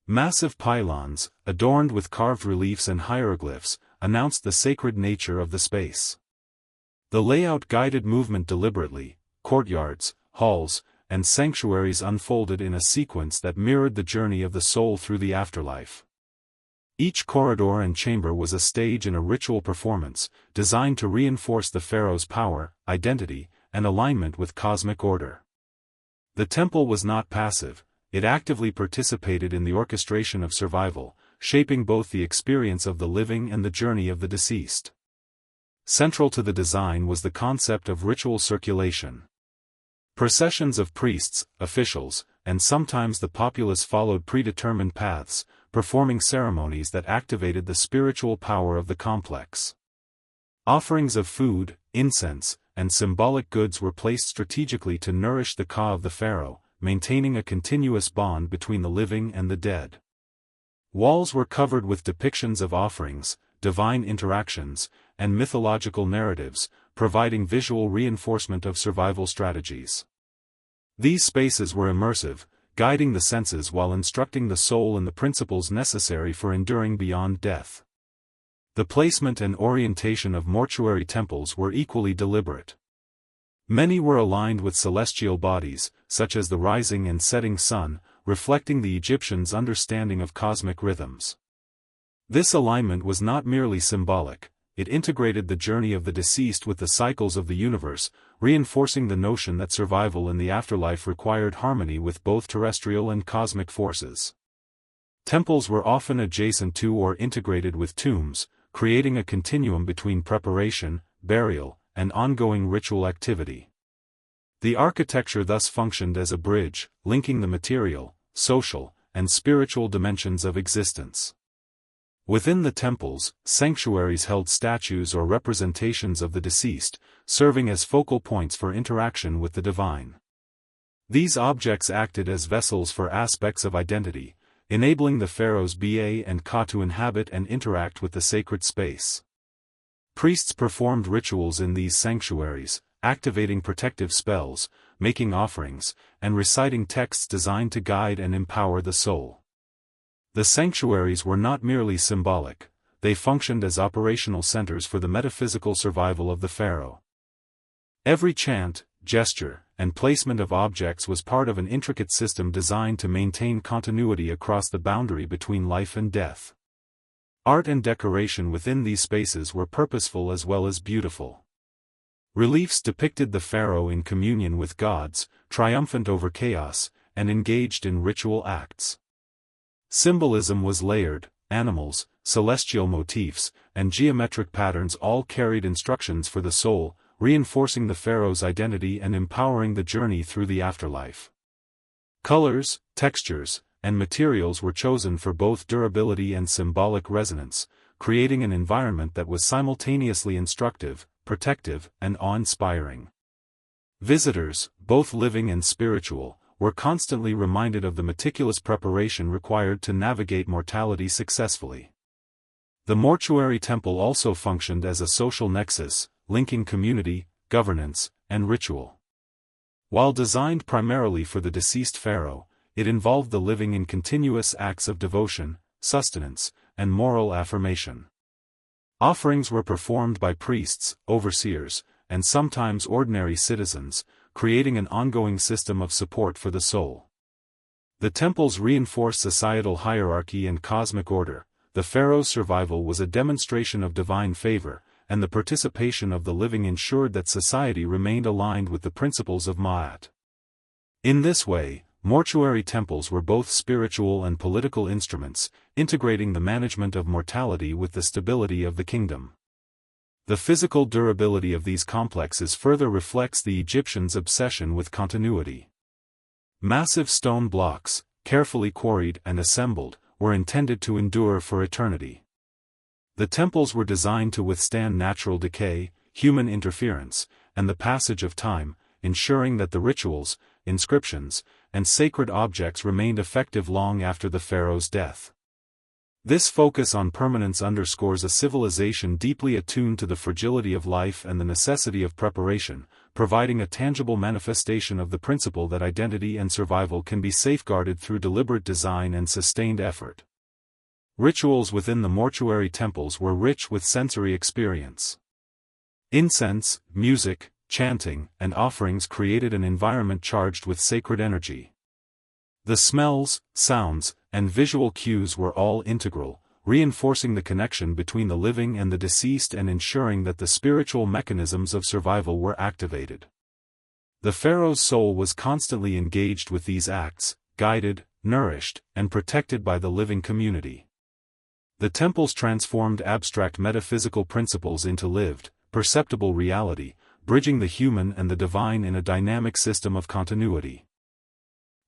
Massive pylons, adorned with carved reliefs and hieroglyphs, announced the sacred nature of the space. The layout guided movement deliberately. Courtyards, halls, and sanctuaries unfolded in a sequence that mirrored the journey of the soul through the afterlife. Each corridor and chamber was a stage in a ritual performance, designed to reinforce the pharaoh's power, identity, and alignment with cosmic order. The temple was not passive, it actively participated in the orchestration of survival, shaping both the experience of the living and the journey of the deceased. Central to the design was the concept of ritual circulation. Processions of priests, officials, and sometimes the populace followed predetermined paths, performing ceremonies that activated the spiritual power of the complex. Offerings of food, incense, and symbolic goods were placed strategically to nourish the ka of the pharaoh, maintaining a continuous bond between the living and the dead. Walls were covered with depictions of offerings, divine interactions, and mythological narratives, providing visual reinforcement of survival strategies. These spaces were immersive, guiding the senses while instructing the soul in the principles necessary for enduring beyond death. The placement and orientation of mortuary temples were equally deliberate. Many were aligned with celestial bodies, such as the rising and setting sun, reflecting the Egyptians' understanding of cosmic rhythms. This alignment was not merely symbolic, it integrated the journey of the deceased with the cycles of the universe, reinforcing the notion that survival in the afterlife required harmony with both terrestrial and cosmic forces. Temples were often adjacent to or integrated with tombs, creating a continuum between preparation, burial, and ongoing ritual activity. The architecture thus functioned as a bridge, linking the material, social, and spiritual dimensions of existence. Within the temples, sanctuaries held statues or representations of the deceased, serving as focal points for interaction with the divine. These objects acted as vessels for aspects of identity, enabling the pharaoh's Ba and Ka to inhabit and interact with the sacred space. Priests performed rituals in these sanctuaries, activating protective spells, making offerings, and reciting texts designed to guide and empower the soul. The sanctuaries were not merely symbolic, they functioned as operational centers for the metaphysical survival of the pharaoh. Every chant, gesture, and placement of objects was part of an intricate system designed to maintain continuity across the boundary between life and death. Art and decoration within these spaces were purposeful as well as beautiful. Reliefs depicted the pharaoh in communion with gods, triumphant over chaos, and engaged in ritual acts. Symbolism was layered, animals, celestial motifs, and geometric patterns all carried instructions for the soul, reinforcing the pharaoh's identity and empowering the journey through the afterlife. Colors, textures, and materials were chosen for both durability and symbolic resonance, creating an environment that was simultaneously instructive, protective, and awe-inspiring. Visitors, both living and spiritual, were constantly reminded of the meticulous preparation required to navigate mortality successfully. The mortuary temple also functioned as a social nexus, linking community, governance, and ritual. While designed primarily for the deceased pharaoh, it involved the living in continuous acts of devotion, sustenance, and moral affirmation. Offerings were performed by priests, overseers, and sometimes ordinary citizens, creating an ongoing system of support for the soul. The temples reinforced societal hierarchy and cosmic order. The pharaoh's survival was a demonstration of divine favor, and the participation of the living ensured that society remained aligned with the principles of Ma'at. In this way, mortuary temples were both spiritual and political instruments, integrating the management of mortality with the stability of the kingdom. The physical durability of these complexes further reflects the Egyptians' obsession with continuity. Massive stone blocks, carefully quarried and assembled, were intended to endure for eternity. The temples were designed to withstand natural decay, human interference, and the passage of time, ensuring that the rituals, inscriptions, and sacred objects remained effective long after the pharaoh's death. This focus on permanence underscores a civilization deeply attuned to the fragility of life and the necessity of preparation, providing a tangible manifestation of the principle that identity and survival can be safeguarded through deliberate design and sustained effort. Rituals within the mortuary temples were rich with sensory experience. Incense, music, chanting, and offerings created an environment charged with sacred energy. The smells, sounds, and visual cues were all integral, reinforcing the connection between the living and the deceased and ensuring that the spiritual mechanisms of survival were activated. The pharaoh's soul was constantly engaged with these acts, guided, nourished, and protected by the living community. The temples transformed abstract metaphysical principles into lived, perceptible reality, bridging the human and the divine in a dynamic system of continuity.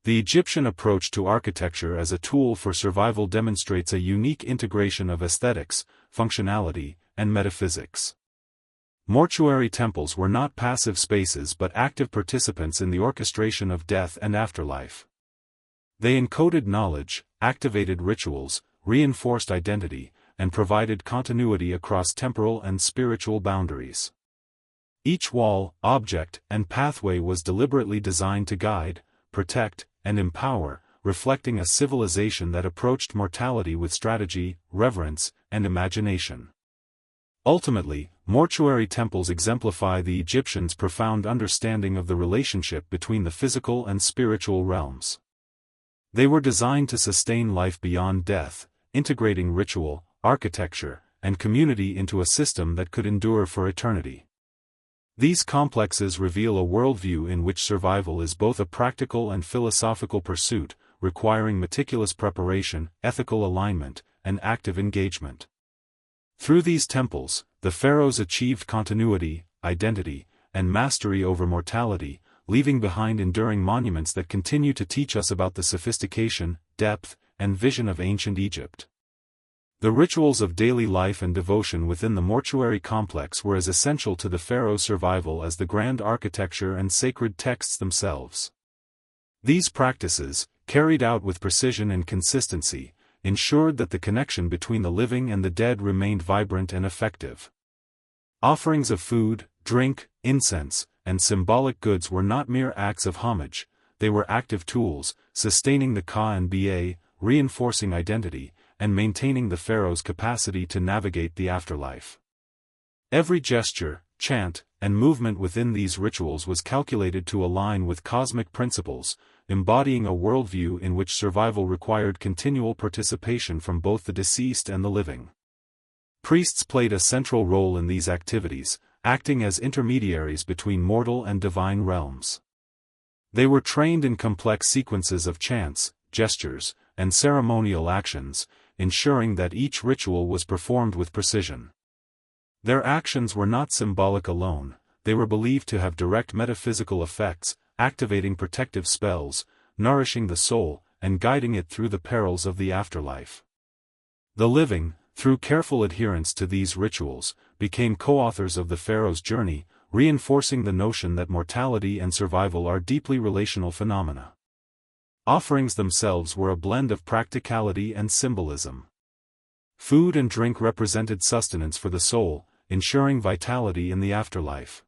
The Egyptian approach to architecture as a tool for survival demonstrates a unique integration of aesthetics, functionality, and metaphysics. Mortuary temples were not passive spaces but active participants in the orchestration of death and afterlife. They encoded knowledge, activated rituals, reinforced identity, and provided continuity across temporal and spiritual boundaries. Each wall, object, and pathway was deliberately designed to guide, protect, and empower, reflecting a civilization that approached mortality with strategy, reverence, and imagination. Ultimately, mortuary temples exemplify the Egyptians' profound understanding of the relationship between the physical and spiritual realms. They were designed to sustain life beyond death, integrating ritual, architecture, and community into a system that could endure for eternity. These complexes reveal a worldview in which survival is both a practical and philosophical pursuit, requiring meticulous preparation, ethical alignment, and active engagement. Through these temples, the pharaohs achieved continuity, identity, and mastery over mortality, leaving behind enduring monuments that continue to teach us about the sophistication, depth, and vision of ancient Egypt. The rituals of daily life and devotion within the mortuary complex were as essential to the pharaoh's survival as the grand architecture and sacred texts themselves. These practices, carried out with precision and consistency, ensured that the connection between the living and the dead remained vibrant and effective. Offerings of food, drink, incense, and symbolic goods were not mere acts of homage, they were active tools, sustaining the Ka and Ba, reinforcing identity, and maintaining the pharaoh's capacity to navigate the afterlife. Every gesture, chant, and movement within these rituals was calculated to align with cosmic principles, embodying a worldview in which survival required continual participation from both the deceased and the living. Priests played a central role in these activities, acting as intermediaries between mortal and divine realms. They were trained in complex sequences of chants, gestures, and ceremonial actions, ensuring that each ritual was performed with precision. Their actions were not symbolic alone, they were believed to have direct metaphysical effects, activating protective spells, nourishing the soul, and guiding it through the perils of the afterlife. The living, through careful adherence to these rituals, became co-authors of the pharaoh's journey, reinforcing the notion that mortality and survival are deeply relational phenomena. Offerings themselves were a blend of practicality and symbolism. Food and drink represented sustenance for the soul, ensuring vitality in the afterlife.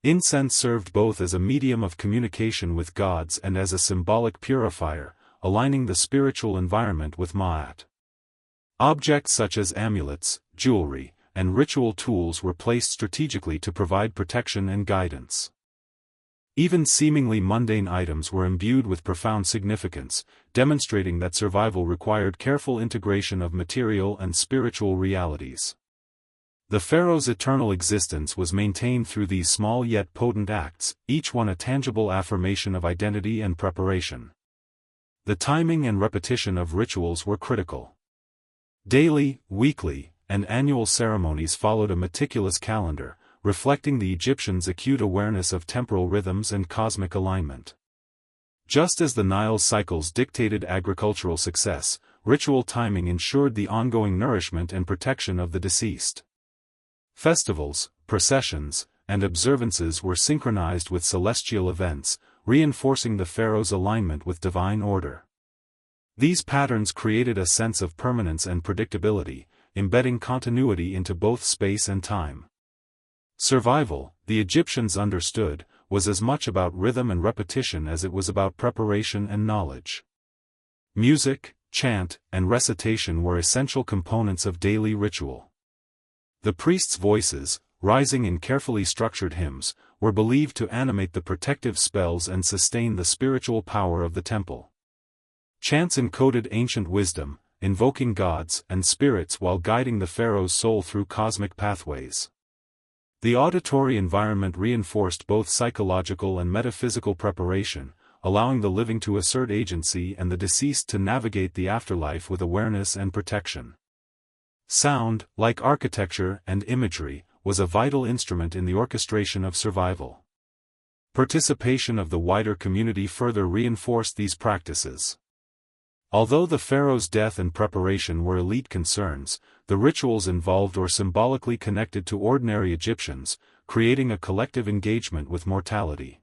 Incense served both as a medium of communication with gods and as a symbolic purifier, aligning the spiritual environment with Ma'at. Objects such as amulets, jewelry, and ritual tools were placed strategically to provide protection and guidance. Even seemingly mundane items were imbued with profound significance, demonstrating that survival required careful integration of material and spiritual realities. The pharaoh's eternal existence was maintained through these small yet potent acts, each one a tangible affirmation of identity and preparation. The timing and repetition of rituals were critical. Daily, weekly, and annual ceremonies followed a meticulous calendar, reflecting the Egyptians' acute awareness of temporal rhythms and cosmic alignment. Just as the Nile's cycles dictated agricultural success, ritual timing ensured the ongoing nourishment and protection of the deceased. Festivals, processions, and observances were synchronized with celestial events, reinforcing the pharaoh's alignment with divine order. These patterns created a sense of permanence and predictability, embedding continuity into both space and time. Survival, the Egyptians understood, was as much about rhythm and repetition as it was about preparation and knowledge. Music, chant, and recitation were essential components of daily ritual. The priests' voices, rising in carefully structured hymns, were believed to animate the protective spells and sustain the spiritual power of the temple. Chants encoded ancient wisdom, invoking gods and spirits while guiding the pharaoh's soul through cosmic pathways. The auditory environment reinforced both psychological and metaphysical preparation, allowing the living to assert agency and the deceased to navigate the afterlife with awareness and protection. Sound, like architecture and imagery, was a vital instrument in the orchestration of survival. Participation of the wider community further reinforced these practices. Although the pharaoh's death and preparation were elite concerns, the rituals involved or symbolically connected to ordinary Egyptians, creating a collective engagement with mortality.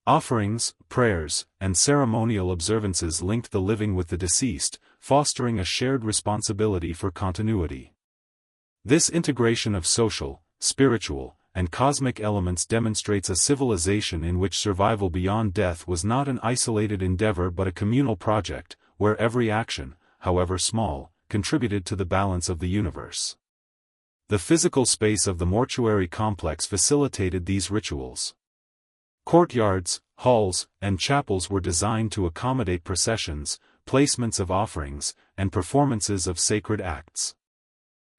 Offerings, prayers, and ceremonial observances linked the living with the deceased, fostering a shared responsibility for continuity. This integration of social, spiritual, and cosmic elements demonstrates a civilization in which survival beyond death was not an isolated endeavor but a communal project, where every action, however small, contributed to the balance of the universe. The physical space of the mortuary complex facilitated these rituals. Courtyards, halls, and chapels were designed to accommodate processions, placements of offerings, and performances of sacred acts.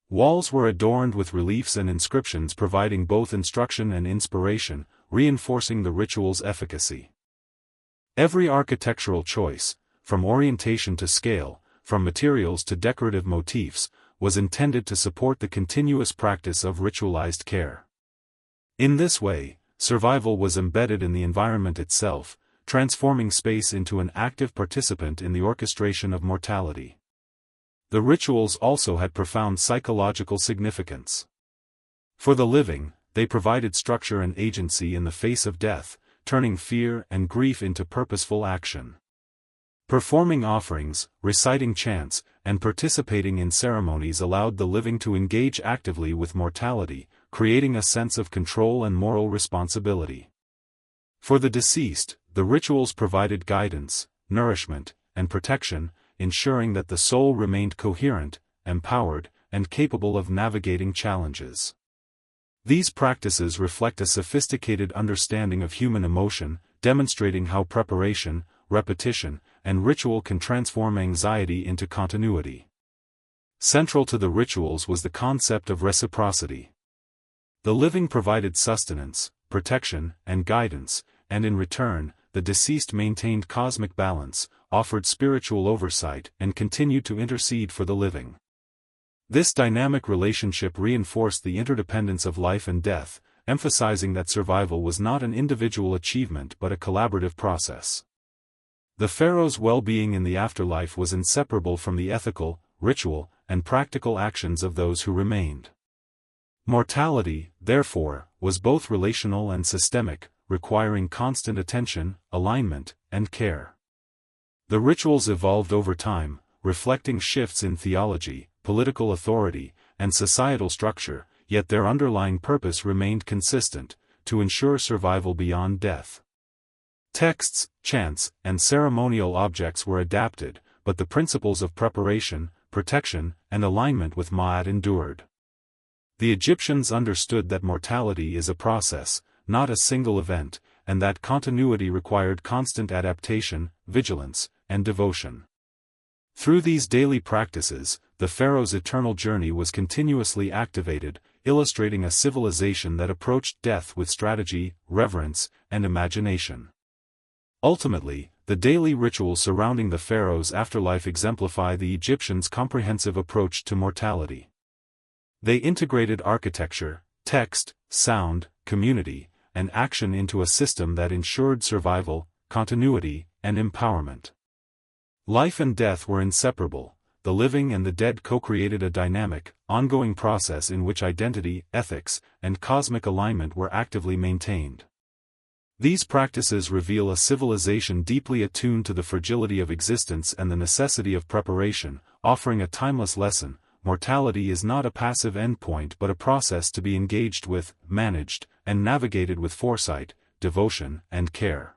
Walls were adorned with reliefs and inscriptions providing both instruction and inspiration, reinforcing the ritual's efficacy. Every architectural choice, from orientation to scale, from materials to decorative motifs, was intended to support the continuous practice of ritualized care. In this way, survival was embedded in the environment itself, transforming space into an active participant in the orchestration of mortality. The rituals also had profound psychological significance. For the living, they provided structure and agency in the face of death, turning fear and grief into purposeful action. Performing offerings, reciting chants, and participating in ceremonies allowed the living to engage actively with mortality, creating a sense of control and moral responsibility. For the deceased, the rituals provided guidance, nourishment, and protection, ensuring that the soul remained coherent, empowered, and capable of navigating challenges. These practices reflect a sophisticated understanding of human emotion, demonstrating how preparation, repetition, and ritual can transform anxiety into continuity. Central to the rituals was the concept of reciprocity. The living provided sustenance, protection, and guidance, and in return, the deceased maintained cosmic balance, offered spiritual oversight, and continued to intercede for the living. This dynamic relationship reinforced the interdependence of life and death, emphasizing that survival was not an individual achievement but a collaborative process. The pharaoh's well-being in the afterlife was inseparable from the ethical, ritual, and practical actions of those who remained. Mortality, therefore, was both relational and systemic, requiring constant attention, alignment, and care. The rituals evolved over time, reflecting shifts in theology, political authority, and societal structure, yet their underlying purpose remained consistent, to ensure survival beyond death. Texts, chants, and ceremonial objects were adapted, but the principles of preparation, protection, and alignment with Ma'at endured. The Egyptians understood that mortality is a process, not a single event, and that continuity required constant adaptation, vigilance, and devotion. Through these daily practices, the pharaoh's eternal journey was continuously activated, illustrating a civilization that approached death with strategy, reverence, and imagination. Ultimately, the daily rituals surrounding the pharaoh's afterlife exemplify the Egyptians' comprehensive approach to mortality. They integrated architecture, text, sound, community, and action into a system that ensured survival, continuity, and empowerment. Life and death were inseparable. The living and the dead co-created a dynamic, ongoing process in which identity, ethics, and cosmic alignment were actively maintained. These practices reveal a civilization deeply attuned to the fragility of existence and the necessity of preparation, offering a timeless lesson. Mortality is not a passive endpoint but a process to be engaged with, managed, and navigated with foresight, devotion, and care.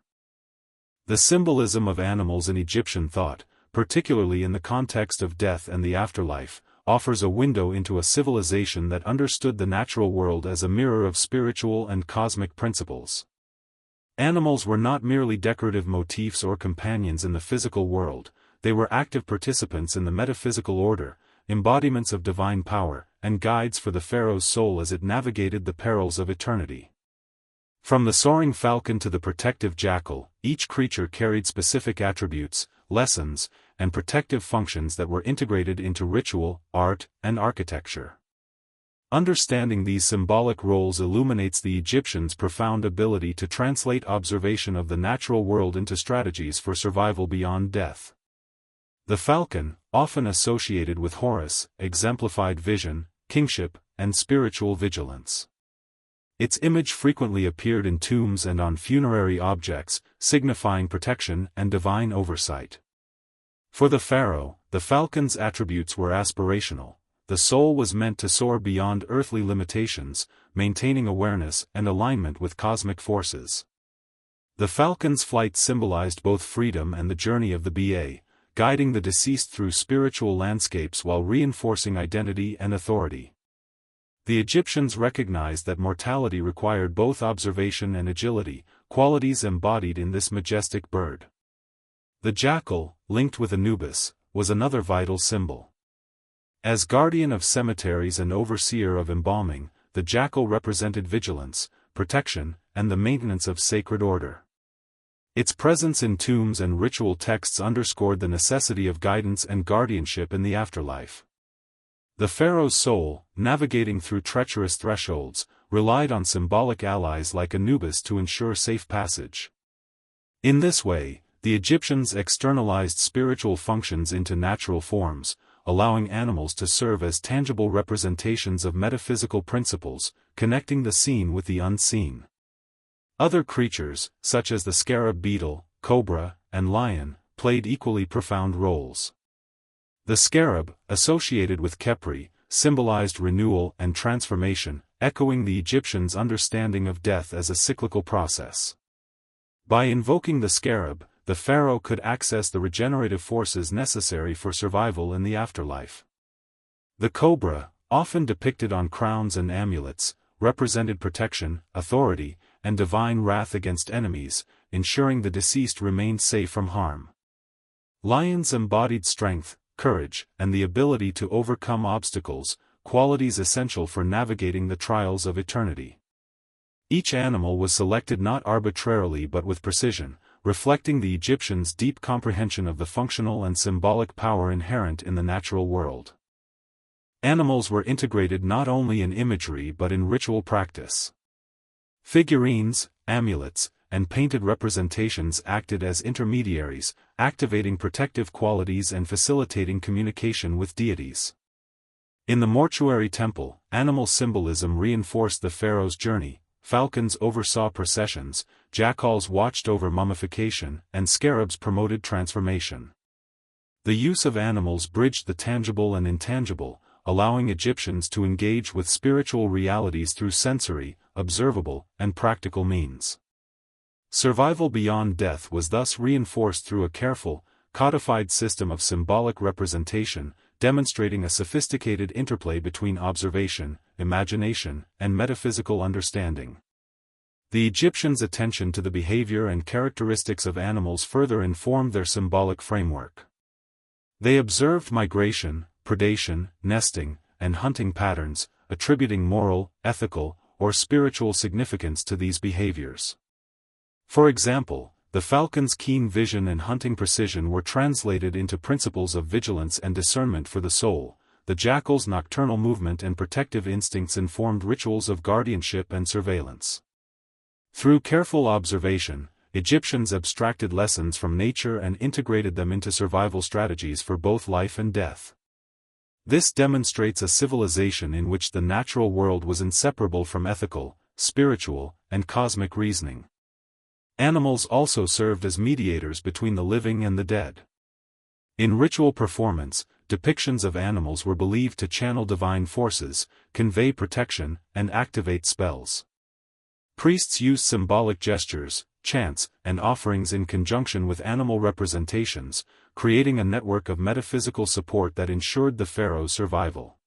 The symbolism of animals in Egyptian thought, particularly in the context of death and the afterlife, offers a window into a civilization that understood the natural world as a mirror of spiritual and cosmic principles. Animals were not merely decorative motifs or companions in the physical world, they were active participants in the metaphysical order, embodiments of divine power, and guides for the pharaoh's soul as it navigated the perils of eternity. From the soaring falcon to the protective jackal, each creature carried specific attributes, lessons, and protective functions that were integrated into ritual, art, and architecture. Understanding these symbolic roles illuminates the Egyptians' profound ability to translate observation of the natural world into strategies for survival beyond death. The falcon, often associated with Horus, exemplified vision, kingship, and spiritual vigilance. Its image frequently appeared in tombs and on funerary objects, signifying protection and divine oversight. For the pharaoh, the falcon's attributes were aspirational. The soul was meant to soar beyond earthly limitations, maintaining awareness and alignment with cosmic forces. The falcon's flight symbolized both freedom and the journey of the Ba, guiding the deceased through spiritual landscapes while reinforcing identity and authority. The Egyptians recognized that mortality required both observation and agility, qualities embodied in this majestic bird. The jackal, linked with Anubis, was another vital symbol. As guardian of cemeteries and overseer of embalming, the jackal represented vigilance, protection, and the maintenance of sacred order. Its presence in tombs and ritual texts underscored the necessity of guidance and guardianship in the afterlife. The pharaoh's soul, navigating through treacherous thresholds, relied on symbolic allies like Anubis to ensure safe passage. In this way, the Egyptians externalized spiritual functions into natural forms, allowing animals to serve as tangible representations of metaphysical principles, connecting the seen with the unseen. Other creatures, such as the scarab beetle, cobra, and lion, played equally profound roles. The scarab, associated with Khepri, symbolized renewal and transformation, echoing the Egyptians' understanding of death as a cyclical process. By invoking the scarab, the pharaoh could access the regenerative forces necessary for survival in the afterlife. The cobra, often depicted on crowns and amulets, represented protection, authority, and divine wrath against enemies, ensuring the deceased remained safe from harm. Lions embodied strength, courage, and the ability to overcome obstacles, qualities essential for navigating the trials of eternity. Each animal was selected not arbitrarily but with precision, reflecting the Egyptians' deep comprehension of the functional and symbolic power inherent in the natural world. Animals were integrated not only in imagery but in ritual practice. Figurines, amulets, and painted representations acted as intermediaries, activating protective qualities and facilitating communication with deities. In the mortuary temple, animal symbolism reinforced the pharaoh's journey. Falcons oversaw processions, jackals watched over mummification, and scarabs promoted transformation. The use of animals bridged the tangible and intangible, allowing Egyptians to engage with spiritual realities through sensory, observable, and practical means. Survival beyond death was thus reinforced through a careful, codified system of symbolic representation, demonstrating a sophisticated interplay between observation, imagination, and metaphysical understanding. The Egyptians' attention to the behavior and characteristics of animals further informed their symbolic framework. They observed migration, predation, nesting, and hunting patterns, attributing moral, ethical, or spiritual significance to these behaviors. For example, the falcon's keen vision and hunting precision were translated into principles of vigilance and discernment for the soul. The jackal's nocturnal movement and protective instincts informed rituals of guardianship and surveillance. Through careful observation, Egyptians abstracted lessons from nature and integrated them into survival strategies for both life and death. This demonstrates a civilization in which the natural world was inseparable from ethical, spiritual, and cosmic reasoning. Animals also served as mediators between the living and the dead. In ritual performance, depictions of animals were believed to channel divine forces, convey protection, and activate spells. Priests used symbolic gestures, chants, and offerings in conjunction with animal representations, creating a network of metaphysical support that ensured the pharaoh's survival.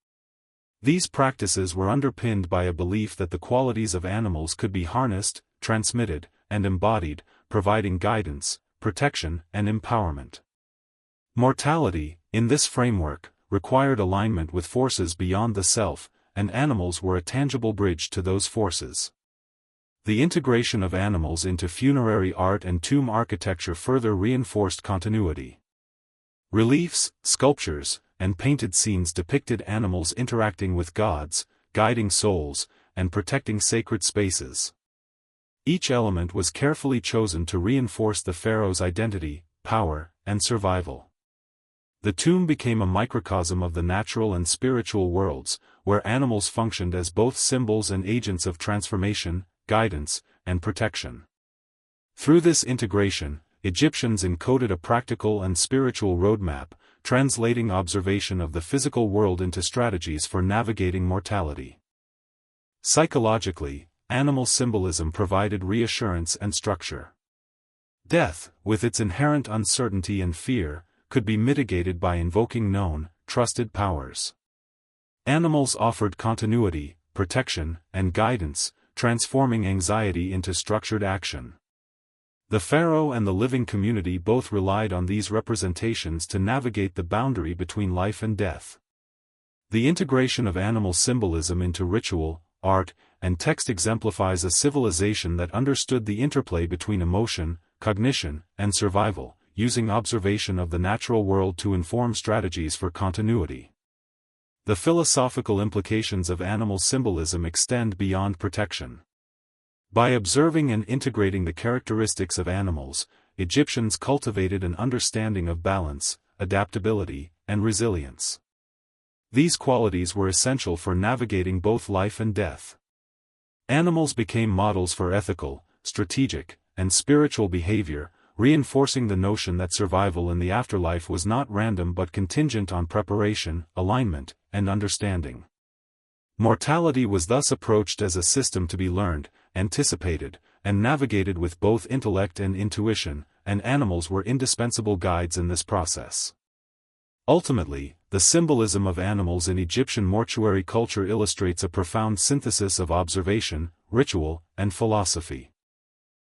These practices were underpinned by a belief that the qualities of animals could be harnessed, transmitted, and embodied, providing guidance, protection, and empowerment. Mortality, in this framework, required alignment with forces beyond the self, and animals were a tangible bridge to those forces. The integration of animals into funerary art and tomb architecture further reinforced continuity. Reliefs, sculptures, and painted scenes depicted animals interacting with gods, guiding souls, and protecting sacred spaces. Each element was carefully chosen to reinforce the pharaoh's identity, power, and survival. The tomb became a microcosm of the natural and spiritual worlds, where animals functioned as both symbols and agents of transformation, guidance, and protection. Through this integration, Egyptians encoded a practical and spiritual roadmap, translating observation of the physical world into strategies for navigating mortality. Psychologically, animal symbolism provided reassurance and structure. Death, with its inherent uncertainty and fear, could be mitigated by invoking known, trusted powers. Animals offered continuity, protection, and guidance, transforming anxiety into structured action. The pharaoh and the living community both relied on these representations to navigate the boundary between life and death. The integration of animal symbolism into ritual, art, and text exemplifies a civilization that understood the interplay between emotion, cognition, and survival, using observation of the natural world to inform strategies for continuity. The philosophical implications of animal symbolism extend beyond protection. By observing and integrating the characteristics of animals, Egyptians cultivated an understanding of balance, adaptability, and resilience. These qualities were essential for navigating both life and death. Animals became models for ethical, strategic, and spiritual behavior, reinforcing the notion that survival in the afterlife was not random but contingent on preparation, alignment, and understanding. Mortality was thus approached as a system to be learned, anticipated, and navigated with both intellect and intuition, and animals were indispensable guides in this process. Ultimately, the symbolism of animals in Egyptian mortuary culture illustrates a profound synthesis of observation, ritual, and philosophy.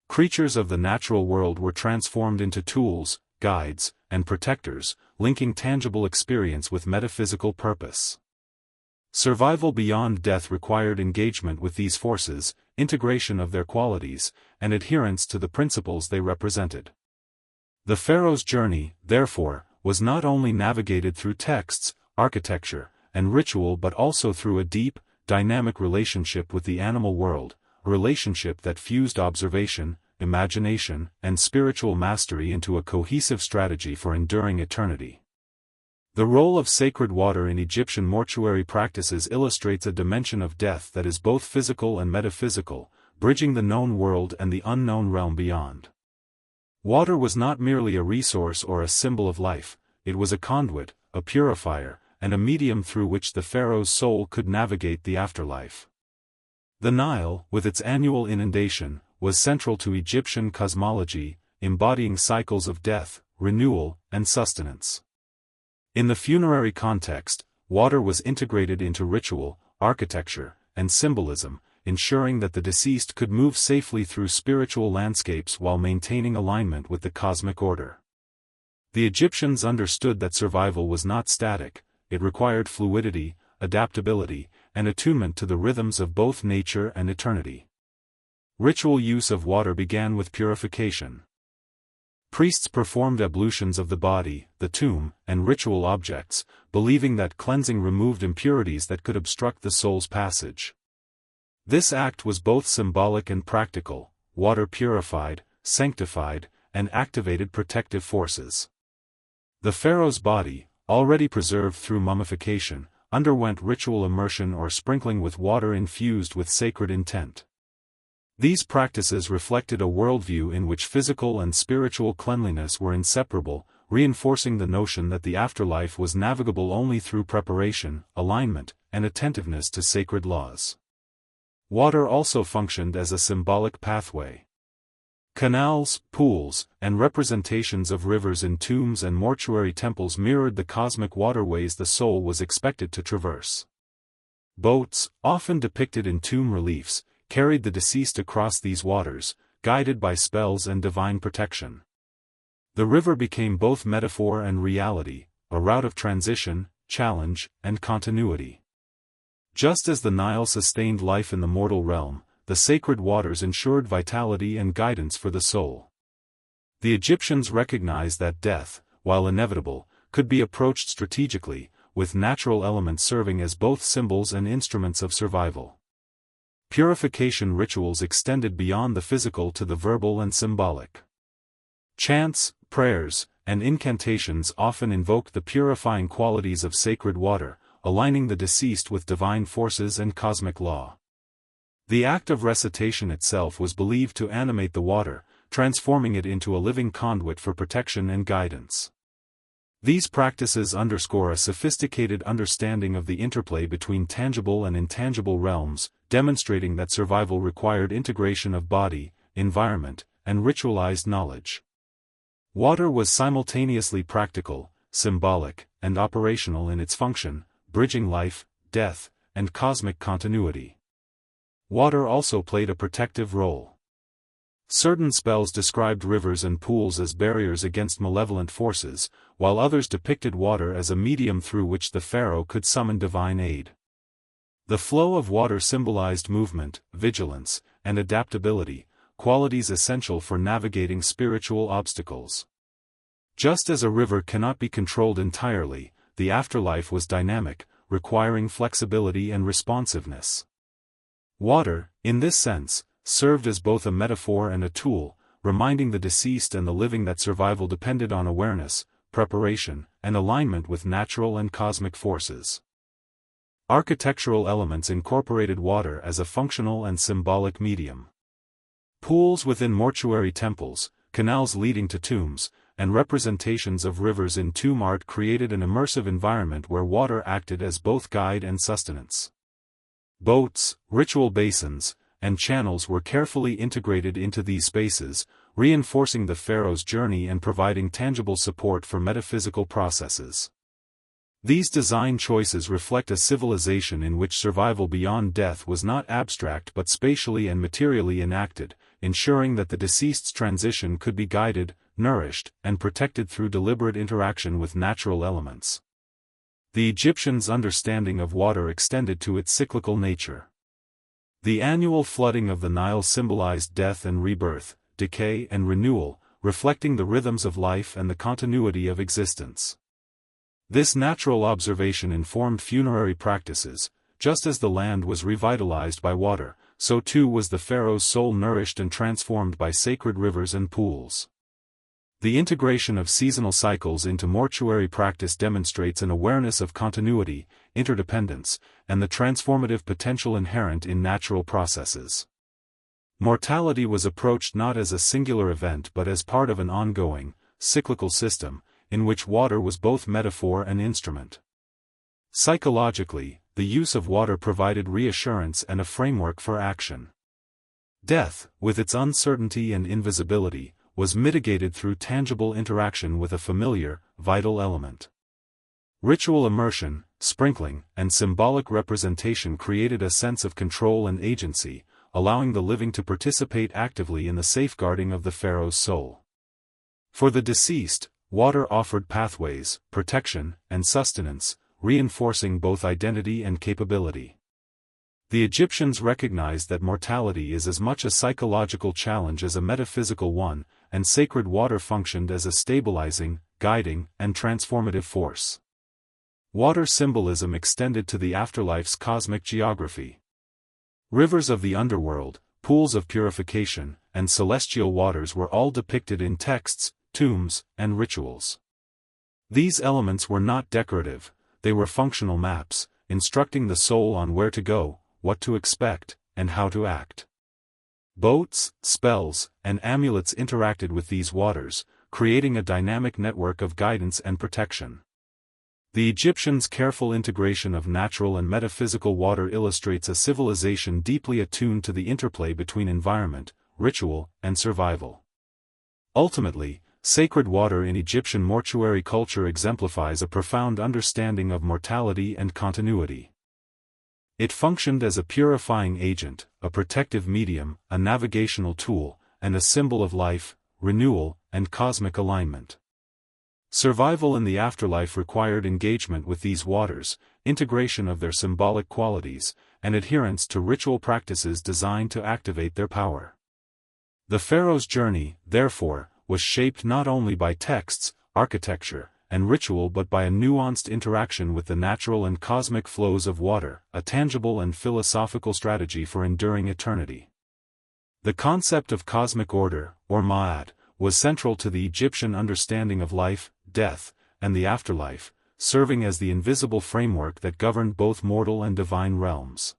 Creatures of the natural world were transformed into tools, guides, and protectors, linking tangible experience with metaphysical purpose. Survival beyond death required engagement with these forces, integration of their qualities, and adherence to the principles they represented. The pharaoh's journey, therefore, was not only navigated through texts, architecture, and ritual but also through a deep, dynamic relationship with the animal world, a relationship that fused observation, imagination, and spiritual mastery into a cohesive strategy for enduring eternity. The role of sacred water in Egyptian mortuary practices illustrates a dimension of death that is both physical and metaphysical, bridging the known world and the unknown realm beyond. Water was not merely a resource or a symbol of life, it was a conduit, a purifier, and a medium through which the pharaoh's soul could navigate the afterlife. The Nile, with its annual inundation, was central to Egyptian cosmology, embodying cycles of death, renewal, and sustenance. In the funerary context, water was integrated into ritual, architecture, and symbolism, ensuring that the deceased could move safely through spiritual landscapes while maintaining alignment with the cosmic order. The Egyptians understood that survival was not static, it required fluidity, adaptability, and attunement to the rhythms of both nature and eternity. Ritual use of water began with purification. Priests performed ablutions of the body, the tomb, and ritual objects, believing that cleansing removed impurities that could obstruct the soul's passage. This act was both symbolic and practical. Water purified, sanctified, and activated protective forces. The pharaoh's body, already preserved through mummification, underwent ritual immersion or sprinkling with water infused with sacred intent. These practices reflected a worldview in which physical and spiritual cleanliness were inseparable, reinforcing the notion that the afterlife was navigable only through preparation, alignment, and attentiveness to sacred laws. Water also functioned as a symbolic pathway. Canals, pools, and representations of rivers in tombs and mortuary temples mirrored the cosmic waterways the soul was expected to traverse. Boats, often depicted in tomb reliefs, carried the deceased across these waters, guided by spells and divine protection. The river became both metaphor and reality, a route of transition, challenge, and continuity. Just as the Nile sustained life in the mortal realm, the sacred waters ensured vitality and guidance for the soul. The Egyptians recognized that death, while inevitable, could be approached strategically, with natural elements serving as both symbols and instruments of survival. Purification rituals extended beyond the physical to the verbal and symbolic. Chants, prayers, and incantations often invoked the purifying qualities of sacred water, aligning the deceased with divine forces and cosmic law. The act of recitation itself was believed to animate the water, transforming it into a living conduit for protection and guidance. These practices underscore a sophisticated understanding of the interplay between tangible and intangible realms, demonstrating that survival required integration of body, environment, and ritualized knowledge. Water was simultaneously practical, symbolic, and operational in its function, bridging life, death, and cosmic continuity. Water also played a protective role. Certain spells described rivers and pools as barriers against malevolent forces, while others depicted water as a medium through which the pharaoh could summon divine aid. The flow of water symbolized movement, vigilance, and adaptability, qualities essential for navigating spiritual obstacles. Just as a river cannot be controlled entirely, the afterlife was dynamic, requiring flexibility and responsiveness. Water, in this sense, served as both a metaphor and a tool, reminding the deceased and the living that survival depended on awareness, preparation, and alignment with natural and cosmic forces. Architectural elements incorporated water as a functional and symbolic medium. Pools within mortuary temples, canals leading to tombs, and representations of rivers in tomb art created an immersive environment where water acted as both guide and sustenance. Boats, ritual basins, and channels were carefully integrated into these spaces, reinforcing the pharaoh's journey and providing tangible support for metaphysical processes. These design choices reflect a civilization in which survival beyond death was not abstract but spatially and materially enacted, ensuring that the deceased's transition could be guided, nourished, and protected through deliberate interaction with natural elements. The Egyptians' understanding of water extended to its cyclical nature. The annual flooding of the Nile symbolized death and rebirth, decay and renewal, reflecting the rhythms of life and the continuity of existence. This natural observation informed funerary practices. Just as the land was revitalized by water, so too was the pharaoh's soul nourished and transformed by sacred rivers and pools. The integration of seasonal cycles into mortuary practice demonstrates an awareness of continuity, interdependence, and the transformative potential inherent in natural processes. Mortality was approached not as a singular event but as part of an ongoing, cyclical system, in which water was both metaphor and instrument. Psychologically, the use of water provided reassurance and a framework for action. Death, with its uncertainty and invisibility, was mitigated through tangible interaction with a familiar, vital element. Ritual immersion, sprinkling, and symbolic representation created a sense of control and agency, allowing the living to participate actively in the safeguarding of the pharaoh's soul. For the deceased, water offered pathways, protection, and sustenance, reinforcing both identity and capability. The Egyptians recognized that mortality is as much a psychological challenge as a metaphysical one, and sacred water functioned as a stabilizing, guiding, and transformative force. Water symbolism extended to the afterlife's cosmic geography. Rivers of the underworld, pools of purification, and celestial waters were all depicted in texts, tombs, and rituals. These elements were not decorative, they were functional maps, instructing the soul on where to go, what to expect, and how to act. Boats, spells, and amulets interacted with these waters, creating a dynamic network of guidance and protection. The Egyptians' careful integration of natural and metaphysical water illustrates a civilization deeply attuned to the interplay between environment, ritual, and survival. Ultimately, sacred water in Egyptian mortuary culture exemplifies a profound understanding of mortality and continuity. It functioned as a purifying agent, a protective medium, a navigational tool, and a symbol of life, renewal, and cosmic alignment. Survival in the afterlife required engagement with these waters, integration of their symbolic qualities, and adherence to ritual practices designed to activate their power. The pharaoh's journey, therefore, was shaped not only by texts, architecture, and ritual but by a nuanced interaction with the natural and cosmic flows of water, a tangible and philosophical strategy for enduring eternity. The concept of cosmic order, or ma'at, was central to the Egyptian understanding of life, death, and the afterlife, serving as the invisible framework that governed both mortal and divine realms.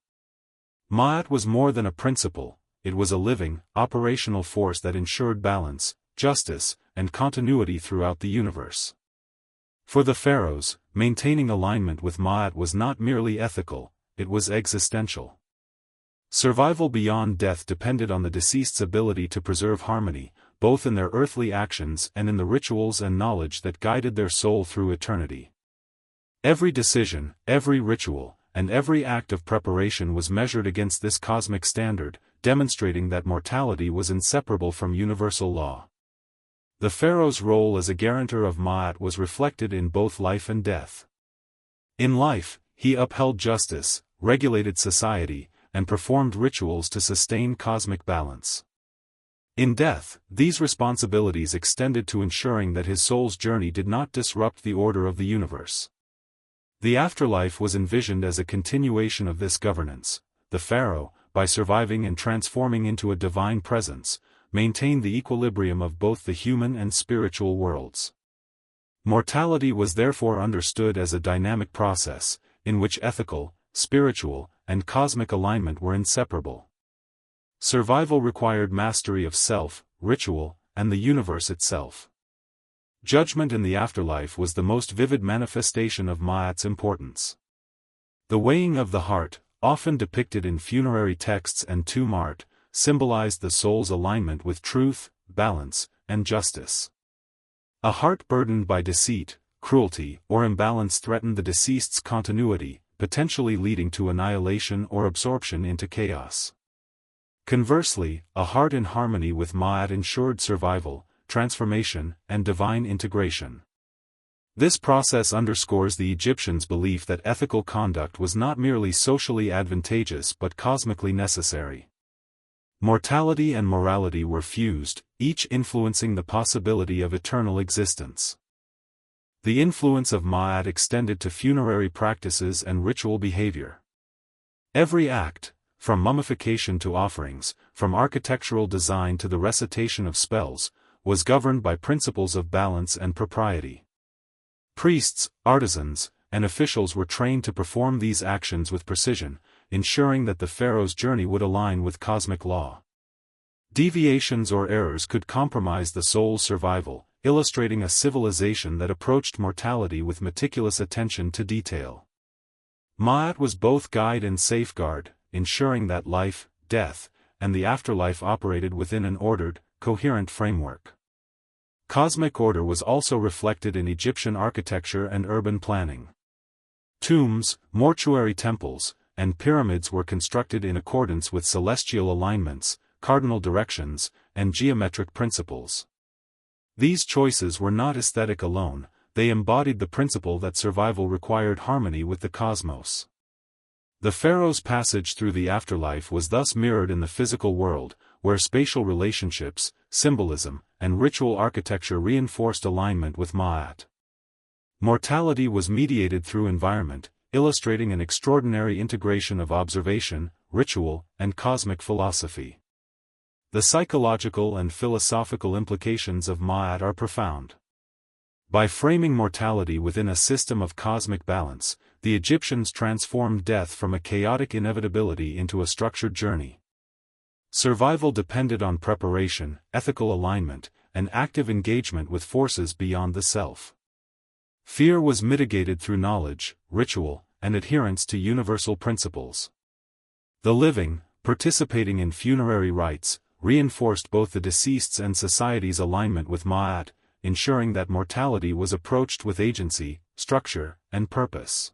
Ma'at was more than a principle, it was a living, operational force that ensured balance, justice, and continuity throughout the universe. For the pharaohs, maintaining alignment with Ma'at was not merely ethical, it was existential. Survival beyond death depended on the deceased's ability to preserve harmony, both in their earthly actions and in the rituals and knowledge that guided their soul through eternity. Every decision, every ritual, and every act of preparation was measured against this cosmic standard, demonstrating that mortality was inseparable from universal law. The pharaoh's role as a guarantor of Ma'at was reflected in both life and death. In life, he upheld justice, regulated society, and performed rituals to sustain cosmic balance. In death, these responsibilities extended to ensuring that his soul's journey did not disrupt the order of the universe. The afterlife was envisioned as a continuation of this governance. The pharaoh, by surviving and transforming into a divine presence, maintained the equilibrium of both the human and spiritual worlds. Mortality was therefore understood as a dynamic process, in which ethical, spiritual, and cosmic alignment were inseparable. Survival required mastery of self, ritual, and the universe itself. Judgment in the afterlife was the most vivid manifestation of Ma'at's importance. The weighing of the heart, often depicted in funerary texts and tomb art, symbolized the soul's alignment with truth, balance, and justice. A heart burdened by deceit, cruelty, or imbalance threatened the deceased's continuity, potentially leading to annihilation or absorption into chaos. Conversely, a heart in harmony with Ma'at ensured survival, transformation, and divine integration. This process underscores the Egyptians' belief that ethical conduct was not merely socially advantageous but cosmically necessary. Mortality and morality were fused, each influencing the possibility of eternal existence. The influence of Ma'at extended to funerary practices and ritual behavior. Every act, from mummification to offerings, from architectural design to the recitation of spells, was governed by principles of balance and propriety. Priests, artisans, and officials were trained to perform these actions with precision, ensuring that the pharaoh's journey would align with cosmic law. Deviations or errors could compromise the soul's survival, illustrating a civilization that approached mortality with meticulous attention to detail. Ma'at was both guide and safeguard, ensuring that life, death, and the afterlife operated within an ordered, coherent framework. Cosmic order was also reflected in Egyptian architecture and urban planning. Tombs, mortuary temples, and pyramids were constructed in accordance with celestial alignments, cardinal directions, and geometric principles. These choices were not aesthetic alone, they embodied the principle that survival required harmony with the cosmos. The pharaoh's passage through the afterlife was thus mirrored in the physical world, where spatial relationships, symbolism, and ritual architecture reinforced alignment with Ma'at. Mortality was mediated through environment, illustrating an extraordinary integration of observation, ritual, and cosmic philosophy. The psychological and philosophical implications of Ma'at are profound. By framing mortality within a system of cosmic balance, the Egyptians transformed death from a chaotic inevitability into a structured journey. Survival depended on preparation, ethical alignment, and active engagement with forces beyond the self. Fear was mitigated through knowledge, ritual, and adherence to universal principles. The living, participating in funerary rites, reinforced both the deceased's and society's alignment with Ma'at, ensuring that mortality was approached with agency, structure, and purpose.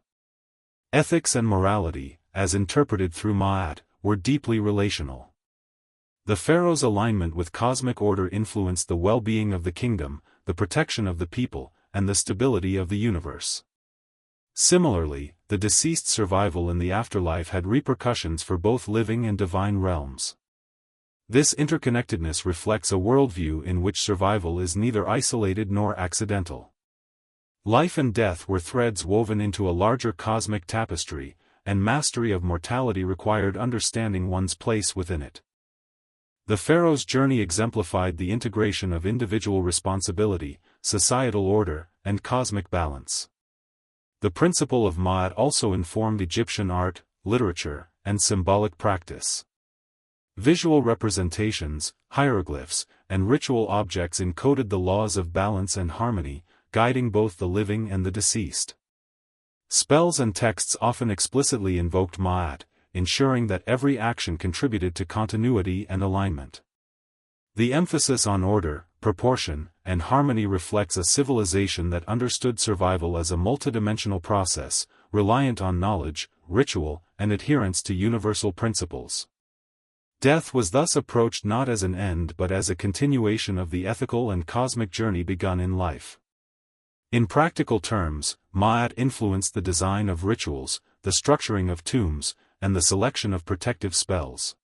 Ethics and morality, as interpreted through Ma'at, were deeply relational. The pharaoh's alignment with cosmic order influenced the well-being of the kingdom, the protection of the people, and the stability of the universe. Similarly, the deceased's survival in the afterlife had repercussions for both living and divine realms. This interconnectedness reflects a worldview in which survival is neither isolated nor accidental. Life and death were threads woven into a larger cosmic tapestry, and mastery of mortality required understanding one's place within it. The pharaoh's journey exemplified the integration of individual responsibility, societal order, and cosmic balance. The principle of Ma'at also informed Egyptian art, literature, and symbolic practice. Visual representations, hieroglyphs, and ritual objects encoded the laws of balance and harmony, guiding both the living and the deceased. Spells and texts often explicitly invoked Ma'at, ensuring that every action contributed to continuity and alignment. The emphasis on order, proportion, and harmony reflects a civilization that understood survival as a multidimensional process, reliant on knowledge, ritual, and adherence to universal principles. Death was thus approached not as an end but as a continuation of the ethical and cosmic journey begun in life. In practical terms, Ma'at influenced the design of rituals, the structuring of tombs, and the selection of protective spells.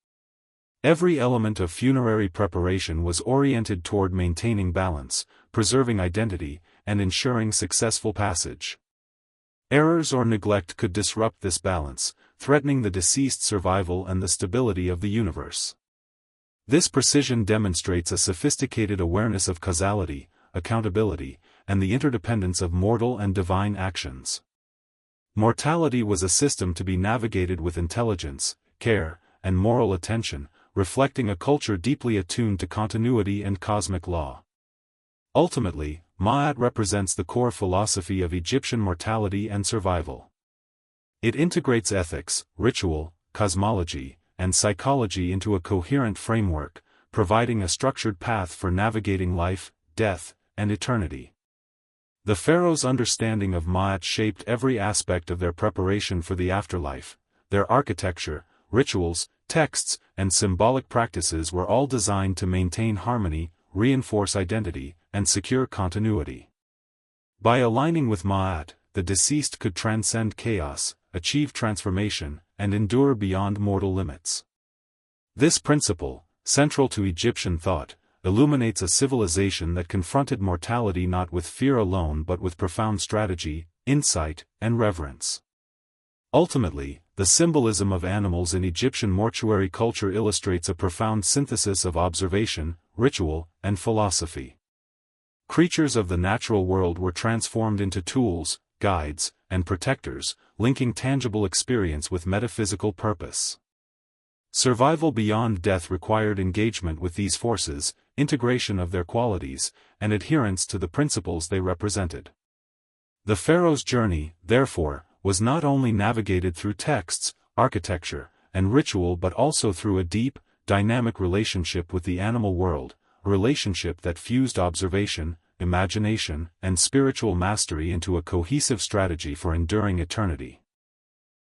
Every element of funerary preparation was oriented toward maintaining balance, preserving identity, and ensuring successful passage. Errors or neglect could disrupt this balance, threatening the deceased's survival and the stability of the universe. This precision demonstrates a sophisticated awareness of causality, accountability, and the interdependence of mortal and divine actions. Mortality was a system to be navigated with intelligence, care, and moral attention, reflecting a culture deeply attuned to continuity and cosmic law. Ultimately, Ma'at represents the core philosophy of Egyptian mortality and survival. It integrates ethics, ritual, cosmology, and psychology into a coherent framework, providing a structured path for navigating life, death, and eternity. The pharaoh's understanding of Ma'at shaped every aspect of their preparation for the afterlife. Their architecture, rituals, texts, and symbolic practices were all designed to maintain harmony, reinforce identity, and secure continuity. By aligning with Ma'at, the deceased could transcend chaos, achieve transformation, and endure beyond mortal limits. This principle, central to Egyptian thought, illuminates a civilization that confronted mortality not with fear alone but with profound strategy, insight, and reverence. Ultimately, the symbolism of animals in Egyptian mortuary culture illustrates a profound synthesis of observation, ritual, and philosophy. Creatures of the natural world were transformed into tools, guides, and protectors, linking tangible experience with metaphysical purpose. Survival beyond death required engagement with these forces, integration of their qualities, and adherence to the principles they represented. The pharaoh's journey, therefore, was not only navigated through texts, architecture, and ritual but also through a deep, dynamic relationship with the animal world, a relationship that fused observation, imagination, and spiritual mastery into a cohesive strategy for enduring eternity.